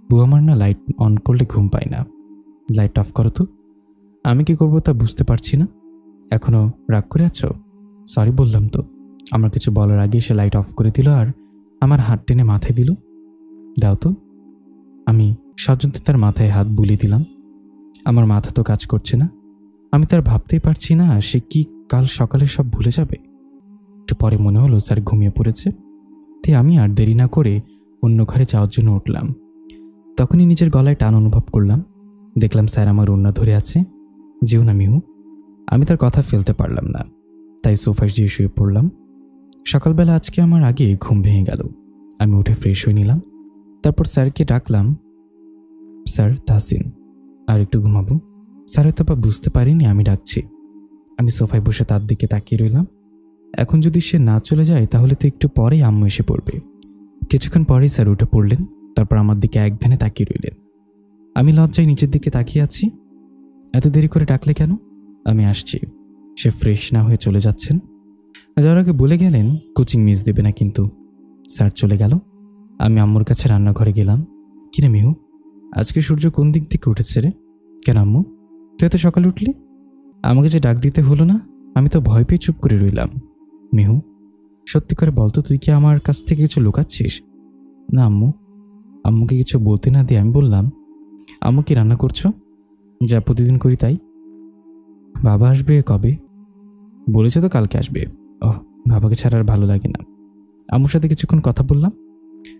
বউ আমার না লাইট অন করলে ঘুম পায় না। লাইট অফ করো তো। আমি কি করবো তা বুঝতে পারছি না। এখনো রাগ করে আছো? সরি বললাম তো। আমার কিছু বলার আগে সে লাইট অফ করে দিল আর আমার হাত টেনে মাথায় দিল। দাও তো। আমি সযন্ত্রে তার মাথায় হাত বুলিয়ে দিলাম। আমার মাথা তো কাজ করছে না। আমি তার ভাবতেই পারছি না সে কি কাল সকালে সব ভুলে যাবে। একটু পরে মনে হলো স্যার ঘুমিয়ে পড়েছে। তাই আমি আর দেরি না করে অন্য ঘরে যাওয়ার জন্য উঠলাম। তখনই নিজের গলায় টান অনুভব করলাম। দেখলাম স্যার আমার ওড়না ধরে আছে। যেও না মিহু। আমি তার কথা ফেলতে পারলাম না, তাই সোফায় গিয়ে শুয়ে পড়লাম। সকালবেলা আজকে আমার আগে ঘুম ভেঙে গেল। আমি উঠে ফ্রেশ হয়ে নিলাম। তারপর স্যারকে ডাকলাম। স্যার, তাহসিন আর একটু ঘুমাবো। স্যার হয়তো বা বুঝতে পারিনি আমি ডাকছি। আমি সোফায় বসে তার দিকে তাকিয়ে রইলাম। এখন যদি সে না চলে যায় তাহলে তো একটু পরেই আম্মু এসে পড়বে। কিছুক্ষণ পরেই স্যার উঠে পড়লেন। তারপর আমার দিকে এক ধ্যানে তাকিয়ে রইলেন। আমি লজ্জায় নিচের দিকে তাকিয়ে আছি। এত দেরি করে ডাকলে কেন? আমি আসছি। সে ফ্রেশ না হয়ে চলে যাচ্ছেন। যাওয়ার আগে বলে গেলেন কোচিং মিস দেবে না কিন্তু। স্যার চলে গেল। আমি আম্মুর কাছে রান্নাঘরে গেলাম। কিরে মিহু, আজকে সূর্য কোন দিক থেকে উঠেছে রে? কেন আম্মু, তুই এত সকালে উঠলি? আমাকে যে ডাক দিতে হলো না। আমি তো ভয় পেয়ে চুপ করে রইলাম। মিহু, সত্যি করে বলতো, তুই কি আমার কাছ থেকে কিছু লুকাচ্ছিস? না আম্মু। আম্মুকে কিছু বলতে না দিয়ে আমি বললাম, আম্মু কি রান্না করছো? যা প্রতিদিন করি তাই। বাবা আসবে কবে? বলেছে তো কালকে আসবে। ওহ, বাবাকে ছাড়া আর ভালো লাগে না। আম্মুর সাথে কিছুক্ষণ কথা বললাম,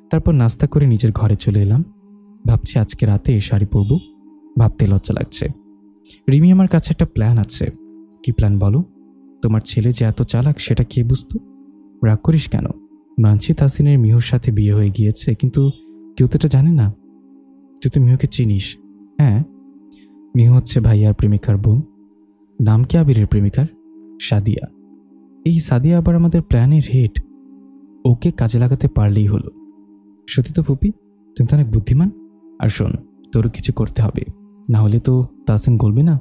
তারপর নাস্তা করে নিজের ঘরে চলে এলাম। ভাবছি আজকে রাতে শাড়ি পরবো, ভাবতে লজ্জা লাগছে। রিমি, আমার কাছে একটা প্ল্যান আছে। কি প্ল্যান বলো? তোমার ছেলে যে এত চালাক সেটা কে বুঝতো? রাগ করিস কেন? মানছি তাসিনের মিহুর সাথে বিয়ে হয়ে গিয়েছে, কিন্তু কেউ তো এটা জানে না। তুই তো মিহুকে চিনিস। হ্যাঁ, মিহু হচ্ছে ভাইয়ার প্রেমিকার বোন। নাম কি আবিরের প্রেমিকার? সাদিয়া। এই সাদিয়া আবার আমাদের প্ল্যানের হেড। ওকে কাজে লাগাতে পারলেই হলো। সত্যি তো ফুপি, তুমি তো অনেক বুদ্ধিমান। আর শোন, তোরও কিছু করতে হবে, না হলে তো তাসিন গলবে না।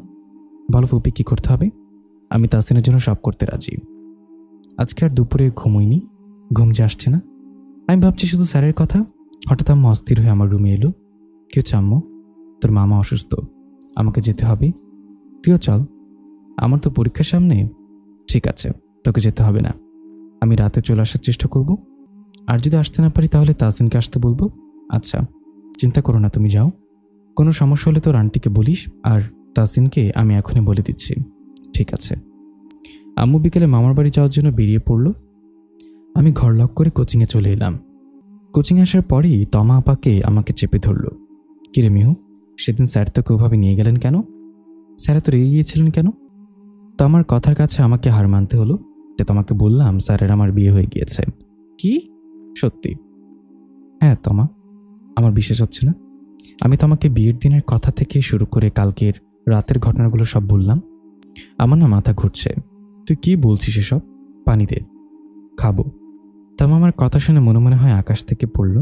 বলো ফুপি, কি করতে হবে? আমি তাসিনের জন্য সব করতে রাজি। আজকে আর দুপুরে ঘুমোইনি, ঘুম যে আসছে না। আমি ভাবছি শুধু স্যারের কথা। হঠাৎ আম্মা অস্থির হয়ে আমার রুমে এলো। কেউ আম্মু? তোর মামা অসুস্থ, আমাকে যেতে হবে। তুইও চল। আমার তো পরীক্ষার সামনে। ঠিক আছে, তোকে যেতে হবে না। আমি রাতে চলে আসার চেষ্টা করব। আর যদি আসতে না পারি তাহলে তাসিনকে আসতে বলবো। আচ্ছা, চিন্তা করো না, তুমি যাও। কোনো সমস্যা হলে তোর আন্টিকে বলিস, আর তাসিনকে আমি এখনই বলে দিচ্ছি। ঠিক আছে। আম্মু বিকেলে মামার বাড়ি যাওয়ার জন্য বেরিয়ে পড়ল। আমি ঘর লক করে কোচিংয়ে চলে এলাম। কোচিং আসার পরেই তমা আপাকে আমাকে চেপে ধরল। কিরে মিহু, সেদিন স্যার তোকে ওভাবে নিয়ে গেলেন কেন? স্যার এত রেগে গিয়েছিলেন কেন? তো আমার কথার কাছে আমাকে হার মানতে হলো। যে তোমাকে বললাম স্যারের আমার বিয়ে হয়ে গিয়েছে। কি? সত্যি? হ্যাঁ তমা, আমার বিশ্বাস হচ্ছে না। আমি তোমাকে বিয়ের দিনের কথা থেকে শুরু করে কালকের রাতের ঘটনাগুলো সব বললাম। আমার না মাথা ঘুরছে। তুই কি বলছিস এসব? পানি দে, খাবো। তমা আমার কথা শুনে মনে মনে হয় আকাশ থেকে পড়ল।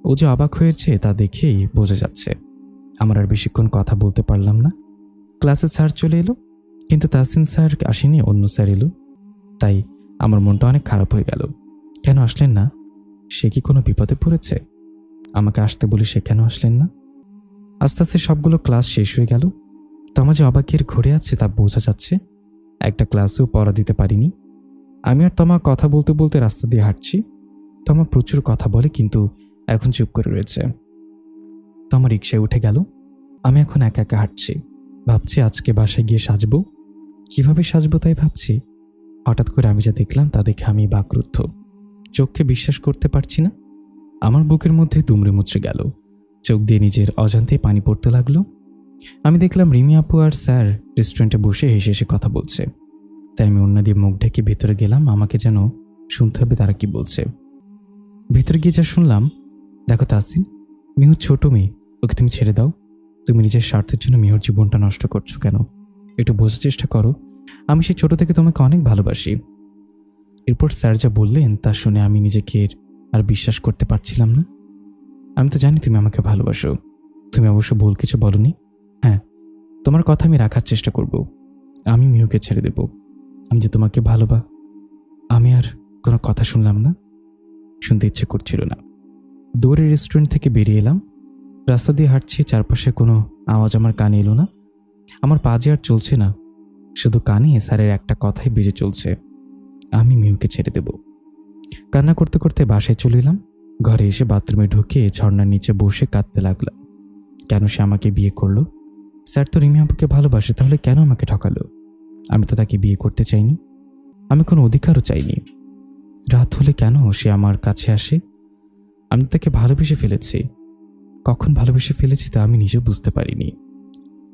ও যে অবাক হয়েছে তা দেখেই বোঝা যাচ্ছে। আমার আর বেশিক্ষণ কথা বলতে পারলাম না। ক্লাসে স্যার চলে এলো, কিন্তু তাসিন স্যার আসেনি, অন্য স্যার এলো। তাই আমার মনটা অনেক খারাপ হয়ে গেল। কেন আসলেন না? সে কি কোনো বিপদে পড়েছে? আমাকে আসতে বলে সে কেন আসলেন না? আস্তে আস্তে সবগুলো ক্লাস শেষ হয়ে গেল। তমা যে অবাকের ঘুরে আছে তা বোঝা যাচ্ছে। একটা ক্লাসেও পড়া দিতে পারিনি। আমি আর তমা কথা বলতে বলতে রাস্তা দিয়ে হাঁটছি। তমা প্রচুর কথা বলে, কিন্তু এখন চুপ করে রয়েছে। তমা রিকশায় উঠে গেল। আমি এখন একা একা হাঁটছি। ভাবছি আজকে বাসায় গিয়ে সাজবো। কিভাবে সাজবো তাই ভাবছি। হঠাৎ করে আমি যা দেখলাম তা দেখে আমি বাকরুদ্ধ। চোখকে বিশ্বাস করতে পারছি না। আমার বুকের মধ্যে দুমড়ে মুচড়ে গেল। চোখ দিয়ে নিজের অজান্তে পানি পড়তে লাগলো। আমি দেখলাম রিমি আপু আর স্যার রেস্টুরেন্টে বসে হেসে হেসে কথা বলছে। তাই আমি অন্য দিয়ে মুখ ঢেকে ভেতরে গেলাম। আমাকে যেন শুনতে হবে তারা কি বলছে। ভেতরে গিয়ে যা শুনলাম, দেখো তাসিন, মিহু ছোট মেয়ে, ওকে তুমি ছেড়ে দাও। তুমি নিজের স্বার্থের জন্য মিহুর জীবনটা নষ্ট করছো কেন? একটু বোঝার চেষ্টা করো। আমি সেই ছোট থেকে তোমাকে অনেক ভালোবাসি। এরপর স্যার যা বললেন তা শুনে আমি নিজেকে আর বিশ্বাস করতে পারছিলাম না। আমি তো জানি তুমি আমাকে ভালোবাসো। তুমি অবশ্য ভুল কিছু বলনি। হ্যাঁ, তোমার কথা আমি রাখার চেষ্টা করব। আমি মিহুকে ছেড়ে দেব। আমি যে তোমাকে আমি আর কোনো কথা শুনলাম না, শুনতে ইচ্ছে করছিল না। দৌড়ে রেস্টুরেন্ট থেকে বেরিয়ে এলাম। রাস্তা দিয়ে হাঁটছি, চারপাশে কোনো আওয়াজ আমার কানে এলো না। আমার পা যে আর চলছে না, শুধু কানে স্যারের একটা কথাই বেজে চলছে, আমি মিহুকে ছেড়ে দেব। কান্না করতে করতে বাসায় চলে এলাম। ঘরে এসে বাথরুমে ঢুকে ঝর্ণার নিচে বসে কাঁদতে লাগলাম। কেন সে আমাকে বিয়ে করলো? স্যার তো রিমি আপুকে ভালোবাসে, তাহলে কেন আমাকে ঠকালো? আমি তো তাকে বিয়ে করতে চাইনি, আমি কোনো অধিকারও চাইনি। রাত হলে কেন সে আমার কাছে আসে? আমি তাকে ভালোবেসে ফেলেছি। কখন ভালোবেসে ফেলেছি তা আমি নিজেও বুঝতে পারিনি।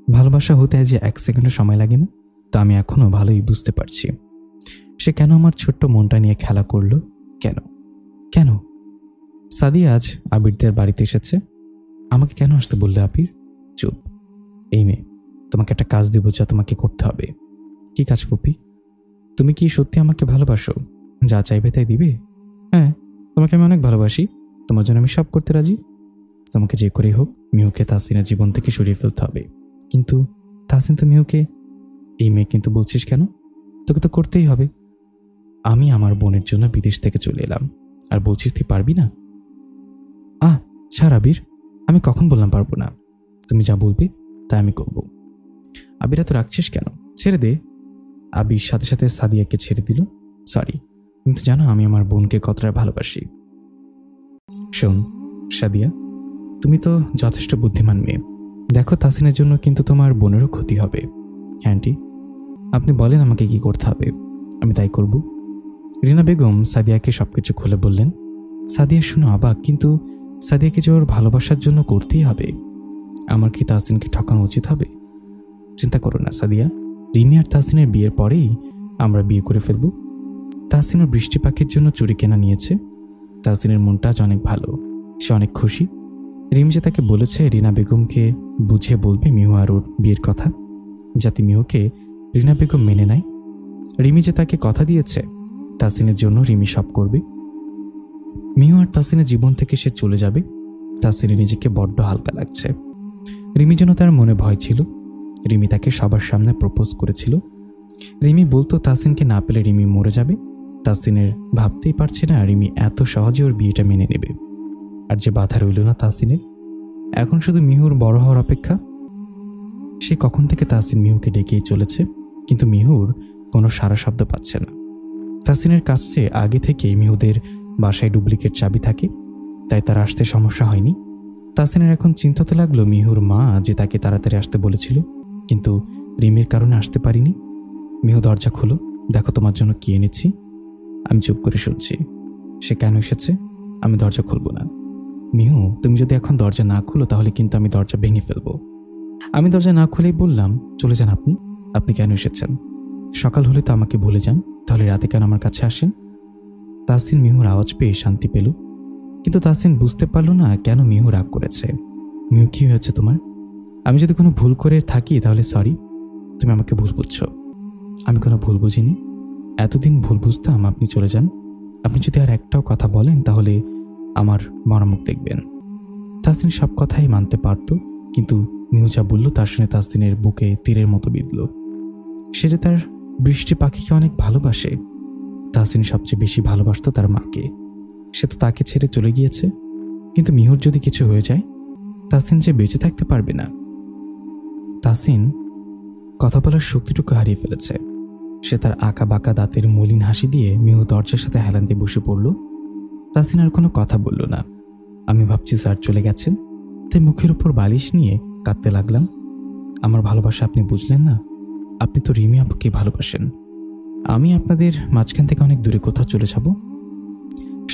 ভালোবাসা হতে যে 1 সেকেন্ডও সময় লাগে না, তা আমি এখনো ভালোই বুঝতে পারছি। সে কেন আমার ছোট্ট মনটা নিয়ে খেলা করলো? কেন কেন? সাদিয়া আজ আবিরদের বাড়িতে এসেছে। আমাকে কেন আসতে বললে আবির? চুপ। এই মেয়ে, তোমাকে একটা কাজ দেব যা তোমাকে করতে হবে। কি কাজ ফুপি? তুমি কি সত্যি আমাকে ভালোবাসো? যা চাইবে তাই দিবে? হ্যাঁ, তোমাকে আমি অনেক ভালোবাসি। তোমার জন্য আমি সব করতে রাজি। তোমাকে যে করেই হোক মিহুকে তাসিনের জীবন থেকে সরিয়ে ফেলতে হবে। কিন্তু তাসিন তো মিহুকে। এই মেয়ে কিন্তু বলছিস কেন? তোকে তো করতেই হবে। আমি আমার বোনের জন্য বিদেশ থেকে চলে এলাম, আর বলছিস তুই পারবি না? ছাড় আবির, আমি কখন বললাম পারবো না? তুমি যা বলবে তা আমি করব। আবির এত রাখছিস কেন? ছেড়ে দে। আবির সাথে সাথে সাদিয়াকে ছেড়ে দিল। সরি, কিন্তু জানো আমি আমার বোনকে কতটা ভালোবাসি। শোন সাদিয়া, তুমি তো যথেষ্ট বুদ্ধিমান মেয়ে। দেখো তাসিনের জন্য কিন্তু তোমার বোনেরও ক্ষতি হবে। আন্টি, আপনি বলেন আমাকে কি করতে হবে। আমি তাই করব। রিনা বেগম সাদিয়াকে সবকিছু খুলে বললেন। সাদিয়া শুনে অবাক, কিন্তু সাদিয়াকে যে ওর ভালোবাসার জন্য করতেই হবে। আমার কি তাহসিনকে ঠকানো উচিত হবে? চিন্তা করো না সাদিয়া, রিমি আর তাহসিনের বিয়ের পরেই আমরা বিয়ে করে ফেলব। তাহসিন ওর বৃষ্টি পাখির জন্য চুড়ি কেনা নিয়েছে। তাহসিনের মনটা আজ অনেক ভালো, সে অনেক খুশি। রিমি যে তাকে বলেছে রিনা বেগমকে বুঝিয়ে বলবে মিহু আর ওর বিয়ের কথা, যাতে মিহুকে রিনা বেগম মেনে নেয়। রিমি যে তাকে কথা দিয়েছে তাহসিনের জন্য রিমি সব করবে। মিহু আর তাহসিনের জীবন থেকে সে চলে যাবে। তাহসিনের নিজেকে বড্ড হালকা লাগছে। রিমির জন্য তার মনে ভয় ছিল। রিমি তাকে সবার সামনে প্রপোজ করেছিল। রিমি বলতো তাহসিনকে না পেলে রিমি মরে যাবে। তাহসিনের ভাবতেই পারছে না রিমি এত সহজে ওর বিয়েটা মেনে নেবে। আর যে বাধা রইল না তাহসিনের, এখন শুধু মিহুর বড় হওয়ার অপেক্ষা। সে কখন থেকে তাহসিন মিহুকে ডেকেই চলেছে, কিন্তু মিহুর কোনো সারা শব্দ পাচ্ছে না। তাহসিনের কাছে আগে থেকেই মিহুদের বাসায় ডুপ্লিকেট চাবি থাকে, তাই তার আসতে সমস্যা হয়নি। তাহসিনের এখন চিন্তাতে লাগলো মিহুর মা যে তাকে তাড়াতাড়ি আসতে বলেছিল, কিন্তু রিমির কারণে আসতে পারিনি। মিহু দরজা খোলো, দেখো তোমার জন্য কি এনেছি। আমি চুপ করে শুনছি। সে কেন এসেছে? আমি দরজা খুলব না। মিহু, তুমি যদি এখন দরজা না খুলো তাহলে কিন্তু আমি দরজা ভেঙে ফেলবো। আমি দরজা না খুলেই বললাম, চলে যান আপনি। আপনি কেন এসেছেন? সকাল হলে তো আমাকে ভুলে যান, তাহলে রাতে কেন আমার কাছে আসেন? তাহসিন মিহুর আওয়াজ পেয়ে শান্তি পেল, কিন্তু তাহসিন বুঝতে পারল না কেন মিহু রাগ করেছে। মিহু, কি হয়েছে তোমার? আমি যদি কোনো ভুল করে থাকি তাহলে সরি। তুমি আমাকে ভুল বুঝছো। আমি কোনো ভুল বুঝিনি। এতদিন ভুল বুঝতাম। আপনি চলে যান। আপনি যদি আর একটাও কথা বলেন তাহলে আমার মরামুখ দেখবেন। তাহসিন সব কথাই মানতে পারত, কিন্তু মিহু যা বলল তা শুনে তাহসিনের বুকে তীরের মতো বিঁধল। সে যে তার বৃষ্টি পাখিকে অনেক ভালোবাসে। তাহসিন সবচেয়ে বেশি ভালোবাসত তার মাকে। সে তো তাকে ছেড়ে চলে গিয়েছে, কিন্তু মিহুর যদি কিছু হয়ে যায় তাহসিন যে বেঁচে থাকতে পারবে না। তাহসিন কথা বলার শক্তিটুকু হারিয়ে ফেলেছে। সে তার আঁকা বাঁকা দাঁতের মলিন হাসি দিয়ে মিহু দরজার সাথে হেলান দিয়ে বসে পড়ল। তাহসিন আর কোনো কথা বলল না। আমি ভাবছি স্যার চলে গেছেন, তাই মুখের উপর বালিশ নিয়ে কাঁদতে লাগলাম। আমার ভালোবাসা আপনি বুঝলেন না। আপনি তো রিমি আপুকে ভালোবাসেন। আমি আপনাদের মাঝখান থেকে অনেক দূরে কোথাও চলে যাব।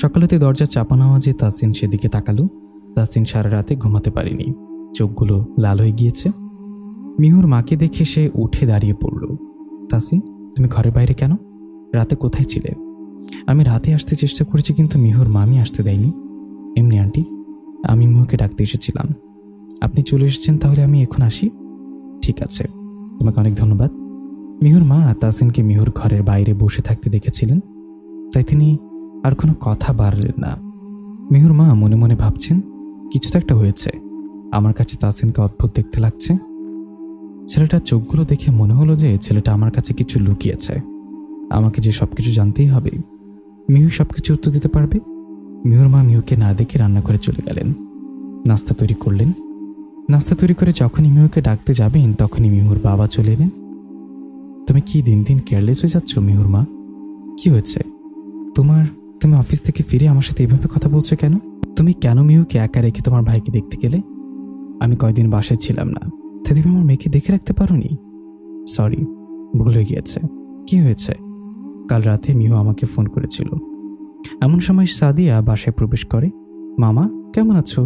সকালেতে দরজা চাপানো আওয়াজে তাহসিন সেদিকে তাকালো। তাহসিন সারা রাতে ঘুমাতে পারেনি, চোখগুলো লাল হয়ে গিয়েছে। মিহুর মাকে দেখে সে উঠে দাঁড়িয়ে পড়ল। তাহসিন, তুমি ঘরের বাইরে কেন? রাতে কোথায় ছিলে? আমি রাতে আসতে চেষ্টা করেছি, কিন্তু মিহুর মামি আসতে দেয়নি। এমনি আন্টি, আমি মিহুকে ডাকতে এসেছিলাম। আপনি চলে এসেছেন, তাহলে আমি এখন আসি। ঠিক আছে, তোমাকে অনেক ধন্যবাদ। মিহুর মা তাহসিনকে মিহুর ঘরের বাইরে বসে থাকতে দেখেছিলেন, তাই তিনি আর কোনো কথা বাড়লেন না। মিহুর মা মনে মনে ভাবছেন, কিছু তো একটা হয়েছে। আমার কাছে তাহসিনকে অদ্ভুত দেখতে লাগছে। ছেলেটার চোখগুলো দেখে মনে হলো যে ছেলেটা আমার কাছে কিছু লুকিয়েছে। আমাকে যে সবকিছু জানতেই হবে। মিহু সবকিছু উত্তর দিতে পারবে। মিহুর মা মিহুকে না দেখে রান্নাঘরে চলে গেলেন। নাস্তা তৈরি করলেন। নাস্তা তৈরি করে যখনই মিহুকে ডাকতে যাবেন তখনই মিহুর বাবা চলে এলেন। তুমি কি দিন দিন কেয়ারলেস হয়ে যাচ্ছ মিহুর মা? কি হয়েছে তুমি অফিস থেকে ফিরে আমার সাথে এইভাবে কথা বলছো কেন? তুমি কেন মিহুকে একা রেখে তোমার ভাইকে দেখতে গেলে? আমি কয়দিন বাসায় ছিলাম না, তাই তুমি আমার মেয়েকে দেখে রাখতে পারোনি। সরি, ভুল হয়ে গিয়েছে। কি হয়েছে? কাল রাতে মিহু আমাকে ফোন করেছিল। এমন সময় সাদিয়া বাসায় প্রবেশ করে। মামা, কেমন আছো?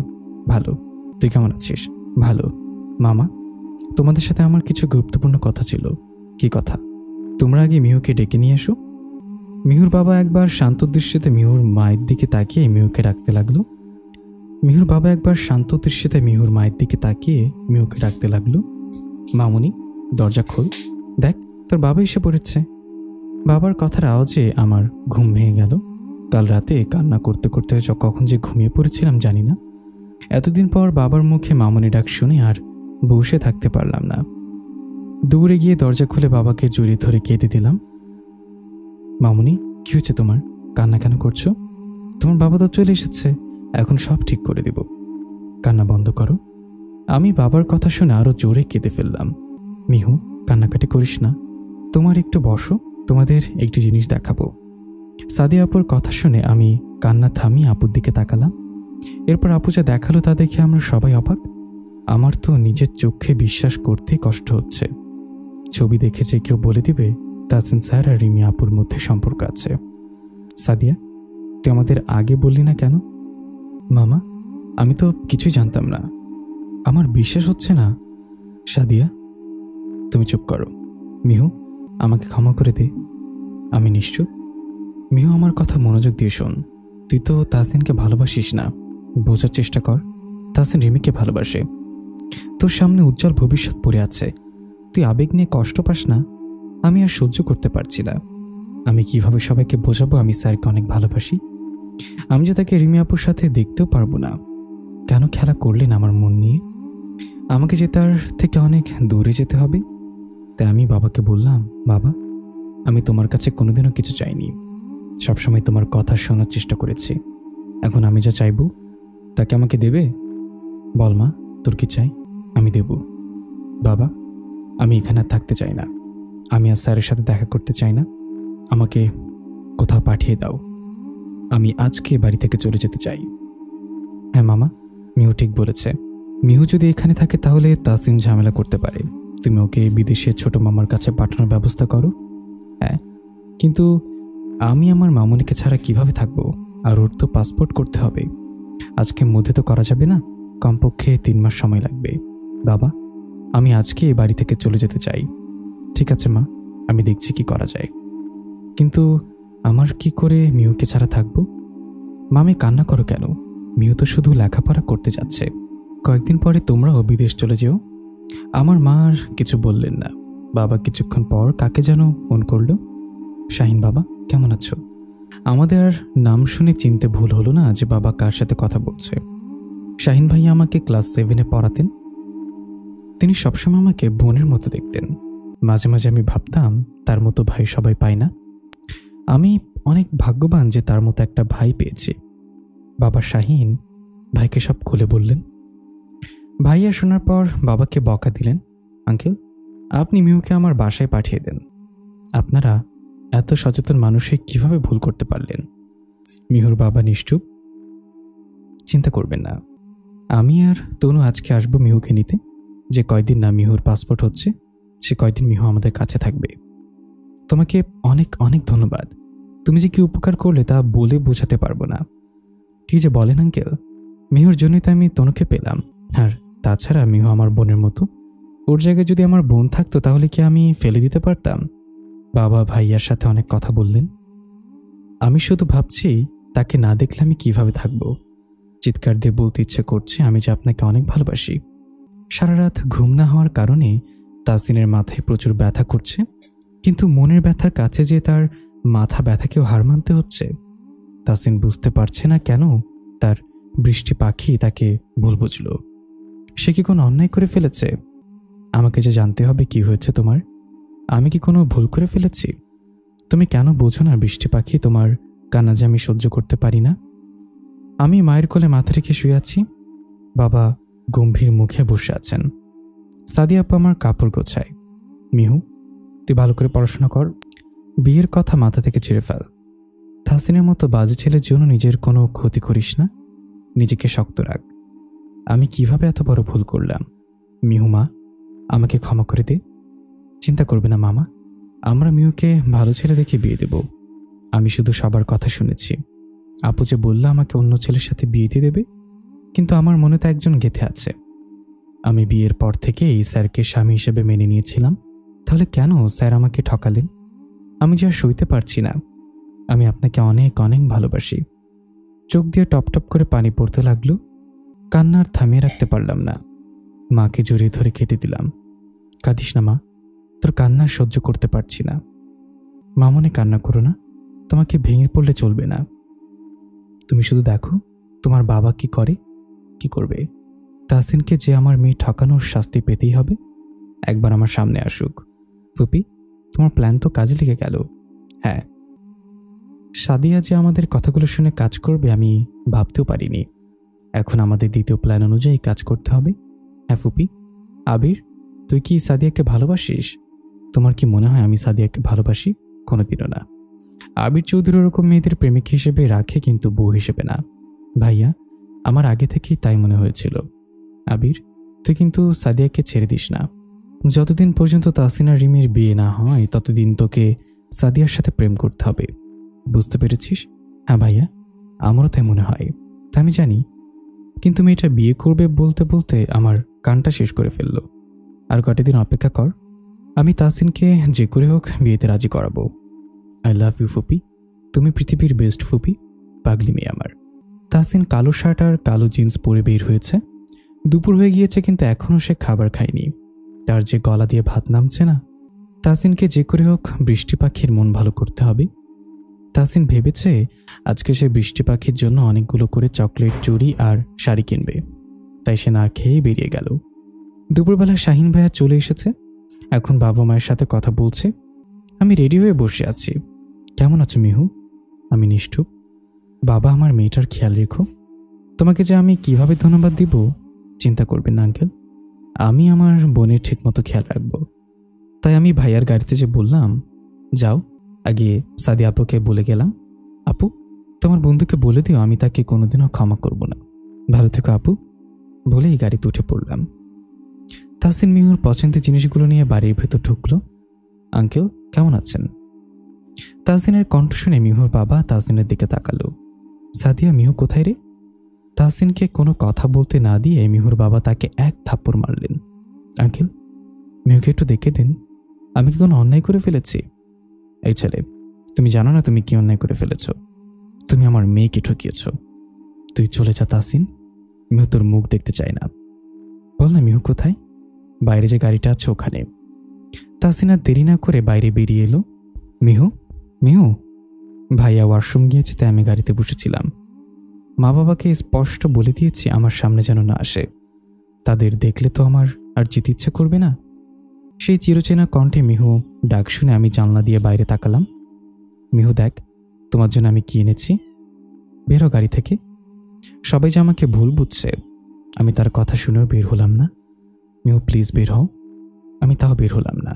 ভালো। তুই কেমন আছিস? ভালো। মামা, তোমাদের সাথে আমার কিছু গুরুত্বপূর্ণ কথা ছিল। কি কথা? তোমরা আগে মিহুকে ডেকে নিয়ে এসো। মিহুর বাবা একবার শান্ত দৃশ্যতে মিহুর মায়ের দিকে তাকিয়ে মিহুকে ডাকতে লাগলো। মামুনি, দরজা খোল, দেখ তোর বাবা এসে পড়েছে। বাবার কথার আওয়াজে আমার ঘুম ভেঙে গেল। কাল রাতে কান্না করতে করতে কখন যে ঘুমিয়ে পড়েছিলাম জানি না। এতদিন পর বাবার মুখে মামুনি ডাক শুনে আর বসে থাকতে পারলাম না। দৌড়ে গিয়ে দরজা খুলে বাবাকে জড়িয়ে ধরে কেঁদে দিলাম। মামুনি, কি হয়েছে তোমার? কান্না কেন করছো? তোমার বাবা তো চলে এসেছে, এখন সব ঠিক করে দেব। কান্না বন্ধ করো। আমি বাবার কথা শুনে আরো জোরে কেঁদে ফেললাম। মিহু, কান্নাকাটি করিস না, তোমার একটু বসো, তোমাদের একটি জিনিস দেখাবো। সাদিয়া আপুর কথা শুনে আমি কান্না থামিয়ে আপুর দিকে তাকালাম। এরপর আপু যা দেখালো তা দেখে আমরা সবাই অবাক। আমার তো নিজের চোখে বিশ্বাস করতেই কষ্ট হচ্ছে। ছবি দেখে যে কেউ বলে দিবে তাহসিন স্যার আর রিমি আপুর মধ্যে সম্পর্ক আছে। সাদিয়া, তুই আমাদের আগে বললি না কেন? মামা, আমি তো কিছুই জানতাম না, আমার বিশ্বাস হচ্ছে না। সাদিয়া, তুমি চুপ করো। মিহু, আমাকে ক্ষমা করে দে, আমি নিশ্চুপ। মিহু, আমার কথা মনোযোগ দিয়ে শোন। তুই তো তাহসিনকে ভালোবাসিস না, বোঝার চেষ্টা কর। তাহসিন রিমিকে ভালোবাসে, তোর সামনে উজ্জ্বল ভবিষ্যৎ পড়ে আছে। তুই আবেগ নিয়ে কষ্ট পাস না, আমি আর সহ্য করতে পারছি না। আমি কিভাবে সবাইকে বোঝাবো আমি স্যারকে অনেক ভালোবাসি? আমি যে তাকে রিমি আপুর সাথে দেখতেও পারবো না। কেন খেলা করলেন আমার মন নিয়ে? আমাকে যে তার থেকে অনেক দূরে যেতে হবে? তাই আমি বাবাকে বললাম, বাবা, আমি তোমার কাছে কোনোদিনও কিছু চাইনি, সবসময় তোমার কথা শোনার চেষ্টা করেছি। এখন আমি যা চাইব তাকে আমাকে দেবে? বল মা, তোর কি চাই? আমি দেব। বাবা, আমি এখানে আর থাকতে চাই না, আমি আর স্যারের সাথে দেখা করতে চাই না, আমাকে কোথাও পাঠিয়ে দাও। আমি আজকে বাড়ি থেকে চলে যেতে চাই। হ্যাঁ মামা, মিহু ঠিক বলেছে। মিহু যদি এখানে থাকে তাহলে তাহসিন ঝামেলা করতে পারে। তুমি ওকে বিদেশে ছোট মামার কাছে পাঠানোর ব্যবস্থা করো। হ্যাঁ, কিন্তু আমি আমার মামুনিকে ছাড়া কিভাবে থাকবো? আর ওর তো পাসপোর্ট করতে হবে, আজকের মধ্যে তো করা যাবে না, কমপক্ষে 3 মাস সময় লাগবে। বাবা, আমি আজকে এই বাড়ি থেকে চলে যেতে চাই। ঠিক আছে মা, আমি দেখছি কি করা যায়। কিন্তু আমার কি করে মিহুকে ছাড়া থাকবো? মামি, কান্না করো কেন? মিহু তো শুধু লেখাপড়া করতে যাচ্ছে, কয়েকদিন পরে তোমরাও বিদেশ চলে যেও। আমার মা আর কিছু বললেন না। বাবা কিছুক্ষণ পর কাকে যেন ফোন করলো। শাহিন বাবা, কেমন আছো? আমাদের আর নাম শুনে চিনতে ভুল হলো না যে বাবা কার সাথে কথা বলছে। শাহিন ভাইয়া আমাকে ক্লাস 7-এ পড়াতেন। তিনি সবসময় আমাকে বোনের মতো দেখতেন। মাঝে মাঝে আমি ভাবতাম তার মতো ভাই সবাই পায় না, আমি অনেক ভাগ্যবান যে তার মতো একটা ভাই পেয়েছি। বাবা শাহিন ভাইকে সব খুলে বললেন। ভাইয়া শোনার পর বাবাকে বকা দিলেন। আঙ্কেল, আপনি মিহুকে আমার বাসায় পাঠিয়ে দেন। আপনারা এত সচেতন মানুষে কিভাবে ভুল করতে পারলেন? মিহুর বাবা নিশ্চুপ। চিন্তা করবেন না, আমি আর তনু আজকে আসবো মিহুকে নিতে। যে কয়দিন না মিহুর পাসপোর্ট হচ্ছে সে কয়দিন মিহু আমাদের কাছে থাকবে। তোমাকে অনেক অনেক ধন্যবাদ। তুমি যে কি উপকার করলে তা বলে বোঝাতে পারবো না। কি যে বলেন আঙ্কেল, মিহুর জন্যই তো আমি তনুকে পেলাম। আর তাছাড়া মিহু আমার বোনের মতো, ওর জায়গায় যদি আমার বোন থাকতো তাহলে কি আমি ফেলে দিতে পারতাম? বাবা ভাইয়ার সাথে অনেক কথা বললেন। আমি শুধু ভাবছি তাকে না দেখলে আমি কিভাবে থাকবো। চিৎকার দিয়ে বলতে ইচ্ছে করছে আমি যে আপনাকে অনেক ভালোবাসি। সারা রাত ঘুম না হওয়ার কারণে তাহসিনের মাথায় প্রচুর ব্যথা করছে, কিন্তু মনের ব্যথার কাছে যে তার মাথা ব্যথাকেও হার মানতে হচ্ছে। তাহসিন বুঝতে পারছে না কেন তার বৃষ্টি পাখি তাকে ভুল বুঝল। সে কি কোনো অন্যায় করে ফেলেছে? আমাকে যে জানতে হবে কি হয়েছে তোমার। আমি কি কোনো ভুল করে ফেলেছি? তুমি কেন বোঝো না বৃষ্টি পাখি, তোমার কান্না যে আমি সহ্য করতে পারি না। আমি মায়ের কোলে মাথা রেখে শুয়ে আছি, বাবা গম্ভীর মুখে বসে আছেন। সাদিয়া আপা আমার কাপড় গোছায়। মিহু, তুই ভালো করে পড়াশোনা কর, বিয়ের কথা মাথা থেকে ছেড়ে ফেল। তাহসিনের মতো বাজে ছেলের জন্য নিজের কোনো ক্ষতি করিস না, নিজেকে শক্ত রাখ। আমি কিভাবে এত বড় ভুল করলাম? মিহু মা, আমাকে ক্ষমা করে দে। চিন্তা করবে না মামা, আমরা মিহুকে ভালো ছেলে দেখে বিয়ে দেব। আমি শুধু সবার কথা শুনেছি। আপু যে বললো আমাকে অন্য ছেলের সাথে বিয়ে দিয়ে দেবে, কিন্তু আমার মনে তো একজন গেঁথে আছে। আমি বিয়ের পর থেকে এই স্যারকে স্বামী হিসেবে মেনে নিয়েছিলাম, তাহলে কেন স্যার আমাকে ঠকালেন? আমি যে আর সইতে পারছি না। আমি আপনাকে অনেক অনেক ভালোবাসি। চোখ দিয়ে টপ টপ করে পানি পড়তে লাগলো। কান্না আর থামিয়ে রাখতে পারলাম না। মাকে জড়িয়ে ধরে খেতে দিলাম। কাঁদিস না মা, তোর কান্না সহ্য করতে পারছি না। মামনে কান্না করো না, তোমাকে ভেঙে পড়লে চলবে না। তুমি শুধু দেখো তোমার বাবা কি করে, কি করবে। তাহসিনকে যে আমার মেয়ে ঠকানোর শাস্তি পেতেই হবে। একবার আমার সামনে আসুক। ফুপি, তোমার প্ল্যান তো কাজে লেগে গেল। হ্যাঁ, সাদিয়া যে আমাদের কথাগুলো শুনে কাজ করবে আমি ভাবতেও পারিনি। এখন আমাদের দ্বিতীয় প্ল্যান অনুযায়ী কাজ করতে হবে। হ্যাঁ ফুপি। আবির, তুই কি সাদিয়াকে ভালোবাসিস? তোমার কি মনে হয় আমি সাদিয়াকে ভালোবাসি? কোনোদিনও না। আবির চৌধুরী ওরকম মেয়েদের প্রেমিক হিসেবে রাখে, কিন্তু বউ হিসেবে না। ভাইয়া, আমার আগে থেকেই তাই মনে হয়েছিল। আবির, তুই কিন্তু সাদিয়াকে ছেড়ে দিস না। যতদিন পর্যন্ত তাসিন আর রিমির বিয়ে না হয় ততদিন তোকে সাদিয়ার সাথে প্রেম করতে হবে। বুঝতে পেরেছিস? হ্যাঁ ভাইয়া, আমারও তাই মনে হয়, তা আমি জানি। কিন্তু মেয়েটা বিয়ে করবে বলতে বলতে আমার কানটা শেষ করে ফেললো। আর কটা দিন অপেক্ষা কর, আমি তাসিনকে যে করে হোক বিয়েতে রাজি করাবো। আই লাভ ইউ ফুপি, তুমি পৃথিবীর বেস্ট ফুপি, পাগলি মেয়ে আমার। তাসিন কালো শার্ট আর কালো জিন্স পরে বের হয়েছে। দুপুর হয়ে গিয়েছে কিন্তু এখনও সে খাবার খায়নি। তার যে গলা দিয়ে ভাত নামছে না। তাসিনকে যে করে হোক বৃষ্টি পাখির মন ভালো করতে হবে। তাসিন ভেবেছে আজকে সে বৃষ্টি পাখির জন্য অনেকগুলো করে চকলেট, চুড়ি আর শাড়ি কিনবে। তাই সে না খেয়ে বেরিয়ে গেল। দুপুরবেলা শাহিন ভাইয়া চলে এসেছে। এখন বাবা মায়ের সাথে কথা বলছে। আমি রেডি হয়ে বসে আছি। কেমন আছো মিহু? আমি নিষ্ঠুপ। বাবা, আমার মেয়েটার খেয়াল রেখো। তোমাকে যে আমি কিভাবে ধন্যবাদ দিব চিন্তা করবেন না আঙ্কেল, আমি আমার বোনের ঠিকমতো খেয়াল রাখবো। তাই আমি ভাইয়ার গাড়িতে যে বললাম, যাও আগে সাদি আপুকে বলে গেলাম, আপু তোমার বন্ধুকে বলে দিও আমি তাকে কোনোদিনও ক্ষমা করব না। ভালো থেকো আপু, বলেই গাড়িতে উঠে পড়লাম। তাসিন মিহুর পছন্দের জিনিসগুলো নিয়ে বাড়ির ভেতর ঢুকলো। আঙ্কেল কেমন আছেন? তাসিনের কণ্ঠ শুনে মিহুর বাবা তাসিনের দিকে তাকালো। সাদিয়া, মিহু কোথায় রে? তাসিনকে কোনো কথা বলতে না দিয়ে মিহুর বাবা তাকে এক থাপ্পড় মারলেন। আঙ্কেল, মিহুকে একটু দেখে দিন, আমি কি কোনো অন্যায় করে ফেলেছি? এই ছেলে, তুমি জানো না তুমি কি অন্যায় করে ফেলেছ? তুমি আমার মেয়েকে ঠকিয়েছ। তুই চলে যা তাসিন, মিহু তোর মুখ দেখতে চায় না। বল না মিহু কোথায়? বাইরে যে গাড়িটা আছে ওখানে। তাসিন আর দেরি না করে বাইরে বেরিয়ে এলো। মিহু, মিহু। ভাইয়া ওয়াশরুম গিয়েছে তাই আমি গাড়িতে বসেছিলাম। মা বাবাকে স্পষ্ট বলে দিয়েছি আমার সামনে যেন না আসে, তাদের দেখলে তো আমার আর যেতে ইচ্ছে করবে না। সেই চিরচেনা কণ্ঠে মিহু ডাক শুনে আমি জানলা দিয়ে বাইরে তাকালাম। মিহু দেখ, তোমার জন্য আমি কি এনেছি। বেরো গাড়ি থেকে। সবাই যে আমাকে ভুল বুঝছে। আমি তার কথা শুনেও বের হলাম না। মিহু প্লিজ বের হও। আমি তাও বের হলাম না।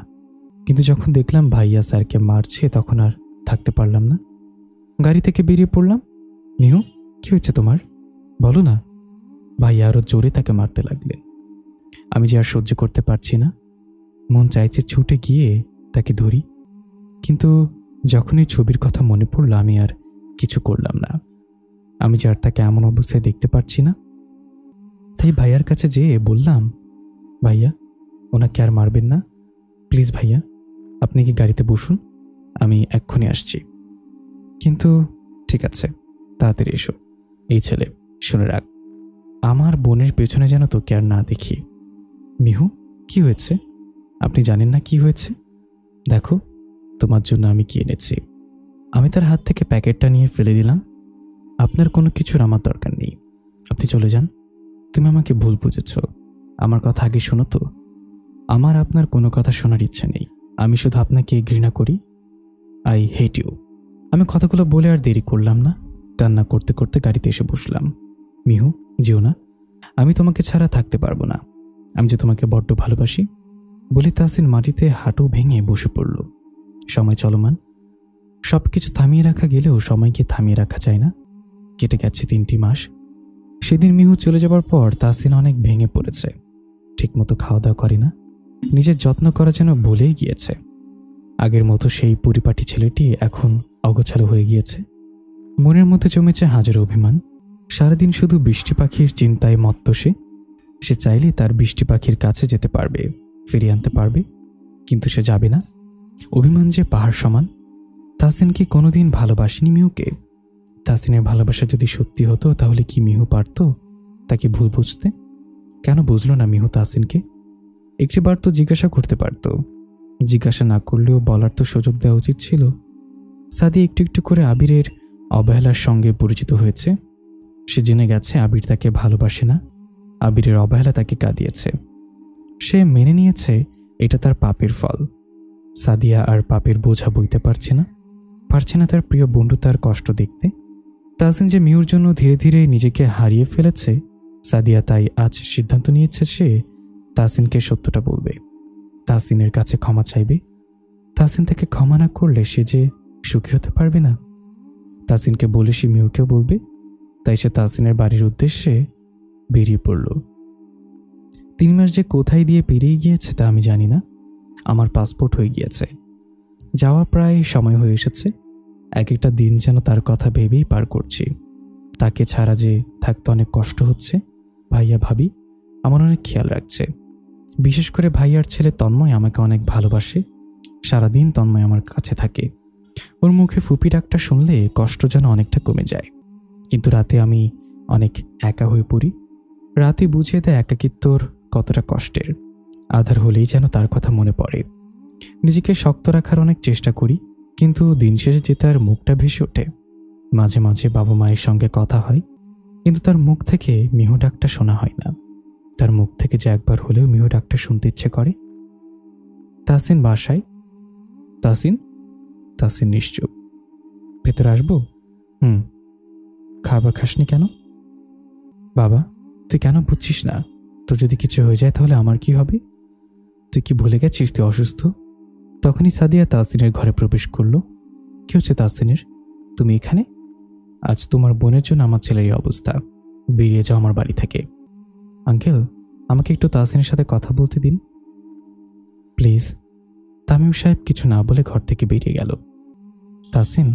কিন্তু যখন দেখলাম ভাইয়া স্যারকে মারছে তখন আর থাকতে পারলাম না, গাড়ি থেকে বেরিয়ে পড়লাম। মিহু কি হয়েছে তোমার, বলো না। ভাইয়া আরো জোরে তাকে মারতে লাগলেন। আমি যে আর সহ্য করতে পারছি না, মন চাইছে ছুটে গিয়ে তাকে ধরি, কিন্তু যখন এই ছবির কথা মনে পড়ল আমি আর কিছু করলাম না। আমি যে আর তাকে এমন অবস্থায় দেখতে পারছি না। তাই ভাইয়ার কাছে যেয়ে বললাম, ভাইয়া ওনাকে আর মারবেন না প্লিজ। ভাইয়া আপনি কি গাড়িতে বসুন, আমি এক্ষুনি আসছি। কিন্তু ঠিক আছে, তাড়াতাড়ি এসো। এই ছেলে শুনে রাখ, আমার বোনের পেছনে যেন তোকে আর না দেখি। মিহু কি হয়েছে? আপনি জানেন না কি হয়েছে? দেখো তোমার জন্য আমি কি এনেছি। আমি তার হাত থেকে প্যাকেটটা নিয়ে ফেলে দিলাম। আপনার কোনো কিছুর আমার দরকার নেই, আপনি চলে যান। তুমি আমাকে ভুল বুঝেছ, আমার কথা আগে শোনো তো। আমার আপনার কোনো কথা শোনার ইচ্ছে নেই, আমি শুধু আপনাকে ঘৃণা করি। I hate you. আমি কথাগুলো বলে আর দেরি করলাম না, কান্না করতে করতে গাড়িতে এসে বসলাম। মিহু যেও না, আমি তোমাকে ছাড়া থাকতে পারবো না, আমি যে তোমাকে বড্ড ভালোবাসি। বলে তাসিন মাটিতে হাঁটু ভেঙে বসে পড়ল। সময় চলমান, সবকিছু থামিয়ে রাখা গেলেও সময়কে থামিয়ে রাখা যায় না। কেটে গেছে 3টি মাস। সেদিন মিহু চলে যাবার পর তাসিন অনেক ভেঙে পড়েছে। ঠিকমতো খাওয়া দাওয়া করে না, নিজের যত্ন করা যেন ভুলেই গিয়েছে। আগের মতো সেই পরিপাটি ছেলেটি এখন অগোছালো হয়ে গিয়েছে। মনের মধ্যে জমেছে হাজারো অভিমান। সারাদিন শুধু বৃষ্টি পাখির চিন্তায় মত্ত সে চাইলে তার বৃষ্টি পাখির কাছে যেতে পারবে, ফিরিয়ে আনতে পারবে, কিন্তু সে যাবে না। অভিমান যে পাহাড় সমান। তাসিন কি কোনোদিন ভালোবাসেনি মিহুকে? তাসিনের ভালোবাসা যদি সত্যি হতো তাহলে কি মিহু পারত তাকে ভুল বুঝতে? কেন বুঝলো না মিহু তাসিনকে? একটিবার তো জিজ্ঞাসা করতে পারত। জিজ্ঞাসা না করলেও বলার তো সুযোগ দেওয়া উচিত ছিল। সাদি একটু একটু করে আবিরের অবহেলার সঙ্গে পরিচিত হয়েছে। সে জেনে গেছে আবির তাকে ভালোবাসে না, আবিরের অবহেলা তাকে কাঁদিয়েছে। সে মেনে নিয়েছে এটা তার পাপের ফল। সাদিয়া আর পাপের বোঝা বইতে পারছে না তার প্রিয় বন্ধু তার কষ্ট দেখতে। তাসিন যে মিহুর জন্য ধীরে ধীরে নিজেকে হারিয়ে ফেলেছে, সাদিয়া তাই আজ সিদ্ধান্ত নিয়েছে সে তাসিনকে সত্যটা বলবে, তাসিনের কাছে ক্ষমা চাইবে। তাসিন তাকে ক্ষমা না করলে সে যে সুখী হতে পারবে না। তাসিনকে বলে সে মিহুকেও বলবে। তাই সে তাসিনের বাড়ির উদ্দেশ্যে বেরিয়ে পড়ল। 3 মাস যে কোথায় দিয়ে পেরিয়ে গিয়েছে তা আমি জানি না। আমার পাসপোর্ট হয়ে গিয়েছে, যাওয়ার প্রায় সময় হয়ে এসেছে। এক একটা দিন যেন তার কথা ভেবেই পার করছি। তাকে ছাড়া যে থাকতে অনেক কষ্ট হচ্ছে। ভাইয়া ভাবি আমার অনেক খেয়াল রাখছে। বিশেষ করে ভাইয়ার ছেলে তন্ময় আমাকে অনেক ভালোবাসে। সারাদিন তন্ময় আমার কাছে থাকে। ওর মুখে ফুপি ডাকটা শুনলে কষ্ট যেন অনেকটা কমে যায়। কিন্তু রাতে আমি অনেক একা হয়ে পড়ি। রাতে বুঝিয়ে দেয় একাকিত্বর কতটা কষ্টের। আধার হলেই যেন তার কথা মনে পড়ে। নিজেকে শক্ত রাখার অনেক চেষ্টা করি, কিন্তু দিন শেষে যে তার মুখটা ভেসে ওঠে। মাঝে মাঝে বাবা মায়ের সঙ্গে কথা হয়, কিন্তু তার মুখ থেকে মিহু ডাকটা শোনা হয় না। তার মুখ থেকে যে একবার হলেও মিহু ডাকটা শুনতে ইচ্ছে করে। তাসিন বাসায়? তাসিন? তাসিন নিশ্চুপ। ভেতরে আসবো? খাবার খাসনি কেন? বাবা, তুই কেন বুঝছিস না? তোর যদি কিছু হয়ে যায় তাহলে আমার কি হবে? তুই কি ভুলে গেছিস তুই অসুস্থ? তখনই সাদিয়া তাসিনের ঘরে প্রবেশ করলো। কি হচ্ছে তাসিনের? তুমি এখানে? আজ তোমার বোনের জন্য আমার ছেলের এই অবস্থা। বেরিয়ে যাও আমার বাড়ি থেকে। আঙ্কেল, আমাকে একটু তাসিনের সাথে কথা বলতে দিন প্লিজ। তামিম সাহেব কিছু না বলে ঘর থেকে বেরিয়ে গেল। তাসিন?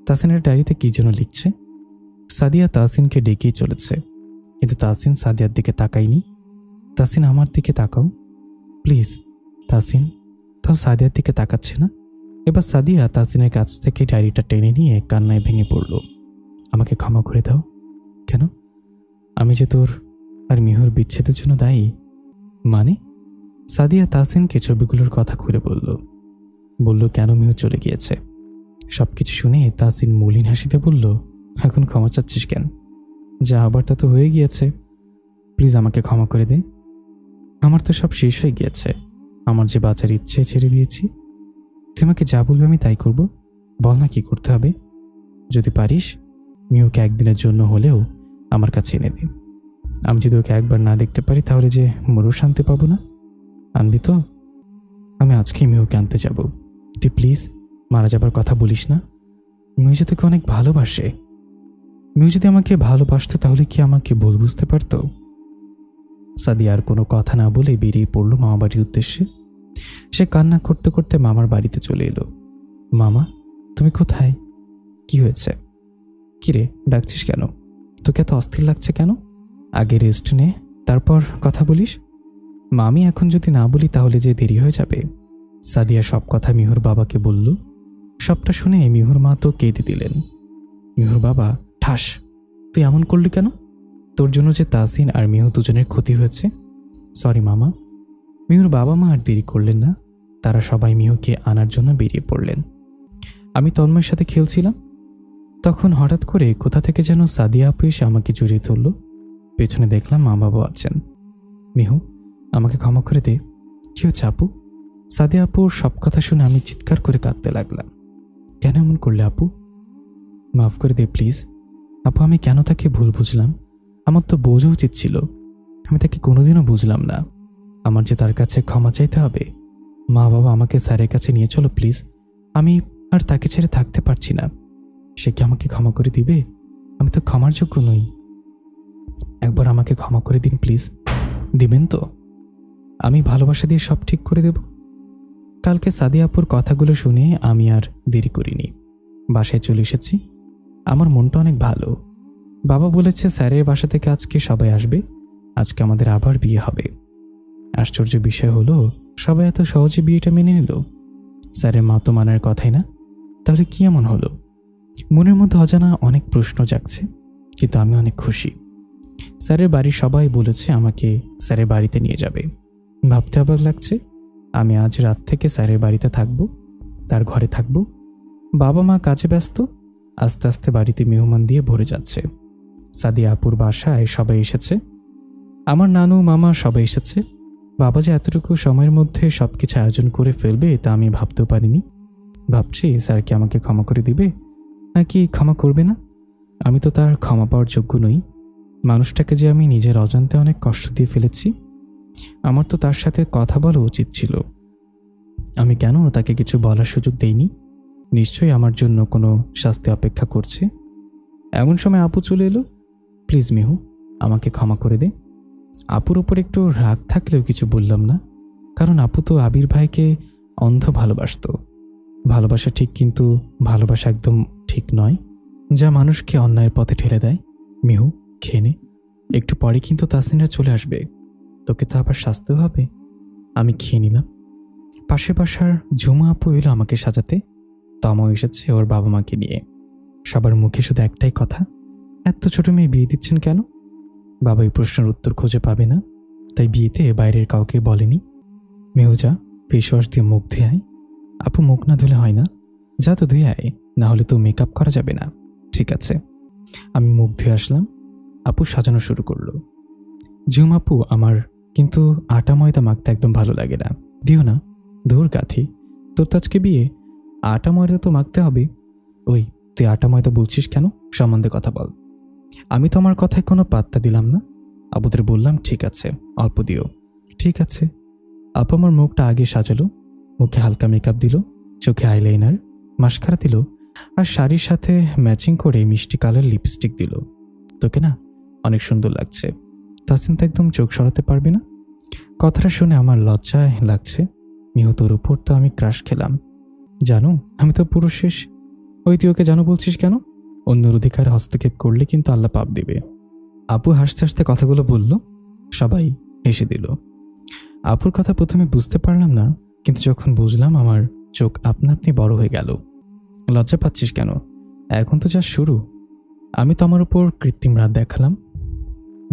তাসিনের ডায়েরিতে কি যেন লিখছে। সাদিয়া তাসিনকে ডেকেই চলেছে, কিন্তু তাসিন সাদিয়ার দিকে তাকায়নি। তাসিন, আমার দিকে তাকাও প্লিজ। তাসিন তাও সাদিয়ার দিকে তাকাচ্ছে না। এবার সাদিয়া তাসিনের কাছ থেকে ডায়েরিটা টেনে নিয়ে কান্নায় ভেঙে পড়ল। আমাকে ক্ষমা করে দাও। কেন? আমি যে তোর আর মিহুর বিচ্ছেদের জন্য দায়ী। মানে? সাদিয়া তাসিনকে ছবিগুলোর কথা খুলে বলল কেন মিহু চলে গিয়েছে। সবকিছু শুনে তাসিন মলিন হাসিতে বলল, এখন ক্ষমা চাচ্ছিস কেন? যা আবার তা তো হয়ে গিয়েছে। প্লিজ আমাকে ক্ষমা করে দে। আমার তো সব শেষ হয়ে গিয়েছে। আমার যে বাঁচার ইচ্ছে ছেড়ে দিয়েছি। তুই আমাকে যা বলবি আমি তাই করব। বল না কি করতে হবে। যদি পারিস মিহুকে একদিনের জন্য হলেও আমার কাছে এনে দে। আমি যদি ওকে একবার না দেখতে পারি তাহলে যে মরু শান্তি পাবো না। আনবি তো? আমি আজকেই মিহুকে আনতে যাব। তুই প্লিজ মারা যাবার কথা বলিস না। মিহু যে তোকে অনেক ভালোবাসে। মিহু যদি আমাকে ভালোবাসতো তাহলে কি আমাকে ভুল বুঝতে পারত? সাদিয়া আর কোনো কথা না বলে বেরিয়ে পড়ল মামা বাড়ির উদ্দেশ্যে। সে কান্না করতে করতে মামার বাড়িতে চলে এলো। মামা, তুমি কোথায়? কি হয়েছে? কিরে, ডাকছিস কেন? তোকে এত অস্থির লাগছে কেন? আগে রেস্ট নে, তারপর কথা বলিস। মামি এখন যদি না বলি তাহলে যে দেরি হয়ে যাবে। সাদিয়া সব কথা মিহুর বাবাকে বলল। সবটা শুনে মিহুর মা তো কেঁদে দিলেন। মিহুর বাবা, ঠাস, তুই এমন করলি কেন? তোর জন্য যে তাসিন আর মিহু দুজনের ক্ষতি হয়েছে। সরি মামা। মিহুর বাবা মা আর দেরি করলেন না। তারা সবাই মিহুকে আনার জন্য বেরিয়ে পড়লেন। আমি তন্ময়ের সাথে খেলছিলাম, তখন হঠাৎ করে কোথা থেকে যেন সাদিয়া আপু এসে আমাকে জড়িয়ে ধরল। পেছনে দেখলাম মা বাবা আছেন। মিহু, আমাকে ক্ষমা করে দে। কি হচ্ছে আপু? সাদিয়া আপুর সব কথা শুনে আমি চিৎকার করে কাঁদতে লাগলাম। কেন এমন করলে আপু? মাফ করে দে প্লিজ। আপু, আমি কেন তাকে ভুল বুঝলাম? আমার তো বোঝা উচিত ছিল। আমি তাকে কোনোদিনও বুঝলাম না। আমার যে তার কাছে ক্ষমা চাইতে হবে। মা বাবা, আমাকে স্যারের কাছে নিয়ে চলো প্লিজ। আমি আর তাকে ছেড়ে থাকতে পারছি না। সে কি আমাকে ক্ষমা করে দিবে? আমি তো ক্ষমার যোগ্য নই। একবার আমাকে ক্ষমা করে দিন প্লিজ। দিবেন তো? আমি ভালোবাসা দিয়ে সব ঠিক করে দেব। কালকে সাদিয়া আপুর কথাগুলো শুনে আমি আর দেরি করিনি, বাসায় চলে এসেছি। আমার মনটা অনেক ভালো। বাবা বলেছে স্যারের বাসা থেকে আজকে সবাই আসবে। আজকে আমাদের আবার বিয়ে হবে। আশ্চর্য বিষয় হলো সবাই এত সহজে বিয়েটা মেনে নিল। স্যারের মা তো মানার কথাই না। তাহলে কি এমন হলো? মনের মধ্যে অজানা অনেক প্রশ্ন জাগছে, কিন্তু আমি অনেক খুশি। স্যারের বাড়ির সবাই বলেছে আমাকে স্যারের বাড়িতে নিয়ে যাবে। ভাবতে অবাক লাগছে, আমি আজ রাত থেকে স্যারের বাড়িতে থাকব, তার ঘরে থাকব। বাবা মা কাজে ব্যস্ত। আস্তে আস্তে বাড়িতে মেহমান দিয়ে ভরে যাচ্ছে। সাদিয়া আপুর বাসায় সবাই এসেছে। আমার নানু মামা সবাই এসেছে। বাবা যে এতটুকু সময়ের মধ্যে সবকিছু আয়োজন করে ফেলবে তা আমি ভাবতেও পারিনি। ভাবছি স্যার কি আমাকে ক্ষমা করে দিবে নাকি ক্ষমা করবে না। আমি তো তার ক্ষমা পাওয়ার যোগ্য নই। মানুষটাকে যে আমি নিজের অজান্তে অনেক কষ্ট দিয়ে ফেলেছি। আমার তো তার সাথে কথা বলা উচিত ছিল। আমি কেন তাকে কিছু বলার সুযোগ দেইনি? নিশ্চয়ই আমার জন্য কোনো শাস্তি অপেক্ষা করছে। এমন সময় আপু চলে এলো। প্লিজ মিহু, আমাকে ক্ষমা করে দে। আপুর ওপর একটু রাগ থাকলেও কিছু বললাম না, কারণ আপু তো আবির ভাইকে অন্ধ ভালোবাসত। ভালোবাসা ঠিক, কিন্তু ভালোবাসা একদম ঠিক নয়, যা মানুষকে অন্যায়ের পথে ঠেলে দেয়। মিহু, খেয়ে নে, একটু পরে কিন্তু তাসিনরা চলে আসবে, তোকে তো আবার সাজতেও হবে। আমি খেয়ে নিলাম। পাশে বাসার ঝুমা আপু এলো আমাকে সাজাতে। তমাও এসেছে ওর বাবা মাকে নিয়ে। সবার মুখে শুধু একটাই কথা, এত ছোট মেয়ে বিয়ে দিচ্ছেন কেন? বাবা এই প্রশ্নের উত্তর খুঁজে পাবে না, তাই বিয়েতে বাইরের কাউকে বলেনি। মেহুজা, ফেস ওয়াশ দিয়ে মুখ ধুয়ে আয়। আপু, মুখ না ধুলে হয় না? যা তো ধুয়ে আয়, না হলে তো মেকআপ করা যাবে না। ঠিক আছে। আমি মুখ ধুয়ে আসলাম। আপু সাজানো শুরু করলো। ঝুম আপু, আমার কিন্তু আটা ময়দা মাখতে একদম ভালো লাগে না, দিও না। ধুর গাথি, তোর তো আজকে বিয়ে, আটা ময়দা তো মাখতে হবে। ওই, তুই আটা ময়দা বলছিস কেন? সম্বন্ধে কথা বল। আমি তো আমার কথায় কোনো পাত্তা দিলাম না। আপুদের বললাম ঠিক আছে, অল্প দিও। ঠিক আছে। আপু আমার মুখটা আগে সাজালো, মুখে হালকা মেকআপ দিল, চোখে আইলাইনার, মাস্কারা দিল, আর শাড়ির সাথে ম্যাচিং করে মিষ্টি কালার লিপস্টিক দিল। তোকে না অনেক সুন্দর লাগছে। তাসিন তো একদম চোখ সরাতে পারবে না। কথাটা শুনে আমার লজ্জায় লাগছে। মিহু, তোর উপর তো আমি ক্রাশ খেলাম, জানো? আমি তো পুরো শেষ। ওই তুই ওকে জানো বলছিস কেন? অন্যের অধিকারে হস্তক্ষেপ করলে কিন্তু আল্লাহ পাপ দিবে। আপু হাসতে হাসতে কথাগুলো বলল, সবাই হেসে দিল। আপুর কথা প্রথমে বুঝতে পারলাম না, কিন্তু যখন বুঝলাম আমার চোখ আপনা আপনি বড় হয়ে গেল। লজ্জা পাচ্ছিস কেন? এখন তো যা শুরু। আমি তো আমার উপর কৃত্রিম রাত দেখালাম।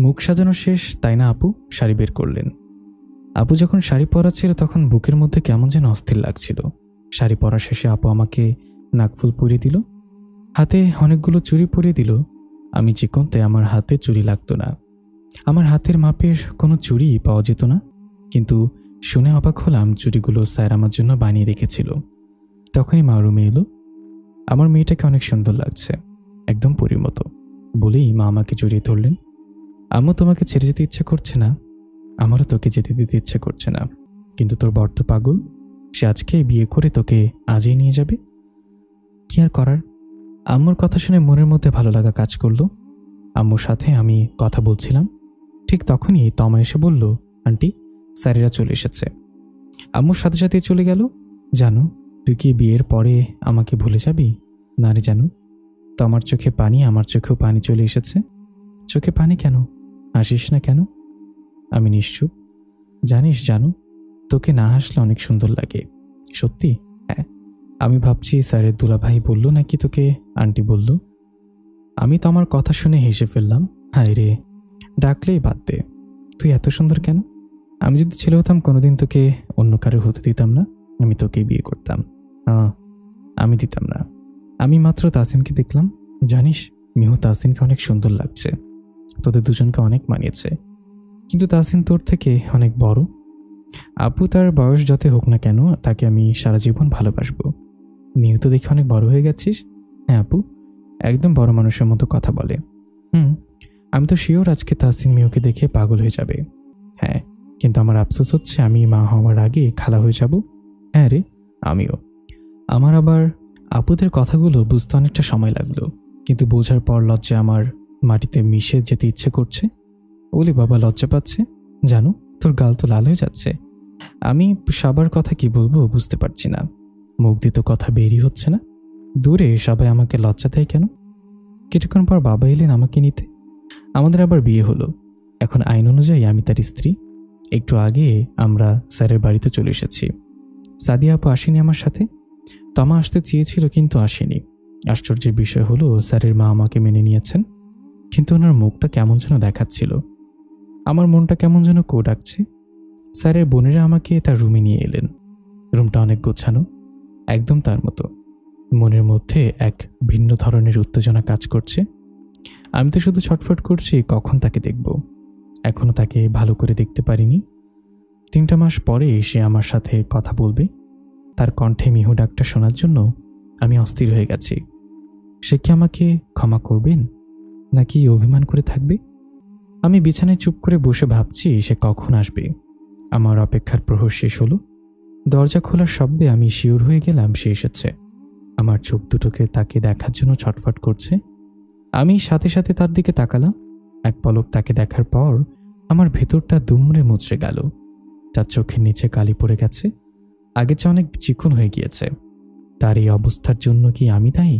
মুখ সাজানো শেষ, তাই না? আপু শাড়ি বের করলেন। আপু যখন শাড়ি পরা ছিল তখন বুকের মধ্যে কেমন যেন অস্থির লাগছিল। শাড়ি পরা শেষে আপু আমাকে নাকফুল পরিয়ে দিল, হাতে অনেকগুলো চুড়ি পরিয়ে দিল। আমি চিকন, তাই আমার হাতে চুড়ি লাগতো না। আমার হাতের মাপের কোনো চুড়ি পাওয়া যেত না, কিন্তু শুনে অবাক হলাম চুড়িগুলো স্যার আমার জন্য বানিয়ে রেখেছিল। তখনই মা রুমে এলো। আমার মেয়েটাকে অনেক সুন্দর লাগছে, একদম পরীর মতো বলেই মা আমাকে জড়িয়ে ধরলেন। আম্মু, তোমাকে ছেড়ে যেতে ইচ্ছে করছে না? আমারও তোকে যেতে দিতে ইচ্ছে করছে না, কিন্তু তোর বর তো পাগল, সে আজকে বিয়ে করে তোকে আজই নিয়ে যাবে। কি আর করার। আম্মুর কথা শুনে মনের মধ্যে ভালো লাগা কাজ করলো। আম্মুর সাথে আমি কথা বলছিলাম, ঠিক তখনই তমা এসে বলল, আন্টি, স্যারেরা চলে এসেছে। আম্মুর সাথে সাথে চলে গেল। জানো, তুই কি বিয়ের পরে আমাকে ভুলে যাবি? না রে জানু। তো আমার চোখে পানি, আমার চোখেও পানি চলে এসেছে। চোখে পানি কেন? হাসিস না কেন? আমি নিশ্চুপ। জানিস জানু, তোকে না হাসলে অনেক সুন্দর লাগে। সত্যি? হ্যাঁ। আমি ভাবছি স্যারের দুলাভাই বলল নাকি তোকে আন্টি বলল। আমি তো আমার কথা শুনে হেসে ফেললাম। হায় রে, ডাকলেই বাদ দে। তুই এত সুন্দর কেন? আমি যদি ছেলে হতাম কোনোদিন তোকে অন্য কারো হতে দিতাম না, আমি তোকেই বিয়ে করতাম। আমি দিতাম না। আমি মাত্র তাসিনকে দেখলাম। জানিস মিহু, তাসিনকে অনেক সুন্দর লাগছে, তোদের দুজনকে অনেক মানিয়েছে, কিন্তু তাসিন তোর থেকে অনেক বড়। আপু, তার বয়স যতই হোক না কেন, তাকে আমি সারা জীবন ভালোবাসবো। মিহু তো দেখে অনেক বড় হয়ে গেছিস। হ্যাঁ আপু, একদম বড় মানুষের মতো কথা বলে। আমি তো শিওর আজকে তাসিন মিহুকে দেখে পাগল হয়ে যাবে। হ্যাঁ, কিন্তু আমার আফসোস হচ্ছে আমি মা হওয়ার আগে খালা হয়ে যাব। হ্যাঁ রে, আমিও। আমার আবার আপুদের কথাগুলো বুঝতে অনেকটা সময় লাগলো, কিন্তু বোঝার পর লজ্জা আমার মাটিতে মিশে যেতে ইচ্ছে করছে। ওলি বাবা, লজ্জা পাচ্ছে। জানো, তোর গাল তো লাল হয়ে যাচ্ছে। আমি সবার কথা কি বলবো বুঝতে পারছি না। মুখ দিয়ে তো কথা বেরই হচ্ছে না। দূরে সবাই আমাকে লজ্জা দেয় কেন? কিছুক্ষণ পর বাবা এলেন আমাকে নিতে। আমাদের আবার বিয়ে হলো। এখন আইন অনুযায়ী আমি তার স্ত্রী। একটু আগে আমরা স্যারের বাড়িতে চলে এসেছি। সাদিয়া আপু আসেনি আমার সাথে। তমা আসতে চেয়েছিল কিন্তু আসেনি। আশ্চর্যের বিষয় হলো স্যারের মা আমাকে মেনে নিয়েছেন, কিন্তু ওনার মুখটা কেমন যেন দেখাচ্ছিল। আমার মনটা কেমন যেন কো ডাকছে। স্যারের বোনেরা আমাকে তার রুমে নিয়ে এলেন। রুমটা অনেক গোছানো, একদম তার মতো। মনের মধ্যে এক ভিন্ন ধরনের উত্তেজনা কাজ করছে। আমি তো শুধু ছটফট করছি কখন তাকে দেখব। এখনো তাকে ভালো করে দেখতে পারিনি। 3টা মাস পরে সে আমার সাথে কথা বলবে। তার কণ্ঠে মিহু ডাকটা শোনার জন্য আমি অস্থির হয়ে গেছি। সে কি আমাকে ক্ষমা করবেন, নাকি অভিমান করে থাকবে? আমি বিছানায় চুপ করে বসে ভাবছি সে কখন আসবে। আমার অপেক্ষার প্রহর শেষ হলো। দরজা খোলার শব্দে আমি শিওর হয়ে গেলাম সে এসেছে। আমার চোখ দুটোকে তাকে দেখার জন্য ছটফট করছে। আমি সাথে সাথে তার দিকে তাকালাম। এক পলক তাকে দেখার পর আমার ভেতরটা দুমড়ে মুচড়ে গেল। তার চোখের নিচে কালি পড়ে গেছে, আগের চেয়ে অনেক চিকন হয়ে গিয়েছে। তার এই অবস্থার জন্য কি আমি দায়ী?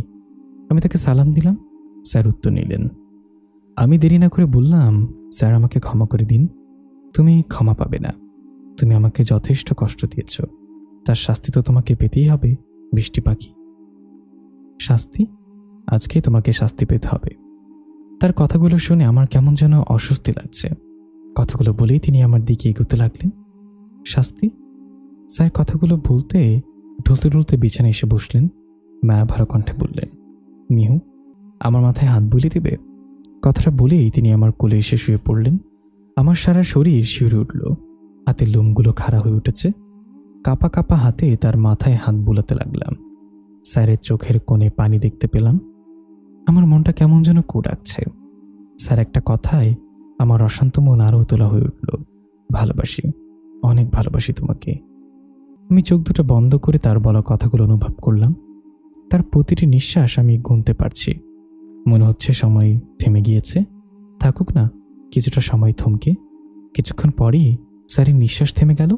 আমি তাকে সালাম দিলাম। স্যার উত্তর নিলেন। আমি দেরি না করে বললাম, স্যার আমাকে ক্ষমা করে দিন। তুমি ক্ষমা পাবে না। তুমি আমাকে যথেষ্ট কষ্ট দিয়েছ, তার শাস্তি তো তোমাকে পেতেই হবে বৃষ্টি পাখি। শাস্তি? আজকে তোমাকে শাস্তি পেতে হবে। তার কথাগুলো শুনে আমার কেমন যেন অস্বস্তি লাগছে। কথাগুলো বলেই তিনি আমার দিকে এগোতে লাগলেন। শাস্তি? স্যার কথাগুলো বলতে ঢুলতে ঢুলতে বিছানায় এসে বসলেন। মায়া ভরা কণ্ঠে বললেন, মিহু, আমার মাথায় হাত বুলিয়ে দিবে? কথাটা বলেই তিনি আমার কোলে এসে শুয়ে পড়লেন। আমার সারা শরীর শিউরে উঠল, হাতের লোমগুলো খাড়া হয়ে উঠেছে। কাপা কাপা হাতে তার মাথায় হাত বুলাতে লাগলাম। স্যারের চোখের কোণে পানি দেখতে পেলাম। আমার মনটা কেমন যেন কোড়াচ্ছে। স্যার একটা কথায় আমার অশান্ত মন আরও তোলা হয়ে উঠল। ভালোবাসি, অনেক ভালোবাসি তোমাকে। আমি চোখ দুটো বন্ধ করে তার বলা কথাগুলো অনুভব করলাম। তার প্রতিটি নিঃশ্বাস আমি গুনতে পারছি। মনে হচ্ছে সময় থেমে গিয়েছে। থাকুক না কিছুটা সময় থমকে। কিছুক্ষণ পরেই স্যারের নিঃশ্বাস থেমে গেল।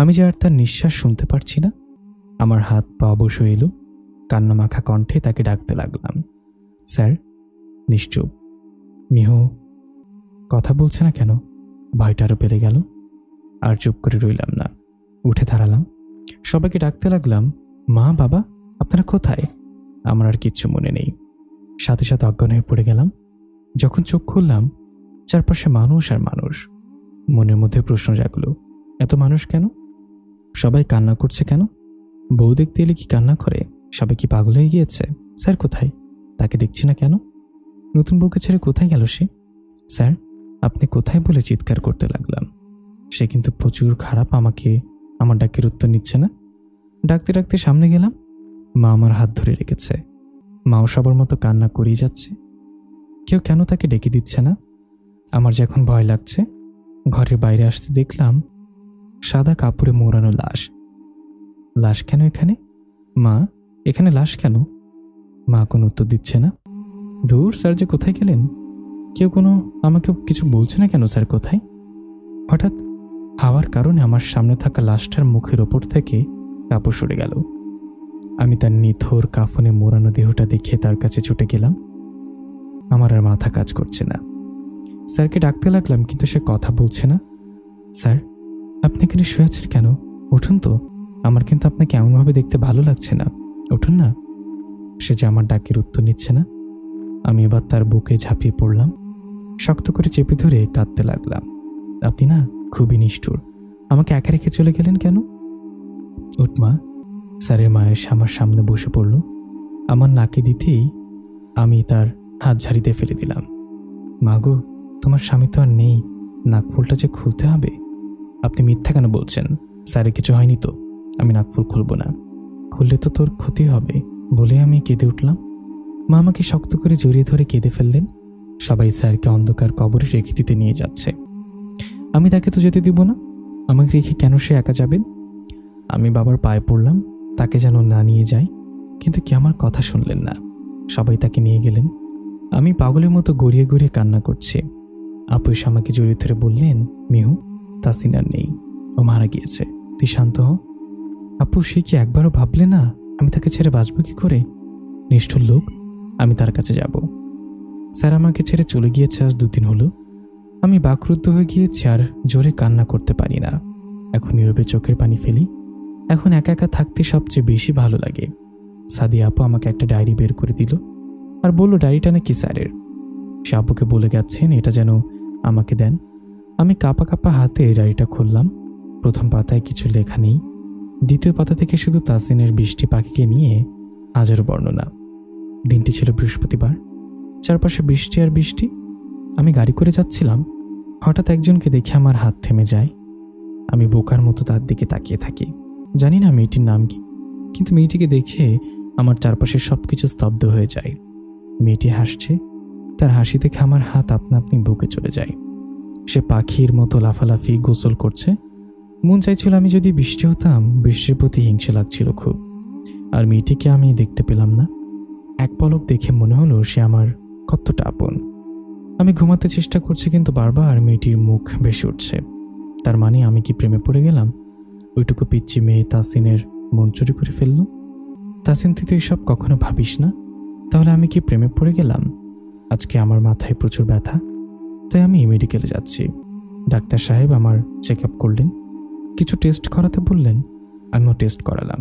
আমি যে আর তার নিঃশ্বাস শুনতে পারছি না। আমার হাত পা অবশ হয়ে এলো। কান্না মাখা কণ্ঠে তাকে ডাকতে লাগলাম, স্যার। নিশ্চুপ। মিহু কথা বলছে না কেন? ভয়টা আরও বেড়ে গেল। আর চুপ করে রইলাম না, উঠে দাঁড়ালাম। সবাইকে ডাকতে লাগলাম, মা, বাবা, আপনারা কোথায়? আমার আর কিচ্ছু মনে নেই। সাথে সাথে অজ্ঞান হয়ে পড়ে গেলাম। যখন চোখ খুললাম, চারপাশে মানুষ আর মানুষ। মনের মধ্যে প্রশ্ন জাগলো, এত মানুষ কেন? সবাই কান্না করছে কেন? বউ দেখতে এলে কি কান্না করে? সবাই কি পাগল হয়ে গিয়েছে? স্যার কোথায়? তাকে দেখছি না কেন? নতুন বউকে ছেড়ে কোথায় গেল সে? স্যার আপনি কোথায় বলে চিৎকার করতে লাগলাম। সে কিন্তু প্রচুর খারাপ। আমাকে আমার ডাকের উত্তর নিচ্ছে না। ডাকতে ডাকতে সামনে গেলাম। মা আমার হাত ধরে রেখেছে। মাও সবার মতো কান্না করেই যাচ্ছে। কেউ কেন তাকে ডেকে দিচ্ছে না? আমার যে এখন ভয় লাগছে। ঘরের বাইরে আসতে দেখলাম সাদা কাপড়ে মোড়ানো লাশ। লাশ কেন এখানে? মা, এখানে লাশ কেন? মা কোনো উত্তর দিচ্ছে না। দূর, স্যার যে কোথায় গেলেন? কেউ আমাকে কিছু বলছে না কেন? স্যার কোথায়? হঠাৎ হাওয়ার কারণে আমার সামনে থাকা লাশটার মুখের ওপর থেকে কাপড় সরে গেল। আমি তার নিথর কাফনে মোড়ানো দেহটা দেখে তার কাছে ছুটে গেলাম। আমার আর মাথা কাজ করছে না। স্যারকে ডাকতে লাগলাম, কিন্তু সে কথা বলছে না। স্যার আপনি এখানে শুয়ে আছেন কেন? উঠুন তো, আমার কিন্তু আপনাকে এমনভাবে দেখতে ভালো লাগছে না। উঠুন না। সে যে আমার ডাকের উত্তর নিচ্ছে না। আমি এবার তার বুকে ঝাঁপিয়ে পড়লাম। শক্ত করে চেপে ধরে কাঁদতে লাগলাম। আপনি না খুবই নিষ্ঠুর। আমাকে একা রেখে চলে গেলেন কেন? উঠ মা। স্যারের মা এসে আমার সামনে বসে পড়ল। আমার নাকে দিতেই আমি তার হাত ঝাড়িতে ফেলে দিলাম। মা গো, তোমার স্বামী তো আর নেই, নাকফুলটা যে খুলতে হবে। আপনি মিথ্যা কেন বলছেন? স্যারের কিছু হয়নি তো? আমি নাকফুল খুলব না। খুললে তো তোর ক্ষতি হবে বলে আমি কেঁদে উঠলাম। মা আমাকে শক্ত করে জড়িয়ে ধরে কেঁদে ফেললেন। সবাই স্যারকে অন্ধকার কবরে রেখে দিতে নিয়ে যাচ্ছে। আমি তাকে তো যেতে দিব না। আমাকে রেখে কেন সে একা যাবেন? আমি বাবার পায়ে পড়লাম, তাকে যেন না নিয়ে যায়, কিন্তু কি আমার কথা শুনলেন না। সবাই তাকে নিয়ে গেলেন। আমি পাগলের মতো গড়িয়ে গড়িয়ে কান্না করছি। আপু এসে আমাকে জড়িয়ে ধরে বললেন, মিহু, তাসিন আর নেই, ও মারা গিয়েছে, তুই শান্ত হ। আপু সে কি একবারও ভাবলে না আমি তাকে ছেড়ে বাঁচবো কি করে? নিষ্ঠুর লোক, আমি তার কাছে যাব। স্যার আমাকে ছেড়ে চলে গিয়েছে আজ 2 দিন হলো। আমি বাকরুদ্ধ হয়ে গিয়েছি আর জোরে কান্না করতে পারি না। এখন নীরবে চোখের পানি ফেলি। এখন একা একা থাকতে সবচেয়ে বেশি ভালো লাগে। সাদিয়া আপু আমাকে একটা ডায়েরি বের করে দিল আর বলল ডায়েরিটা নাকি স্যারের। সে আপুকে বলে গেছেন এটা যেন আমাকে দেন। আমি কাঁপা কাঁপা হাতে ডায়েরিটা খুললাম। প্রথম পাতায় কিছু লেখা নেই। দ্বিতীয় পাতা থেকে শুধু তাসদিনের বৃষ্টি পাখিকে নিয়ে হাজারো বর্ণনা। দিনটি ছিল বৃহস্পতিবার। চারপাশে বৃষ্টি আর বৃষ্টি। আমি গাড়ি করে যাচ্ছিলাম। হঠাৎ একজনকে দেখে আমার হাত থেমে যায়। আমি বোকার মতো তার দিকে তাকিয়ে থাকি। জানি না মেয়েটির নাম কি, কিন্তু মেয়েটিকে দেখে আমার চারপাশে সবকিছু স্তব্ধ হয়ে যায়। মেয়েটি হাসছে। তার হাসি দেখে আমার হাত আপনা আপনি বুকে চলে যায়। সে পাখির মতো লাফালাফি গোসল করছে। মন চাইছিল আমি যদি বৃষ্টি হতাম। বৃষ্টির প্রতি হিংসা লাগছিল খুব। আর মেয়েটিকে আমি দেখতে পেলাম না। এক পলক দেখে মনে হলো সে আমার কতটা আপন। আমি ঘুমাতে চেষ্টা করছি, কিন্তু বারবার মেয়েটির মুখ ভেসে উঠছে। তার মানে আমি কি প্রেমে পড়ে গেলাম? ওইটুকু পিচ্চি মেয়ে তাসিনের মন চুরি করে ফেলল। তাসিন, তুই তো এসব কখনো ভাবিস না, তাহলে আমি কি প্রেমে পড়ে গেলাম? আজকে আমার মাথায় প্রচুর ব্যথা, তাই আমি মেডিকেলে যাচ্ছি। ডাক্তার সাহেব আমার চেক আপ করলেন, কিছু টেস্ট করাতে বললেন, আমিও টেস্ট করালাম।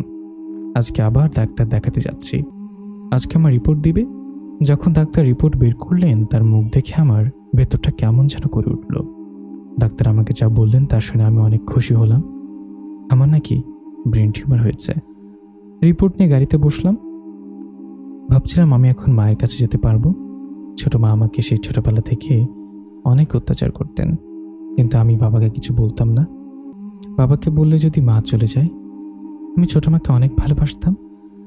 আজকে আবার ডাক্তার দেখাতে যাচ্ছি। আজকে আমার রিপোর্ট দিবে। যখন ডাক্তার রিপোর্ট বের করলেন, তার মুখ দেখে আমার ভেতরটা কেমন যেন করে উঠল। ডাক্তার আমাকে যা বললেন তা শুনে আমি অনেক খুশি হলাম। আমার নাকি ব্রেন টিউমার হয়েছে। রিপোর্ট নিয়ে গাড়িতে বসলাম। ভাবছিলাম আমি এখন মায়ের কাছে যেতে পারবো। ছোট মা আমাকে সেই ছোটবেলা থেকে অনেক অত্যাচার করতেন, কিন্তু আমি বাবাকে কিছু বলতাম না। বাবাকে বললে যদি মা চলে যায়। আমি ছোট মাকে অনেক ভালোবাসতাম।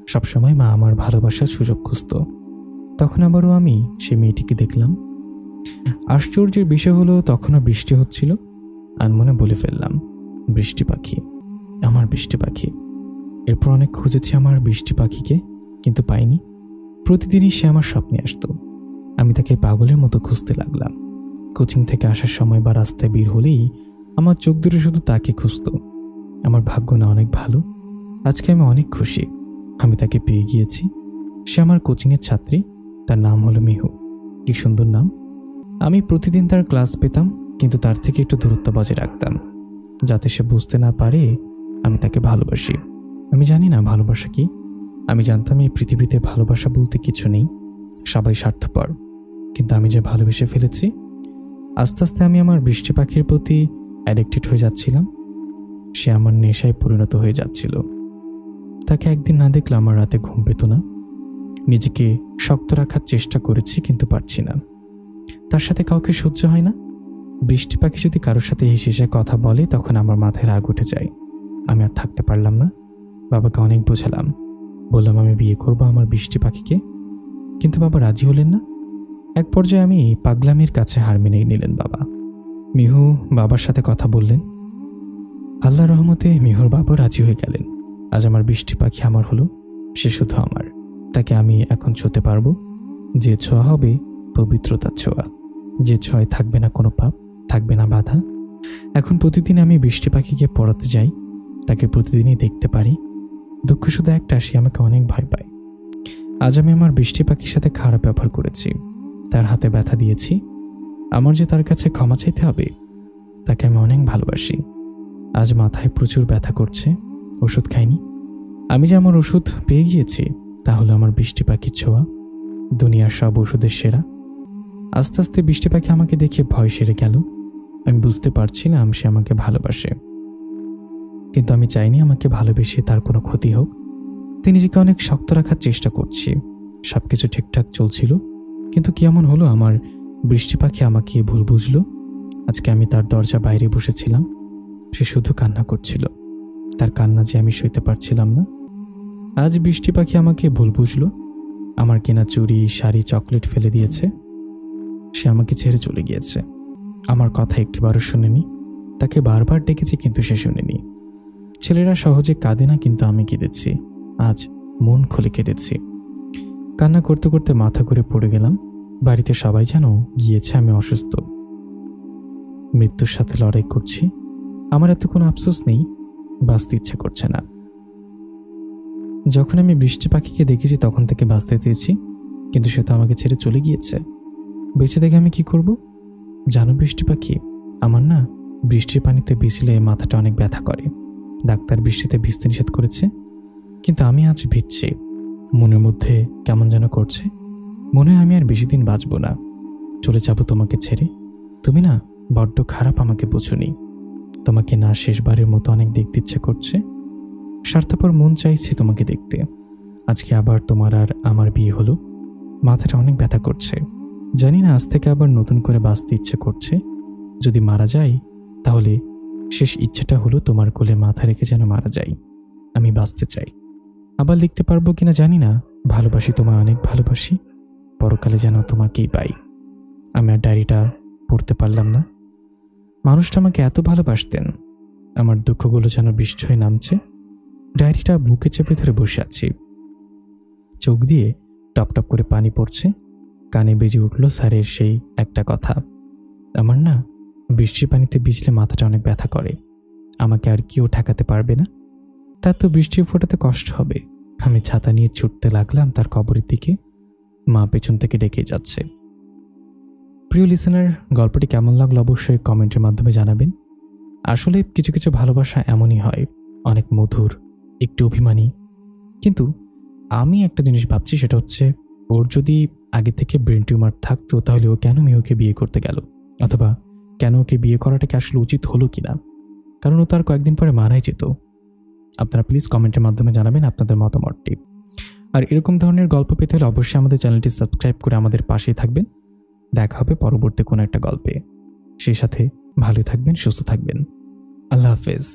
সবসময় মা আমার ভালোবাসার সুযোগ খুঁজত। তখন আবারও আমি সেই মেয়েটিকে দেখলাম। আশ্চর্যের বিষয় হলো, তখনও বৃষ্টি হচ্ছিল। আনমনে বলে ফেললাম, বৃষ্টি পাখি, আমার বৃষ্টি পাখি। এরপর অনেক খুঁজেছি আমার বৃষ্টি পাখিকে, কিন্তু পাইনি। প্রতিদিনই সে আমার স্বপ্নে আসতো। আমি তাকে পাগলের মতো খুঁজতে লাগলাম। কোচিং থেকে আসার সময় বা রাস্তায় বের হলেই আমার চোখ দুটো শুধু তাকে খুঁজত। আমার ভাগ্য না অনেক ভালো। আজকে আমি অনেক খুশি, আমি তাকে পেয়ে গিয়েছি। সে আমার কোচিংয়ের ছাত্রী। তার নাম হলো মিহু। কি সুন্দর নাম। আমি প্রতিদিন তার ক্লাস পেতাম, কিন্তু তার থেকে একটু দূরত্ব বজায় রাখতাম, যাতে সে বুঝতে না পারে আমি তাকে ভালোবাসি। আমি জানি না ভালোবাসা কি। আমি জানতাম এই পৃথিবীতে ভালোবাসা বলতে কিছু নেই, সবাই স্বার্থপর। কিন্তু আমি যে ভালোবেসে ফেলেছি। আস্তে আস্তে আমি আমার বৃষ্টি পাখির প্রতি অ্যাডিক্টেড হয়ে যাচ্ছিলাম। সে আমার নেশায় পরিণত হয়ে যাচ্ছিল। তাকে একদিন না দেখলে আমার রাতে ঘুম পেত না। নিজেকে শক্ত রাখার চেষ্টা করেছি, কিন্তু পারছি না। তার সাথে কাউকে সহ্য হয় না। বৃষ্টি পাখি যদি কারোর সাথে হেসে হেসে কথা বলে, তখন আমার মাথায় রাগ উঠে যায়। আমি আর থাকতে পারলাম না। বাবাকে অনেক বোঝালাম, বললাম আমি বিয়ে করবো আমার বৃষ্টি পাখিকে, কিন্তু বাবা রাজি হলেন না। এক পর্যায়ে আমি পাগলামির কাছে হার মেনে নিলেন বাবা। মিহু বাবার সাথে কথা বললেন। আল্লাহর রহমতে মিহুর বাবা রাজি হয়ে গেলেন। আজ আমার বৃষ্টি পাখি আমার হলো। সে শুধু আমার। তাকে আমি এখন ছুঁতে পারবো। যে ছোঁয়া হবে পবিত্রতার ছোঁয়া, যে ছোঁয়ায় থাকবে না কোনো পাপ, থাকবে না বাধা। এখন প্রতিদিন আমি বৃষ্টি পাখিকে পড়াতে যাই, তাকে প্রতিদিনই দেখতে পারি। দুঃখ শুধু একটা, সে আমাকে অনেক ভয় পায়। আজ আমি আমার বৃষ্টি পাখির সাথে খারাপ ব্যবহার করেছি, তার হাতে ব্যথা দিয়েছি। আমার যে তার কাছে ক্ষমা চাইতে হবে। তাকে আমি অনেক ভালোবাসি। আজ মাথায় প্রচুর ব্যথা করছে, ওষুধ খাইনি। আমি যে আমার ওষুধ পেয়ে গিয়েছি, তাহলে আমার বৃষ্টি পাখির ছোঁয়া দুনিয়ার সব ওষুধের সেরা। আস্তে আস্তে বৃষ্টি পাখি আমাকে দেখে ভয় সেরে গেল। আমি বুঝতে পারছিলাম সে আমাকে ভালোবাসে, কিন্তু আমি চাইনি আমাকে ভালোবেসে তার কোনো ক্ষতি হোক। তাই নিজেকে অনেক শক্ত রাখার চেষ্টা করছি। সবকিছু ঠিকঠাক চলছিল, কিন্তু কি এমন হলো আমার বৃষ্টি পাখি আমাকে ভুল বুঝলো। আজকে আমি তার দরজা বাইরে বসেছিলাম, সে শুধু কান্না করছিল। তার কান্না যে আমি সইতে পারছিলাম না। আজ বৃষ্টি পাখি আমাকে ভুল বুঝলো। আমার কেনা চুড়ি, শাড়ি, চকলেট ফেলে দিয়েছে। সে আমাকে ছেড়ে চলে গিয়েছে। আমার কথা একটিবারও শুনেনি। তাকে বারবার ডেকেছি, কিন্তু সে শুনেনি। ছেলেরা সহজে কাঁদে না, কিন্তু আমি কেঁদেছি। আজ মন খুলে কেঁদেছি। কান্না করতে করতে মাথা ঘুরে পড়ে গেলাম। বাড়িতে সবাই যেন গিয়েছে আমি অসুস্থ, মৃত্যুর সাথে লড়াই করছি। আমার এত কোনো আফসোস নেই, বাঁচতে ইচ্ছে করছে না। যখন আমি বৃষ্টি পাখিকে দেখেছি তখন থেকে বাঁচতে চেয়েছি, কিন্তু সে তো আমাকে ছেড়ে চলে গিয়েছে। বেঁচে দেখে আমি কি করব? জানো বৃষ্টি পাখি, আমার না বৃষ্টির পানিতে ভিজলে মাথাটা অনেক ব্যথা করে। ডাক্তার বৃষ্টিতে ভিজতে নিষেধ করেছে, কিন্তু আমি আজ ভিজছি। মনের মধ্যে কেমন যেন করছে। মনে হয় আমি আর বেশি দিন বাঁচব না, চলে যাব তোমাকে ছেড়ে। তুমি না বড্ড খারাপ, আমাকে বোঝোনি। তোমাকে না শেষবারের মতো অনেক দেখতে ইচ্ছে করছে। স্বার্থপর মন চাইছে তোমাকে দেখতে। আজকে আবার তোমার আর আমার বিয়ে হলো। মাথাটা অনেক ব্যথা করছে। জানি না, আজ থেকে আবার নতুন করে বাঁচতে ইচ্ছে করছে। যদি মারা যাই, তাহলে শেষ ইচ্ছেটা হলো তোমার কোলে মাথা রেখে যেন মারা যাই। আমি বাঁচতে চাই। আবার লিখতে পারবো কিনা জানি না, ভালোবাসি তোমায়, অনেক ভালোবাসি, পরকালে যেন তোমাকেই পাই। আমি আর ডায়েরিটা পড়তে পারলাম না। মানুষটা আমাকে এত ভালোবাসতেন। আমার দুঃখগুলো যেন বৃষ্টি হয়ে নামছে। ডায়েরিটা বুকে চেপে ধরে বসে আছি। চোখ দিয়ে টপ টপ করে পানি পড়ছে। কানে বেজে উঠল স্যারের সেই একটা কথা, আমার না বৃষ্টির পানিতে ভিজলে মাথাটা অনেক ব্যথা করে, আমাকে আর কেউ ঠেকাতে পারবে না, তার তো বৃষ্টির ফোঁটাতে কষ্ট হবে। আমি ছাতা নিয়ে ছুটতে লাগলাম তার কবরের দিকে, মা পেছন থেকে ডেকে যাচ্ছে। প্রিয় লিসেনার, গল্পটি কেমন লাগলো অবশ্যই কমেন্টের মাধ্যমে জানাবেন। আসলে কিছু কিছু ভালোবাসা এমনই হয়, অনেক মধুর, একটু অভিমানী। কিন্তু আমি একটা জিনিস ভাবছি, সেটা হচ্ছে ওর যদি আগে থেকে ব্রেন টিউমার থাকতো তাহলে ও কেন মেহুকে বিয়ে করতে গেল, অথবা কেন ওকে বিয়ে করাটাকে আসলে উচিত হলো কিনা, কারণ ও তার কয়েকদিন পরে মারাই যেত। আপনারা প্লিজ কমেন্টের মাধ্যমে জানাবেন আপনাদের মতামতটি। আর এরকম ধরনের গল্প পেতে হলে অবশ্যই আমাদের চ্যানেলটি সাবস্ক্রাইব করে আমাদের পাশেই থাকবেন। দেখা হবে পরবর্তী কোনো একটা গল্পে। সেই সাথে ভালো থাকবেন, সুস্থ থাকবেন। আল্লাহ হাফেজ।